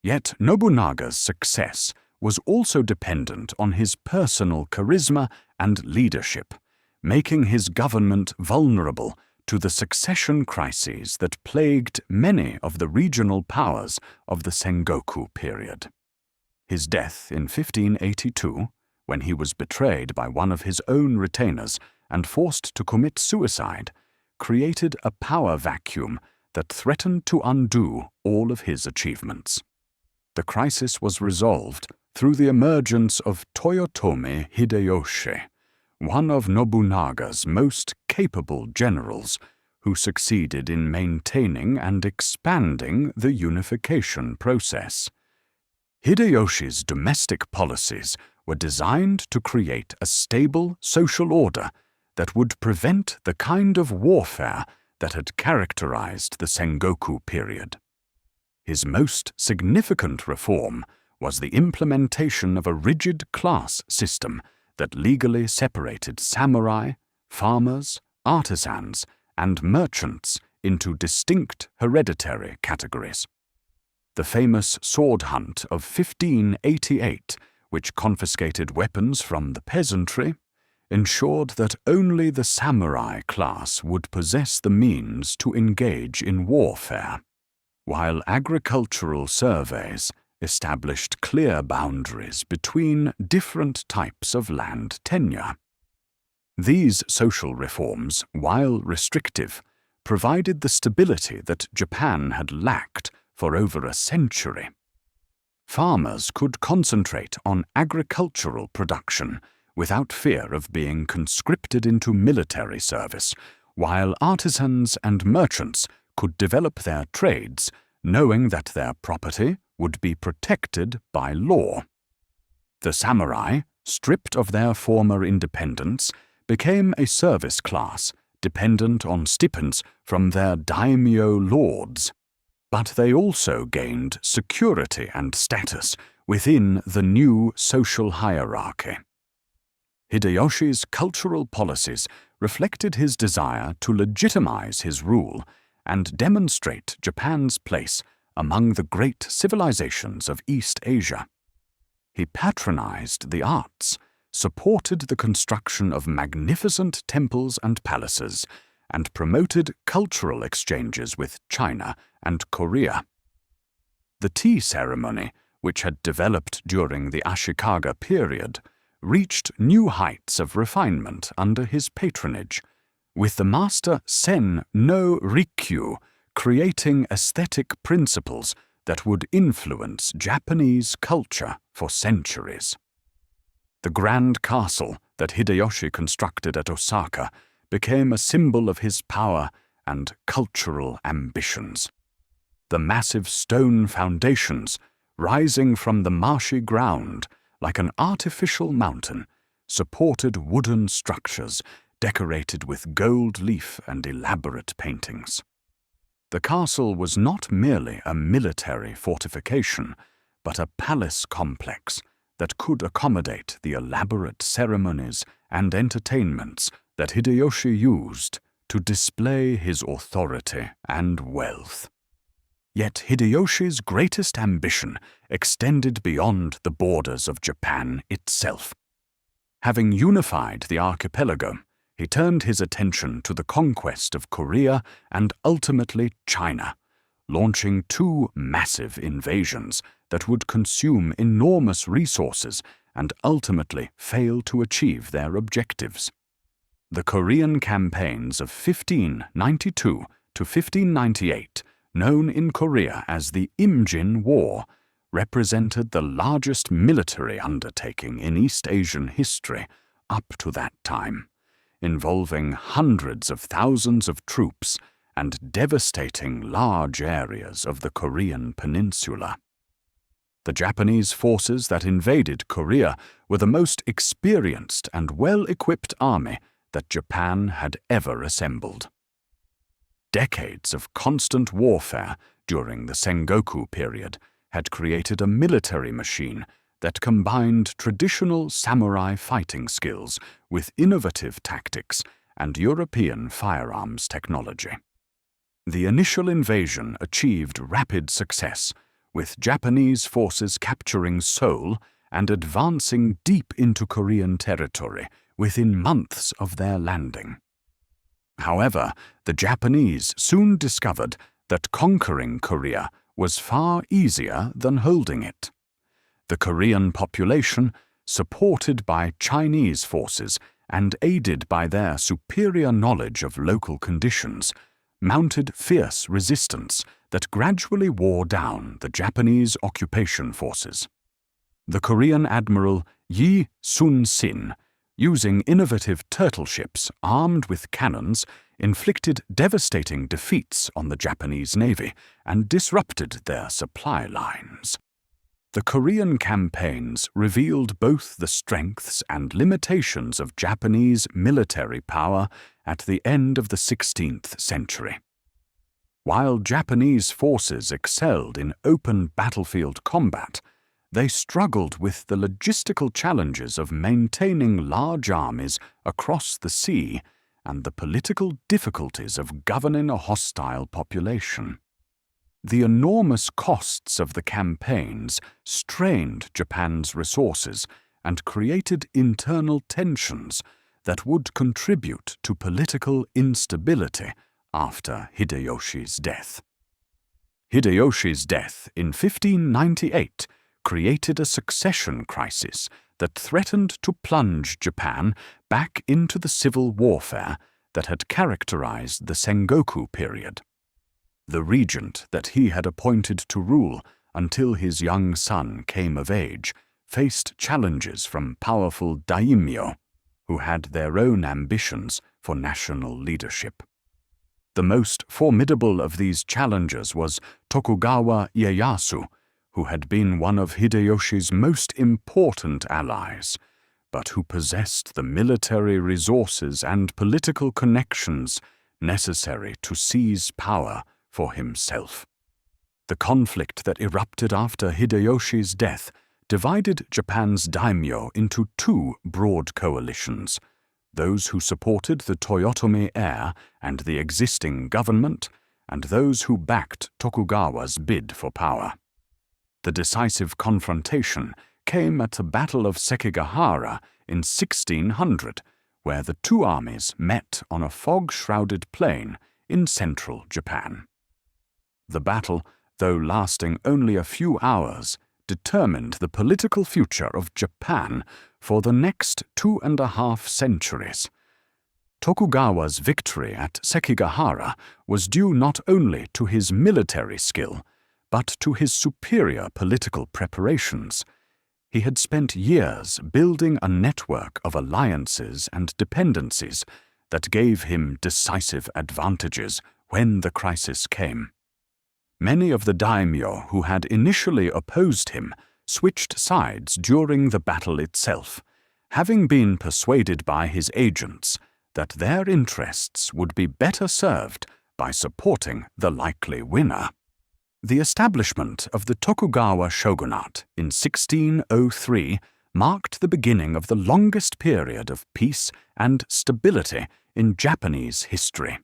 Yet Nobunaga's success was also dependent on his personal charisma and leadership, making his government vulnerable to the succession crises that plagued many of the regional powers of the Sengoku period. His death in 1582, when he was betrayed by one of his own retainers and forced to commit suicide, created a power vacuum that threatened to undo all of his achievements. The crisis was resolved through the emergence of Toyotomi Hideyoshi, one of Nobunaga's most capable generals, who succeeded in maintaining and expanding the unification process. Hideyoshi's domestic policies were designed to create a stable social order that would prevent the kind of warfare that had characterized the Sengoku period. His most significant reform was the implementation of a rigid class system that legally separated samurai, farmers, artisans, and merchants into distinct hereditary categories. The famous sword hunt of 1588, which confiscated weapons from the peasantry, ensured that only the samurai class would possess the means to engage in warfare, while agricultural surveys established clear boundaries between different types of land tenure. These social reforms, while restrictive, provided the stability that Japan had lacked for over a century. Farmers could concentrate on agricultural production without fear of being conscripted into military service, while artisans and merchants could develop their trades knowing that their property would be protected by law. The samurai, stripped of their former independence, became a service class dependent on stipends from their daimyo lords. But they also gained security and status within the new social hierarchy. Hideyoshi's cultural policies reflected his desire to legitimize his rule and demonstrate Japan's place among the great civilizations of East Asia. He patronized the arts, supported the construction of magnificent temples and palaces, and promoted cultural exchanges with China and Korea. The tea ceremony, which had developed during the Ashikaga period, reached new heights of refinement under his patronage, with the master Sen no Rikyu creating aesthetic principles that would influence Japanese culture for centuries. The grand castle that Hideyoshi constructed at Osaka became a symbol of his power and cultural ambitions. The massive stone foundations, rising from the marshy ground like an artificial mountain, supported wooden structures decorated with gold leaf and elaborate paintings. The castle was not merely a military fortification, but a palace complex that could accommodate the elaborate ceremonies and entertainments that Hideyoshi used to display his authority and wealth. Yet Hideyoshi's greatest ambition extended beyond the borders of Japan itself. Having unified the archipelago, he turned his attention to the conquest of Korea and ultimately China, launching two massive invasions that would consume enormous resources and ultimately fail to achieve their objectives. The Korean campaigns of 1592 to 1598, known in Korea as the Imjin War, represented the largest military undertaking in East Asian history up to that time, involving hundreds of thousands of troops and devastating large areas of the Korean peninsula. The Japanese forces that invaded Korea were the most experienced and well-equipped army that Japan had ever assembled. Decades of constant warfare during the Sengoku period had created a military machine that combined traditional samurai fighting skills with innovative tactics and European firearms technology. The initial invasion achieved rapid success, with Japanese forces capturing Seoul and advancing deep into Korean territory within months of their landing. However, the Japanese soon discovered that conquering Korea was far easier than holding it. The Korean population, supported by Chinese forces and aided by their superior knowledge of local conditions, mounted fierce resistance that gradually wore down the Japanese occupation forces. The Korean admiral Yi Sun-sin, using innovative turtle ships armed with cannons, inflicted devastating defeats on the Japanese navy and disrupted their supply lines. The Korean campaigns revealed both the strengths and limitations of Japanese military power at the end of the 16th century. While Japanese forces excelled in open battlefield combat, they struggled with the logistical challenges of maintaining large armies across the sea and the political difficulties of governing a hostile population. The enormous costs of the campaigns strained Japan's resources and created internal tensions that would contribute to political instability after Hideyoshi's death. Hideyoshi's death in 1598 created a succession crisis that threatened to plunge Japan back into the civil warfare that had characterized the Sengoku period. The regent that he had appointed to rule until his young son came of age faced challenges from powerful Daimyo, who had their own ambitions for national leadership. The most formidable of these challengers was Tokugawa Ieyasu, who had been one of Hideyoshi's most important allies, but who possessed the military resources and political connections necessary to seize power for himself. The conflict that erupted after Hideyoshi's death divided Japan's daimyo into two broad coalitions: those who supported the Toyotomi heir and the existing government, and those who backed Tokugawa's bid for power. The decisive confrontation came at the Battle of Sekigahara in 1600, where the two armies met on a fog-shrouded plain in central Japan. The battle, though lasting only a few hours, determined the political future of Japan for the next 2.5 centuries. Tokugawa's victory at Sekigahara was due not only to his military skill, but to his superior political preparations. He had spent years building a network of alliances and dependencies that gave him decisive advantages when the crisis came. Many of the daimyo who had initially opposed him switched sides during the battle itself, having been persuaded by his agents that their interests would be better served by supporting the likely winner. The establishment of the Tokugawa Shogunate in 1603 marked the beginning of the longest period of peace and stability in Japanese history.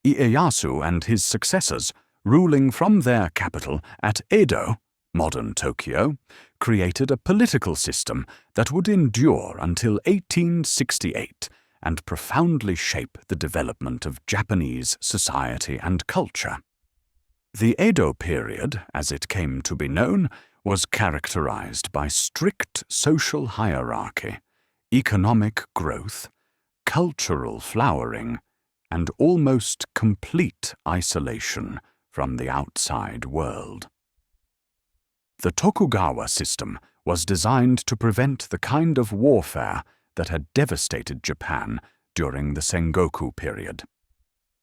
Ieyasu and his successors, ruling from their capital at Edo, modern Tokyo, created a political system that would endure until 1868 and profoundly shape the development of Japanese society and culture. The Edo period, as it came to be known, was characterized by strict social hierarchy, economic growth, cultural flowering, and almost complete isolation from the outside world. The Tokugawa system was designed to prevent the kind of warfare that had devastated Japan during the Sengoku period.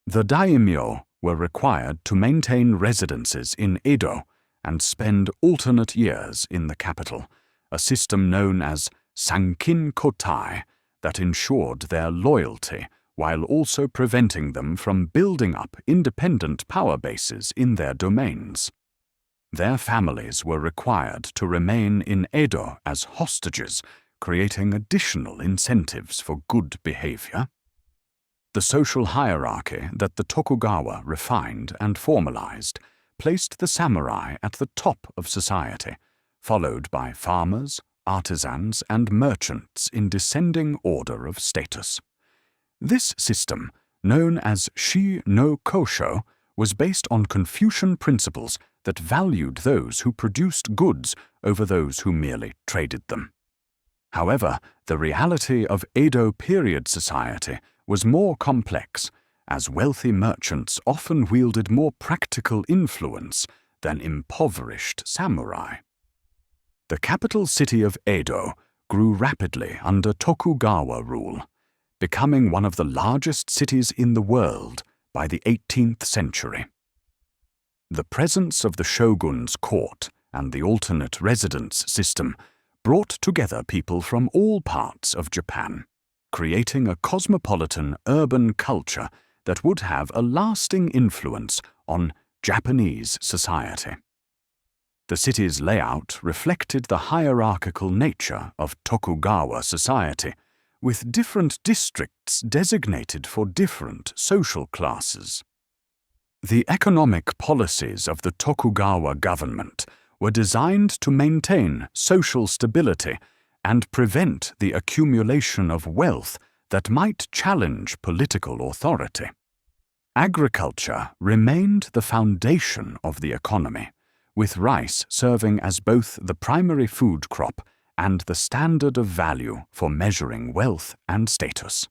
The daimyo were required to maintain residences in Edo and spend alternate years in the capital, a system known as sankin kotai that ensured their loyalty while also preventing them from building up independent power bases in their domains. Their families were required to remain in Edo as hostages, creating additional incentives for good behavior. The social hierarchy that the Tokugawa refined and formalized placed the samurai at the top of society, followed by farmers, artisans, and merchants in descending order of status. This system, known as shi no kosho, was based on Confucian principles that valued those who produced goods over those who merely traded them. However, the reality of Edo period society was more complex, as wealthy merchants often wielded more practical influence than impoverished samurai. The capital city of Edo grew rapidly under Tokugawa rule, becoming one of the largest cities in the world by the 18th century. The presence of the shogun's court and the alternate residence system brought together people from all parts of Japan, creating a cosmopolitan urban culture that would have a lasting influence on Japanese society. The city's layout reflected the hierarchical nature of Tokugawa society, with different districts designated for different social classes. The economic policies of the Tokugawa government were designed to maintain social stability and prevent the accumulation of wealth that might challenge political authority. Agriculture remained the foundation of the economy, with rice serving as both the primary food crop and the standard of value for measuring wealth and status.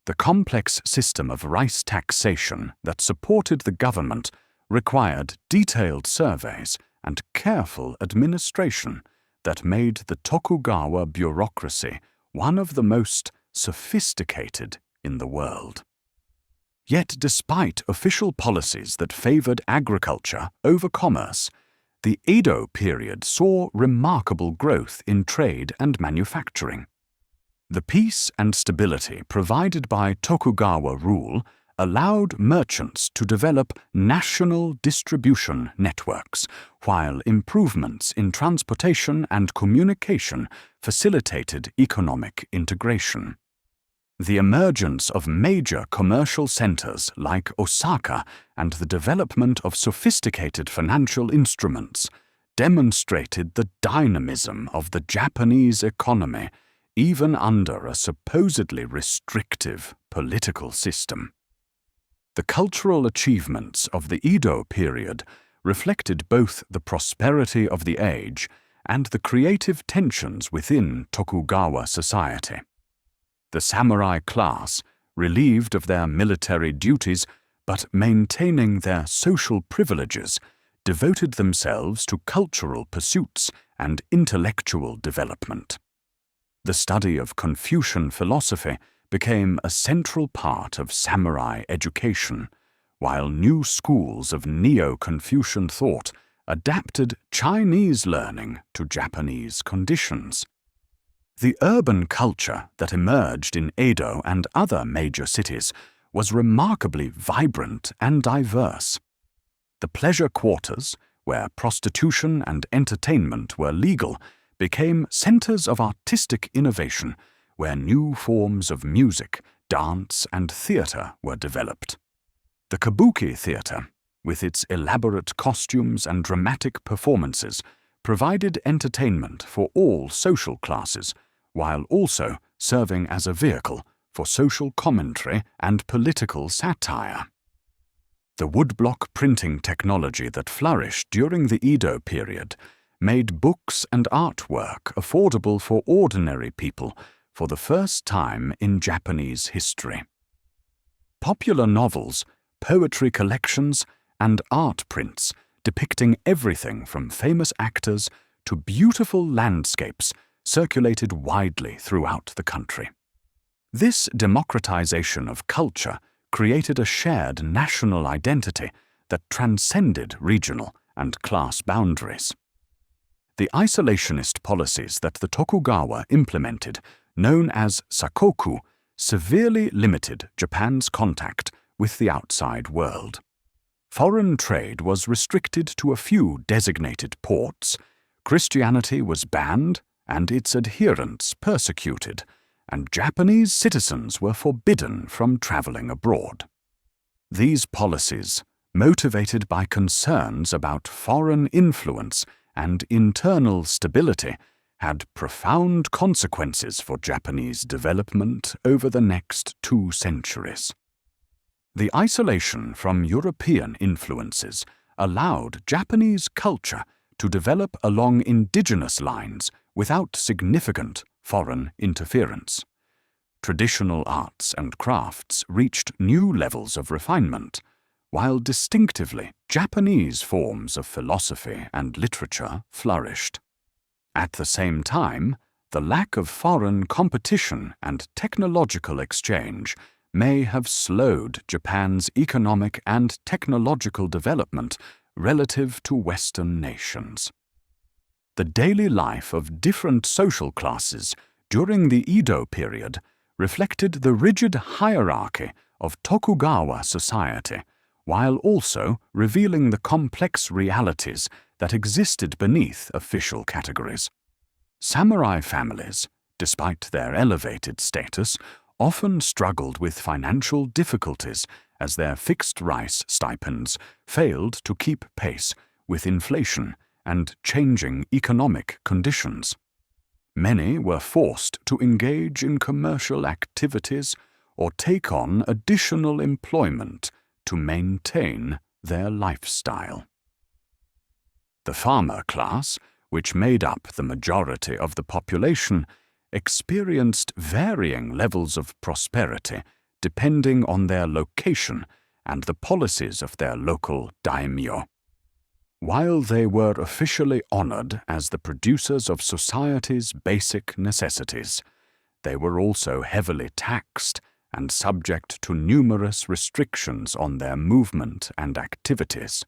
The complex system of rice taxation that supported the government required detailed surveys and careful administration that made the Tokugawa bureaucracy one of the most sophisticated in the world. Yet despite official policies that favored agriculture over commerce, the Edo period saw remarkable growth in trade and manufacturing. The peace and stability provided by Tokugawa rule allowed merchants to develop national distribution networks, while improvements in transportation and communication facilitated economic integration. The emergence of major commercial centers like Osaka and the development of sophisticated financial instruments demonstrated the dynamism of the Japanese economy, even under a supposedly restrictive political system. The cultural achievements of the Edo period reflected both the prosperity of the age and the creative tensions within Tokugawa society. The samurai class, relieved of their military duties but maintaining their social privileges, devoted themselves to cultural pursuits and intellectual development. The study of Confucian philosophy became a central part of samurai education, while new schools of Neo-Confucian thought adapted Chinese learning to Japanese conditions. The urban culture that emerged in Edo and other major cities was remarkably vibrant and diverse. The pleasure quarters, where prostitution and entertainment were legal, became centers of artistic innovation, where new forms of music, dance, and theater were developed. The kabuki theater, with its elaborate costumes and dramatic performances, provided entertainment for all social classes, while also serving as a vehicle for social commentary and political satire. The woodblock printing technology that flourished during the Edo period made books and artwork affordable for ordinary people for the first time in Japanese history. Popular novels, poetry collections, and art prints depicting everything from famous actors to beautiful landscapes circulated widely throughout the country. This democratization of culture created a shared national identity that transcended regional and class boundaries. The isolationist policies that the Tokugawa implemented, known as sakoku, severely limited Japan's contact with the outside world. Foreign trade was restricted to a few designated ports, Christianity was banned and its adherents persecuted, and Japanese citizens were forbidden from traveling abroad. These policies, motivated by concerns about foreign influence and internal stability, had profound consequences for Japanese development over the next 2 centuries. The isolation from European influences allowed Japanese culture to develop along indigenous lines without significant foreign interference. Traditional arts and crafts reached new levels of refinement, while distinctively Japanese forms of philosophy and literature flourished. At the same time, the lack of foreign competition and technological exchange may have slowed Japan's economic and technological development relative to Western nations. The daily life of different social classes during the Edo period reflected the rigid hierarchy of Tokugawa society, while also revealing the complex realities that existed beneath official categories. Samurai families, despite their elevated status, often struggled with financial difficulties as their fixed rice stipends failed to keep pace with inflation and changing economic conditions. Many were forced to engage in commercial activities or take on additional employment to maintain their lifestyle. The farmer class, which made up the majority of the population, experienced varying levels of prosperity depending on their location and the policies of their local daimyo. While they were officially honored as the producers of society's basic necessities, they were also heavily taxed and subject to numerous restrictions on their movement and activities.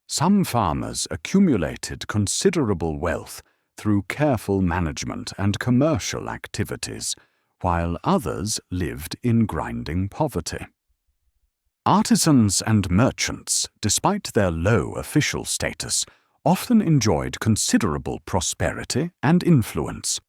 Some farmers accumulated considerable wealth through careful management and commercial activities, while others lived in grinding poverty. Artisans and merchants, despite their low official status, often enjoyed considerable prosperity and influence.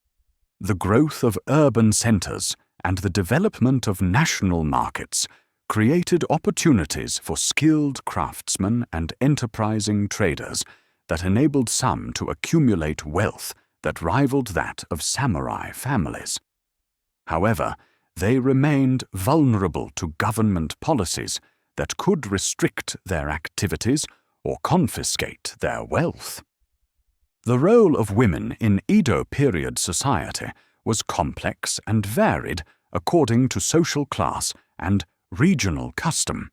The growth of urban centers and the development of national markets created opportunities for skilled craftsmen and enterprising traders that enabled some to accumulate wealth that rivaled that of samurai families. However, they remained vulnerable to government policies that could restrict their activities or confiscate their wealth. The role of women in Edo period society was complex and varied according to social class and regional custom.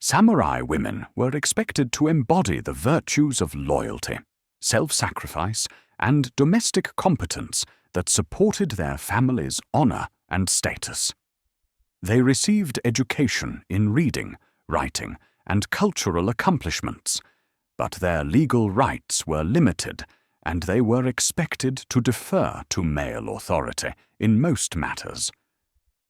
Samurai women were expected to embody the virtues of loyalty, self-sacrifice, and domestic competence that supported their family's honor and status. They received education in reading, writing, and cultural accomplishments, but their legal rights were limited, and they were expected to defer to male authority in most matters.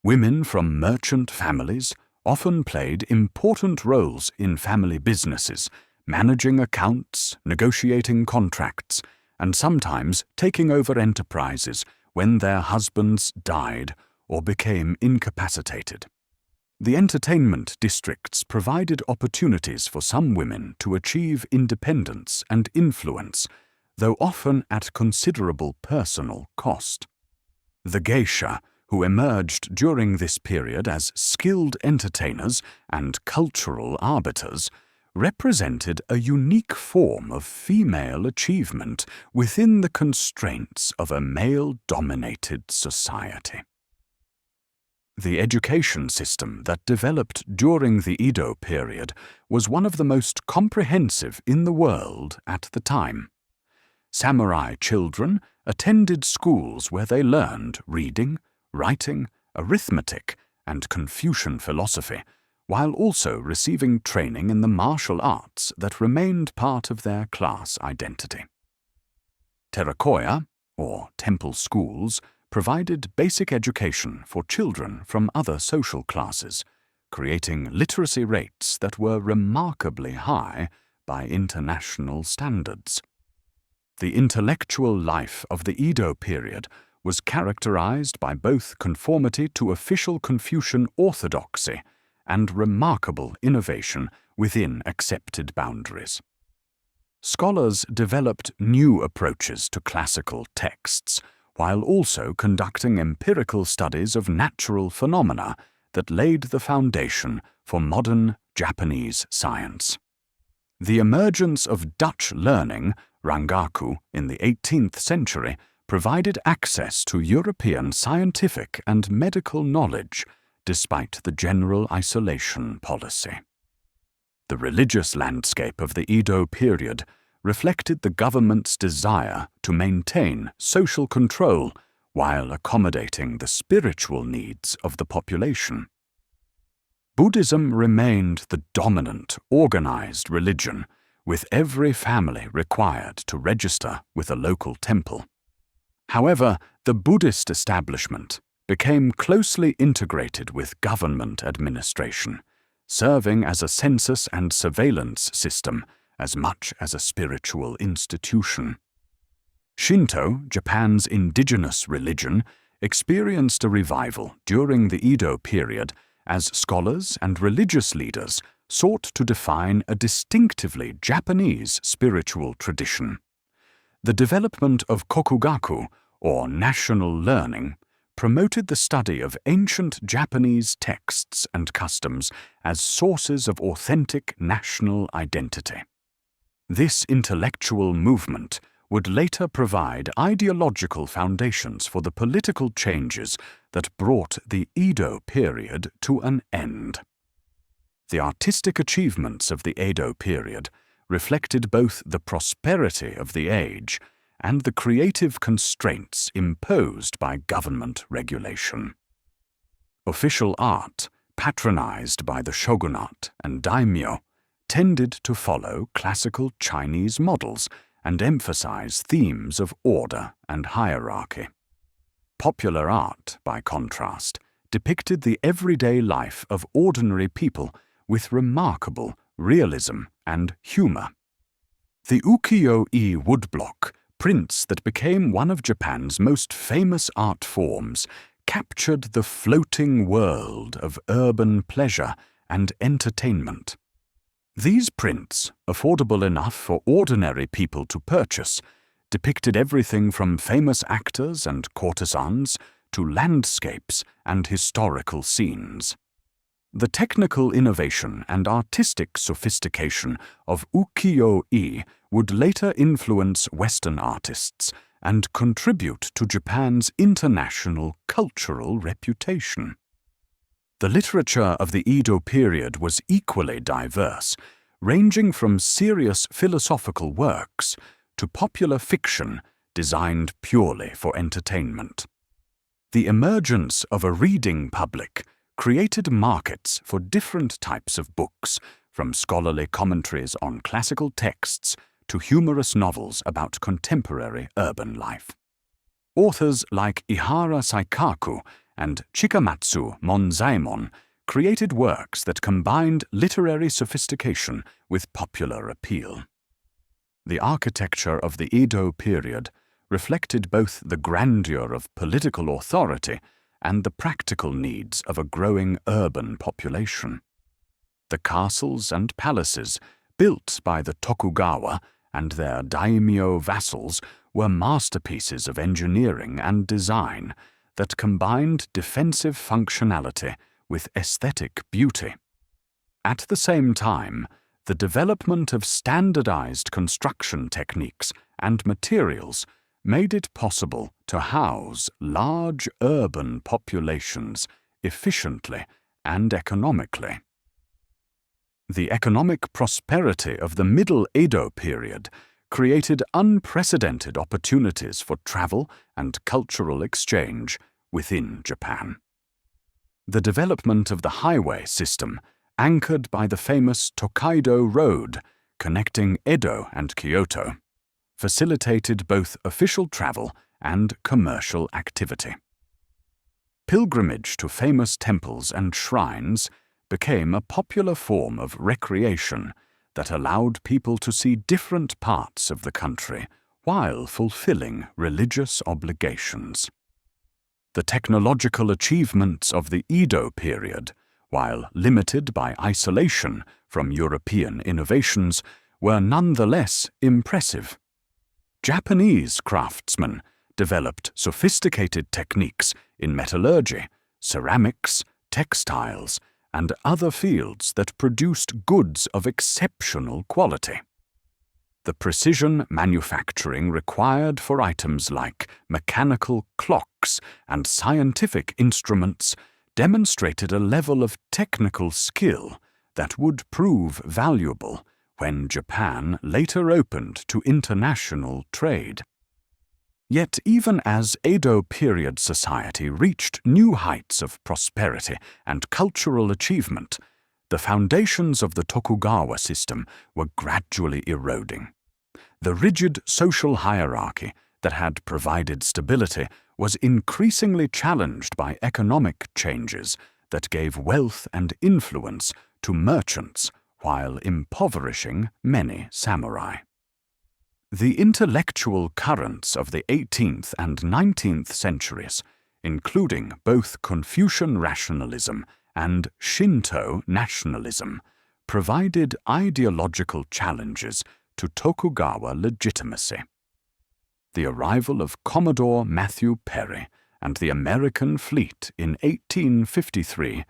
Women from merchant families often played important roles in family businesses, managing accounts, negotiating contracts, and sometimes taking over enterprises when their husbands died or became incapacitated. The entertainment districts provided opportunities for some women to achieve independence and influence, though often at considerable personal cost. The geisha, who emerged during this period as skilled entertainers and cultural arbiters, represented a unique form of female achievement within the constraints of a male-dominated society. The education system that developed during the Edo period was one of the most comprehensive in the world at the time. Samurai children attended schools where they learned reading, writing, arithmetic, and Confucian philosophy, while also receiving training in the martial arts that remained part of their class identity. Terakoya, or temple schools, provided basic education for children from other social classes, creating literacy rates that were remarkably high by international standards. The intellectual life of the Edo period was characterized by both conformity to official Confucian orthodoxy and remarkable innovation within accepted boundaries. Scholars developed new approaches to classical texts, while also conducting empirical studies of natural phenomena that laid the foundation for modern Japanese science. The emergence of Dutch learning, rangaku, in the 18th century provided access to European scientific and medical knowledge despite the general isolation policy. The religious landscape of the Edo period reflected the government's desire to maintain social control while accommodating the spiritual needs of the population. Buddhism remained the dominant, organized religion, with every family required to register with a local temple. However, the Buddhist establishment became closely integrated with government administration, serving as a census and surveillance system as much as a spiritual institution. Shinto, Japan's indigenous religion, experienced a revival during the Edo period as scholars and religious leaders sought to define a distinctively Japanese spiritual tradition. The development of kokugaku, or national learning, promoted the study of ancient Japanese texts and customs as sources of authentic national identity. This intellectual movement would later provide ideological foundations for the political changes that brought the Edo period to an end. The artistic achievements of the Edo period reflected both the prosperity of the age and the creative constraints imposed by government regulation. Official art, patronized by the shogunate and daimyo, tended to follow classical Chinese models and emphasize themes of order and hierarchy. Popular art, by contrast, depicted the everyday life of ordinary people with remarkable realism and humor. The ukiyo-e woodblock, prints that became one of Japan's most famous art forms, captured the floating world of urban pleasure and entertainment. These prints, affordable enough for ordinary people to purchase, depicted everything from famous actors and courtesans to landscapes and historical scenes. The technical innovation and artistic sophistication of ukiyo-e would later influence Western artists and contribute to Japan's international cultural reputation. The literature of the Edo period was equally diverse, ranging from serious philosophical works to popular fiction designed purely for entertainment. The emergence of a reading public created markets for different types of books, from scholarly commentaries on classical texts to humorous novels about contemporary urban life. Authors like Ihara Saikaku and Chikamatsu Monzaemon created works that combined literary sophistication with popular appeal. The architecture of the Edo period reflected both the grandeur of political authority and the practical needs of a growing urban population. The castles and palaces built by the Tokugawa and their daimyo vassals were masterpieces of engineering and design that combined defensive functionality with aesthetic beauty. At the same time, the development of standardized construction techniques and materials made it possible to house large urban populations efficiently and economically. The economic prosperity of the Middle Edo period created unprecedented opportunities for travel and cultural exchange within Japan. The development of the highway system, anchored by the famous Tokaido Road connecting Edo and Kyoto, facilitated both official travel and commercial activity. Pilgrimage to famous temples and shrines became a popular form of recreation that allowed people to see different parts of the country while fulfilling religious obligations. The technological achievements of the Edo period, while limited by isolation from European innovations, were nonetheless impressive. Japanese craftsmen developed sophisticated techniques in metallurgy, ceramics, textiles, and other fields that produced goods of exceptional quality. The precision manufacturing required for items like mechanical clocks and scientific instruments demonstrated a level of technical skill that would prove valuable when Japan later opened to international trade. Yet even as Edo period society reached new heights of prosperity and cultural achievement, the foundations of the Tokugawa system were gradually eroding. The rigid social hierarchy that had provided stability was increasingly challenged by economic changes that gave wealth and influence to merchants while impoverishing many samurai. The intellectual currents of the 18th and 19th centuries, including both Confucian rationalism and Shinto nationalism, provided ideological challenges to Tokugawa legitimacy. The arrival of Commodore Matthew Perry and the American fleet in 1853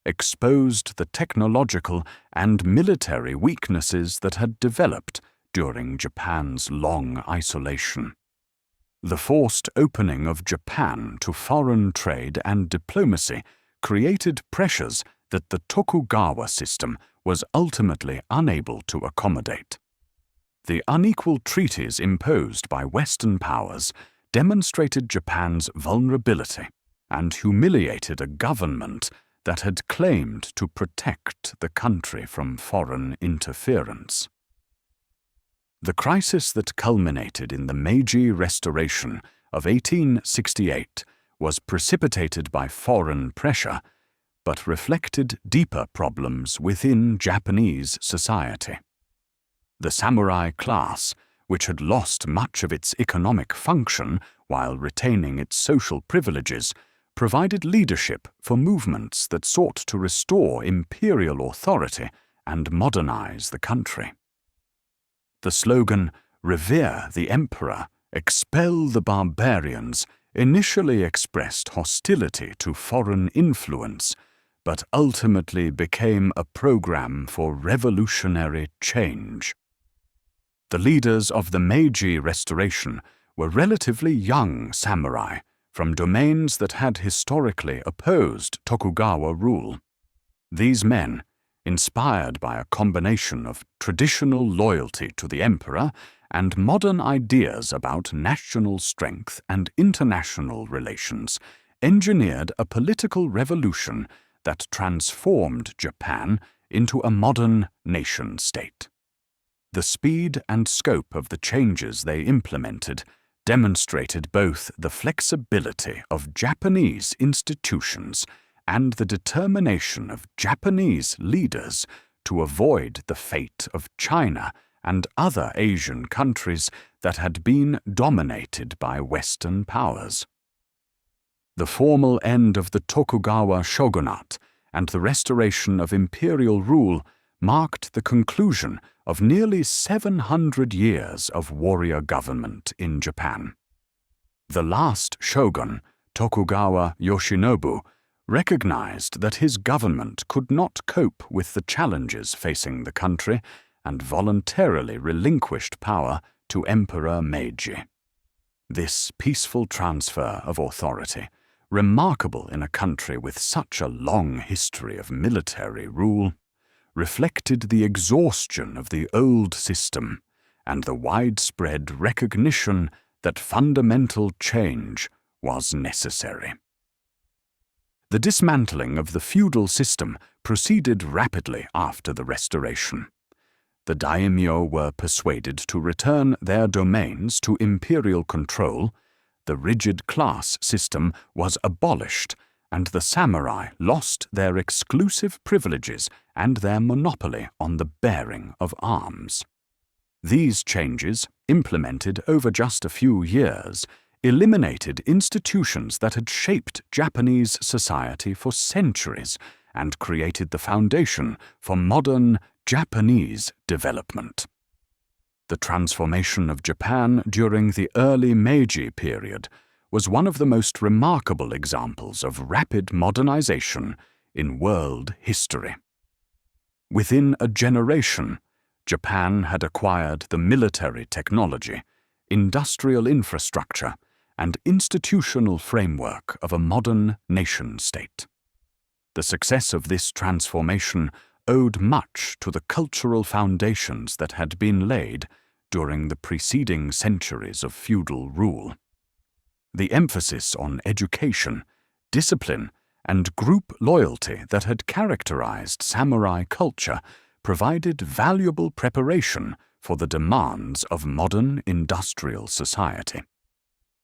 exposed the technological and military weaknesses that had developed during Japan's long isolation. The forced opening of Japan to foreign trade and diplomacy created pressures that the Tokugawa system was ultimately unable to accommodate. The unequal treaties imposed by Western powers demonstrated Japan's vulnerability and humiliated a government that had claimed to protect the country from foreign interference. The crisis that culminated in the Meiji Restoration of 1868 was precipitated by foreign pressure, but reflected deeper problems within Japanese society. The samurai class, which had lost much of its economic function while retaining its social privileges, provided leadership for movements that sought to restore imperial authority and modernize the country. The slogan, "Revere the Emperor, expel the barbarians," initially expressed hostility to foreign influence, but ultimately became a program for revolutionary change. The leaders of the Meiji Restoration were relatively young samurai from domains that had historically opposed Tokugawa rule. These men, inspired by a combination of traditional loyalty to the emperor and modern ideas about national strength and international relations, engineered a political revolution that transformed Japan into a modern nation-state. The speed and scope of the changes they implemented demonstrated both the flexibility of Japanese institutions and the determination of Japanese leaders to avoid the fate of China and other Asian countries that had been dominated by Western powers. The formal end of the Tokugawa Shogunate and the restoration of imperial rule marked the conclusion of nearly 700 years of warrior government in Japan. The last shogun, Tokugawa Yoshinobu, recognized that his government could not cope with the challenges facing the country and voluntarily relinquished power to Emperor Meiji. This peaceful transfer of authority, remarkable in a country with such a long history of military rule, reflected the exhaustion of the old system and the widespread recognition that fundamental change was necessary. The dismantling of the feudal system proceeded rapidly after the Restoration. The Daimyo were persuaded to return their domains to imperial control, the rigid class system was abolished, and the samurai lost their exclusive privileges and their monopoly on the bearing of arms. These changes, implemented over just a few years, eliminated institutions that had shaped Japanese society for centuries and created the foundation for modern Japanese development. The transformation of Japan during the early Meiji period was one of the most remarkable examples of rapid modernization in world history. Within a generation, Japan had acquired the military technology, industrial infrastructure, and institutional framework of a modern nation-state. The success of this transformation owed much to the cultural foundations that had been laid during the preceding centuries of feudal rule. The emphasis on education, discipline, and group loyalty that had characterized samurai culture provided valuable preparation for the demands of modern industrial society.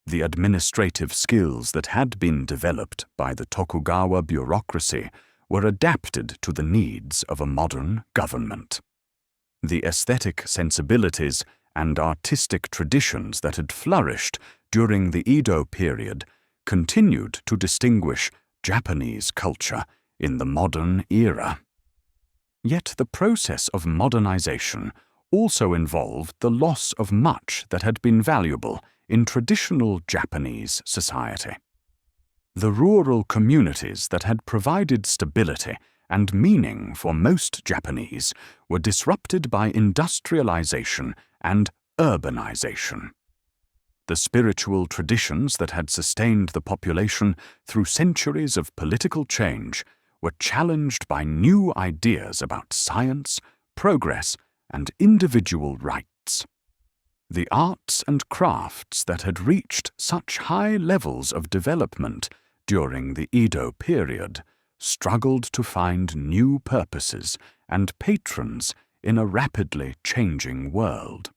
The administrative skills that had been developed by the Tokugawa bureaucracy were adapted to the needs of a modern government. The aesthetic sensibilities and artistic traditions that had flourished during the Edo period continued to distinguish Japanese culture in the modern era. Yet the process of modernization also involved the loss of much that had been valuable in traditional Japanese society. The rural communities that had provided stability and meaning for most Japanese were disrupted by industrialization and urbanization. The spiritual traditions that had sustained the population through centuries of political change were challenged by new ideas about science, progress, and individual rights. The arts and crafts that had reached such high levels of development during the Edo period struggled to find new purposes and patrons in a rapidly changing world.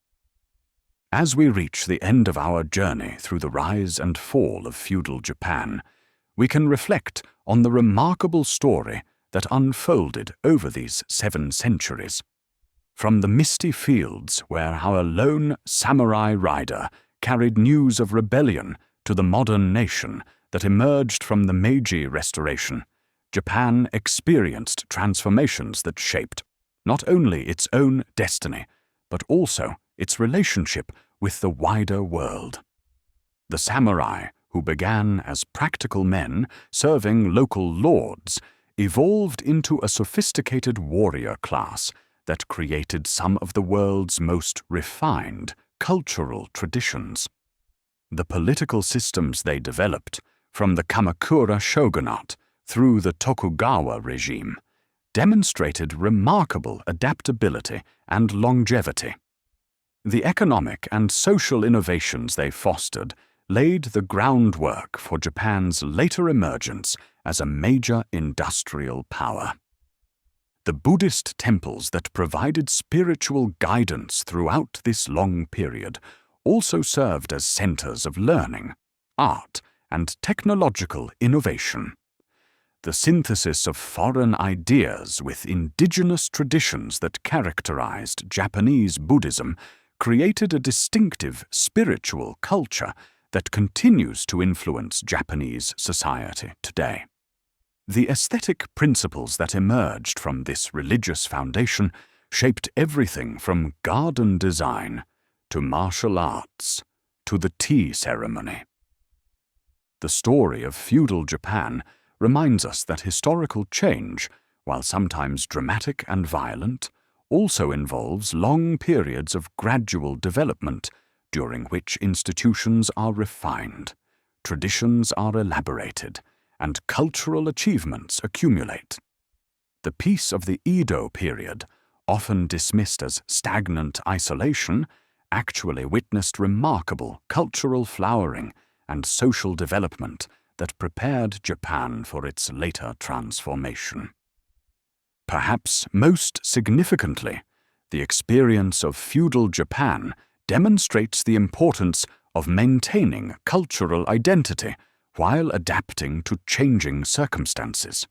As we reach the end of our journey through the rise and fall of feudal Japan, we can reflect on the remarkable story that unfolded over these 7 centuries. From the misty fields where our lone samurai rider carried news of rebellion to the modern nation that emerged from the Meiji Restoration, Japan experienced transformations that shaped not only its own destiny, but also its relationship with the wider world. The samurai, who began as practical men serving local lords, evolved into a sophisticated warrior class that created some of the world's most refined cultural traditions. The political systems they developed, from the Kamakura shogunate through the Tokugawa regime, demonstrated remarkable adaptability and longevity. The economic and social innovations they fostered laid the groundwork for Japan's later emergence as a major industrial power. The Buddhist temples that provided spiritual guidance throughout this long period also served as centers of learning, art, and technological innovation. The synthesis of foreign ideas with indigenous traditions that characterized Japanese Buddhism created a distinctive spiritual culture that continues to influence Japanese society today. The aesthetic principles that emerged from this religious foundation shaped everything from garden design to martial arts to the tea ceremony. The story of feudal Japan reminds us that historical change, while sometimes dramatic and violent, also involves long periods of gradual development during which institutions are refined, traditions are elaborated, and cultural achievements accumulate. The peace of the Edo period, often dismissed as stagnant isolation, actually witnessed remarkable cultural flowering and social development that prepared Japan for its later transformation. Perhaps most significantly, the experience of feudal Japan demonstrates the importance of maintaining cultural identity while adapting to changing circumstances.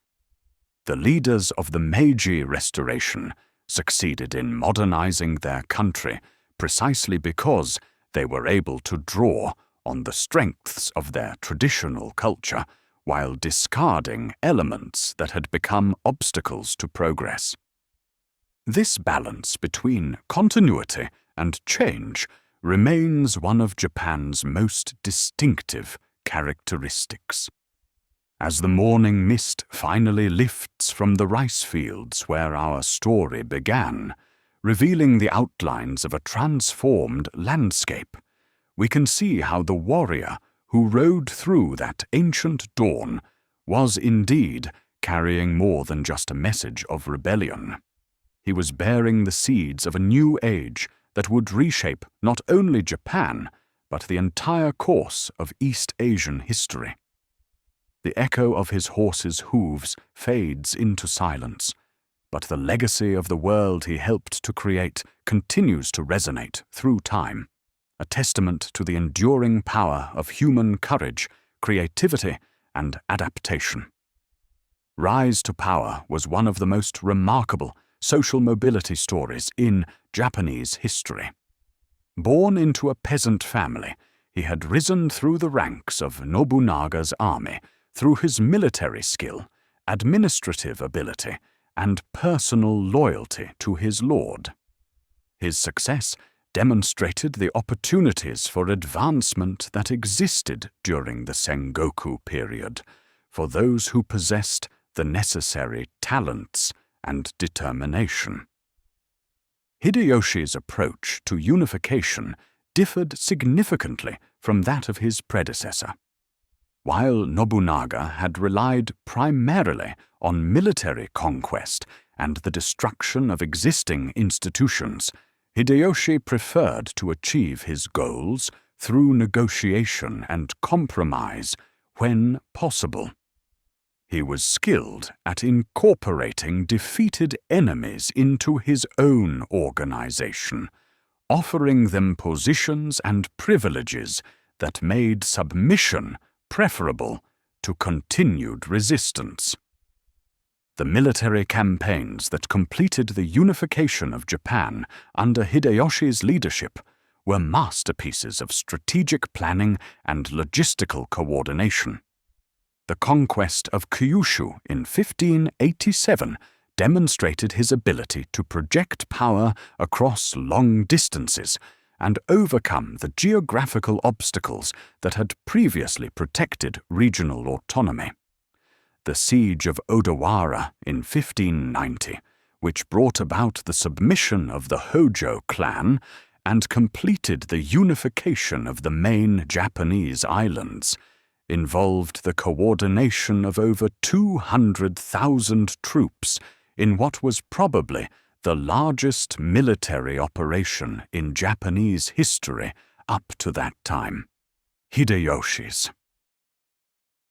The leaders of the Meiji Restoration succeeded in modernizing their country precisely because they were able to draw on the strengths of their traditional culture while discarding elements that had become obstacles to progress. This balance between continuity and change remains one of Japan's most distinctive characteristics. As the morning mist finally lifts from the rice fields where our story began, revealing the outlines of a transformed landscape, we can see how the warrior who rode through that ancient dawn was indeed carrying more than just a message of rebellion. He was bearing the seeds of a new age that would reshape not only Japan, but the entire course of East Asian history. The echo of his horse's hooves fades into silence, but the legacy of the world he helped to create continues to resonate through time, a testament to the enduring power of human courage, creativity, and adaptation. Rise to Power was one of the most remarkable social mobility stories in Japanese history. Born into a peasant family, he had risen through the ranks of Nobunaga's army through his military skill, administrative ability, and personal loyalty to his lord. His success demonstrated the opportunities for advancement that existed during the Sengoku period for those who possessed the necessary talents and determination. Hideyoshi's approach to unification differed significantly from that of his predecessor. While Nobunaga had relied primarily on military conquest and the destruction of existing institutions, Hideyoshi preferred to achieve his goals through negotiation and compromise when possible. He was skilled at incorporating defeated enemies into his own organization, offering them positions and privileges that made submission preferable to continued resistance. The military campaigns that completed the unification of Japan under Hideyoshi's leadership were masterpieces of strategic planning and logistical coordination. The conquest of Kyushu in 1587 demonstrated his ability to project power across long distances and overcome the geographical obstacles that had previously protected regional autonomy. The siege of Odawara in 1590, which brought about the submission of the Hojo clan and completed the unification of the main Japanese islands, involved the coordination of over 200,000 troops in what was probably the largest military operation in Japanese history up to that time. Hideyoshi's.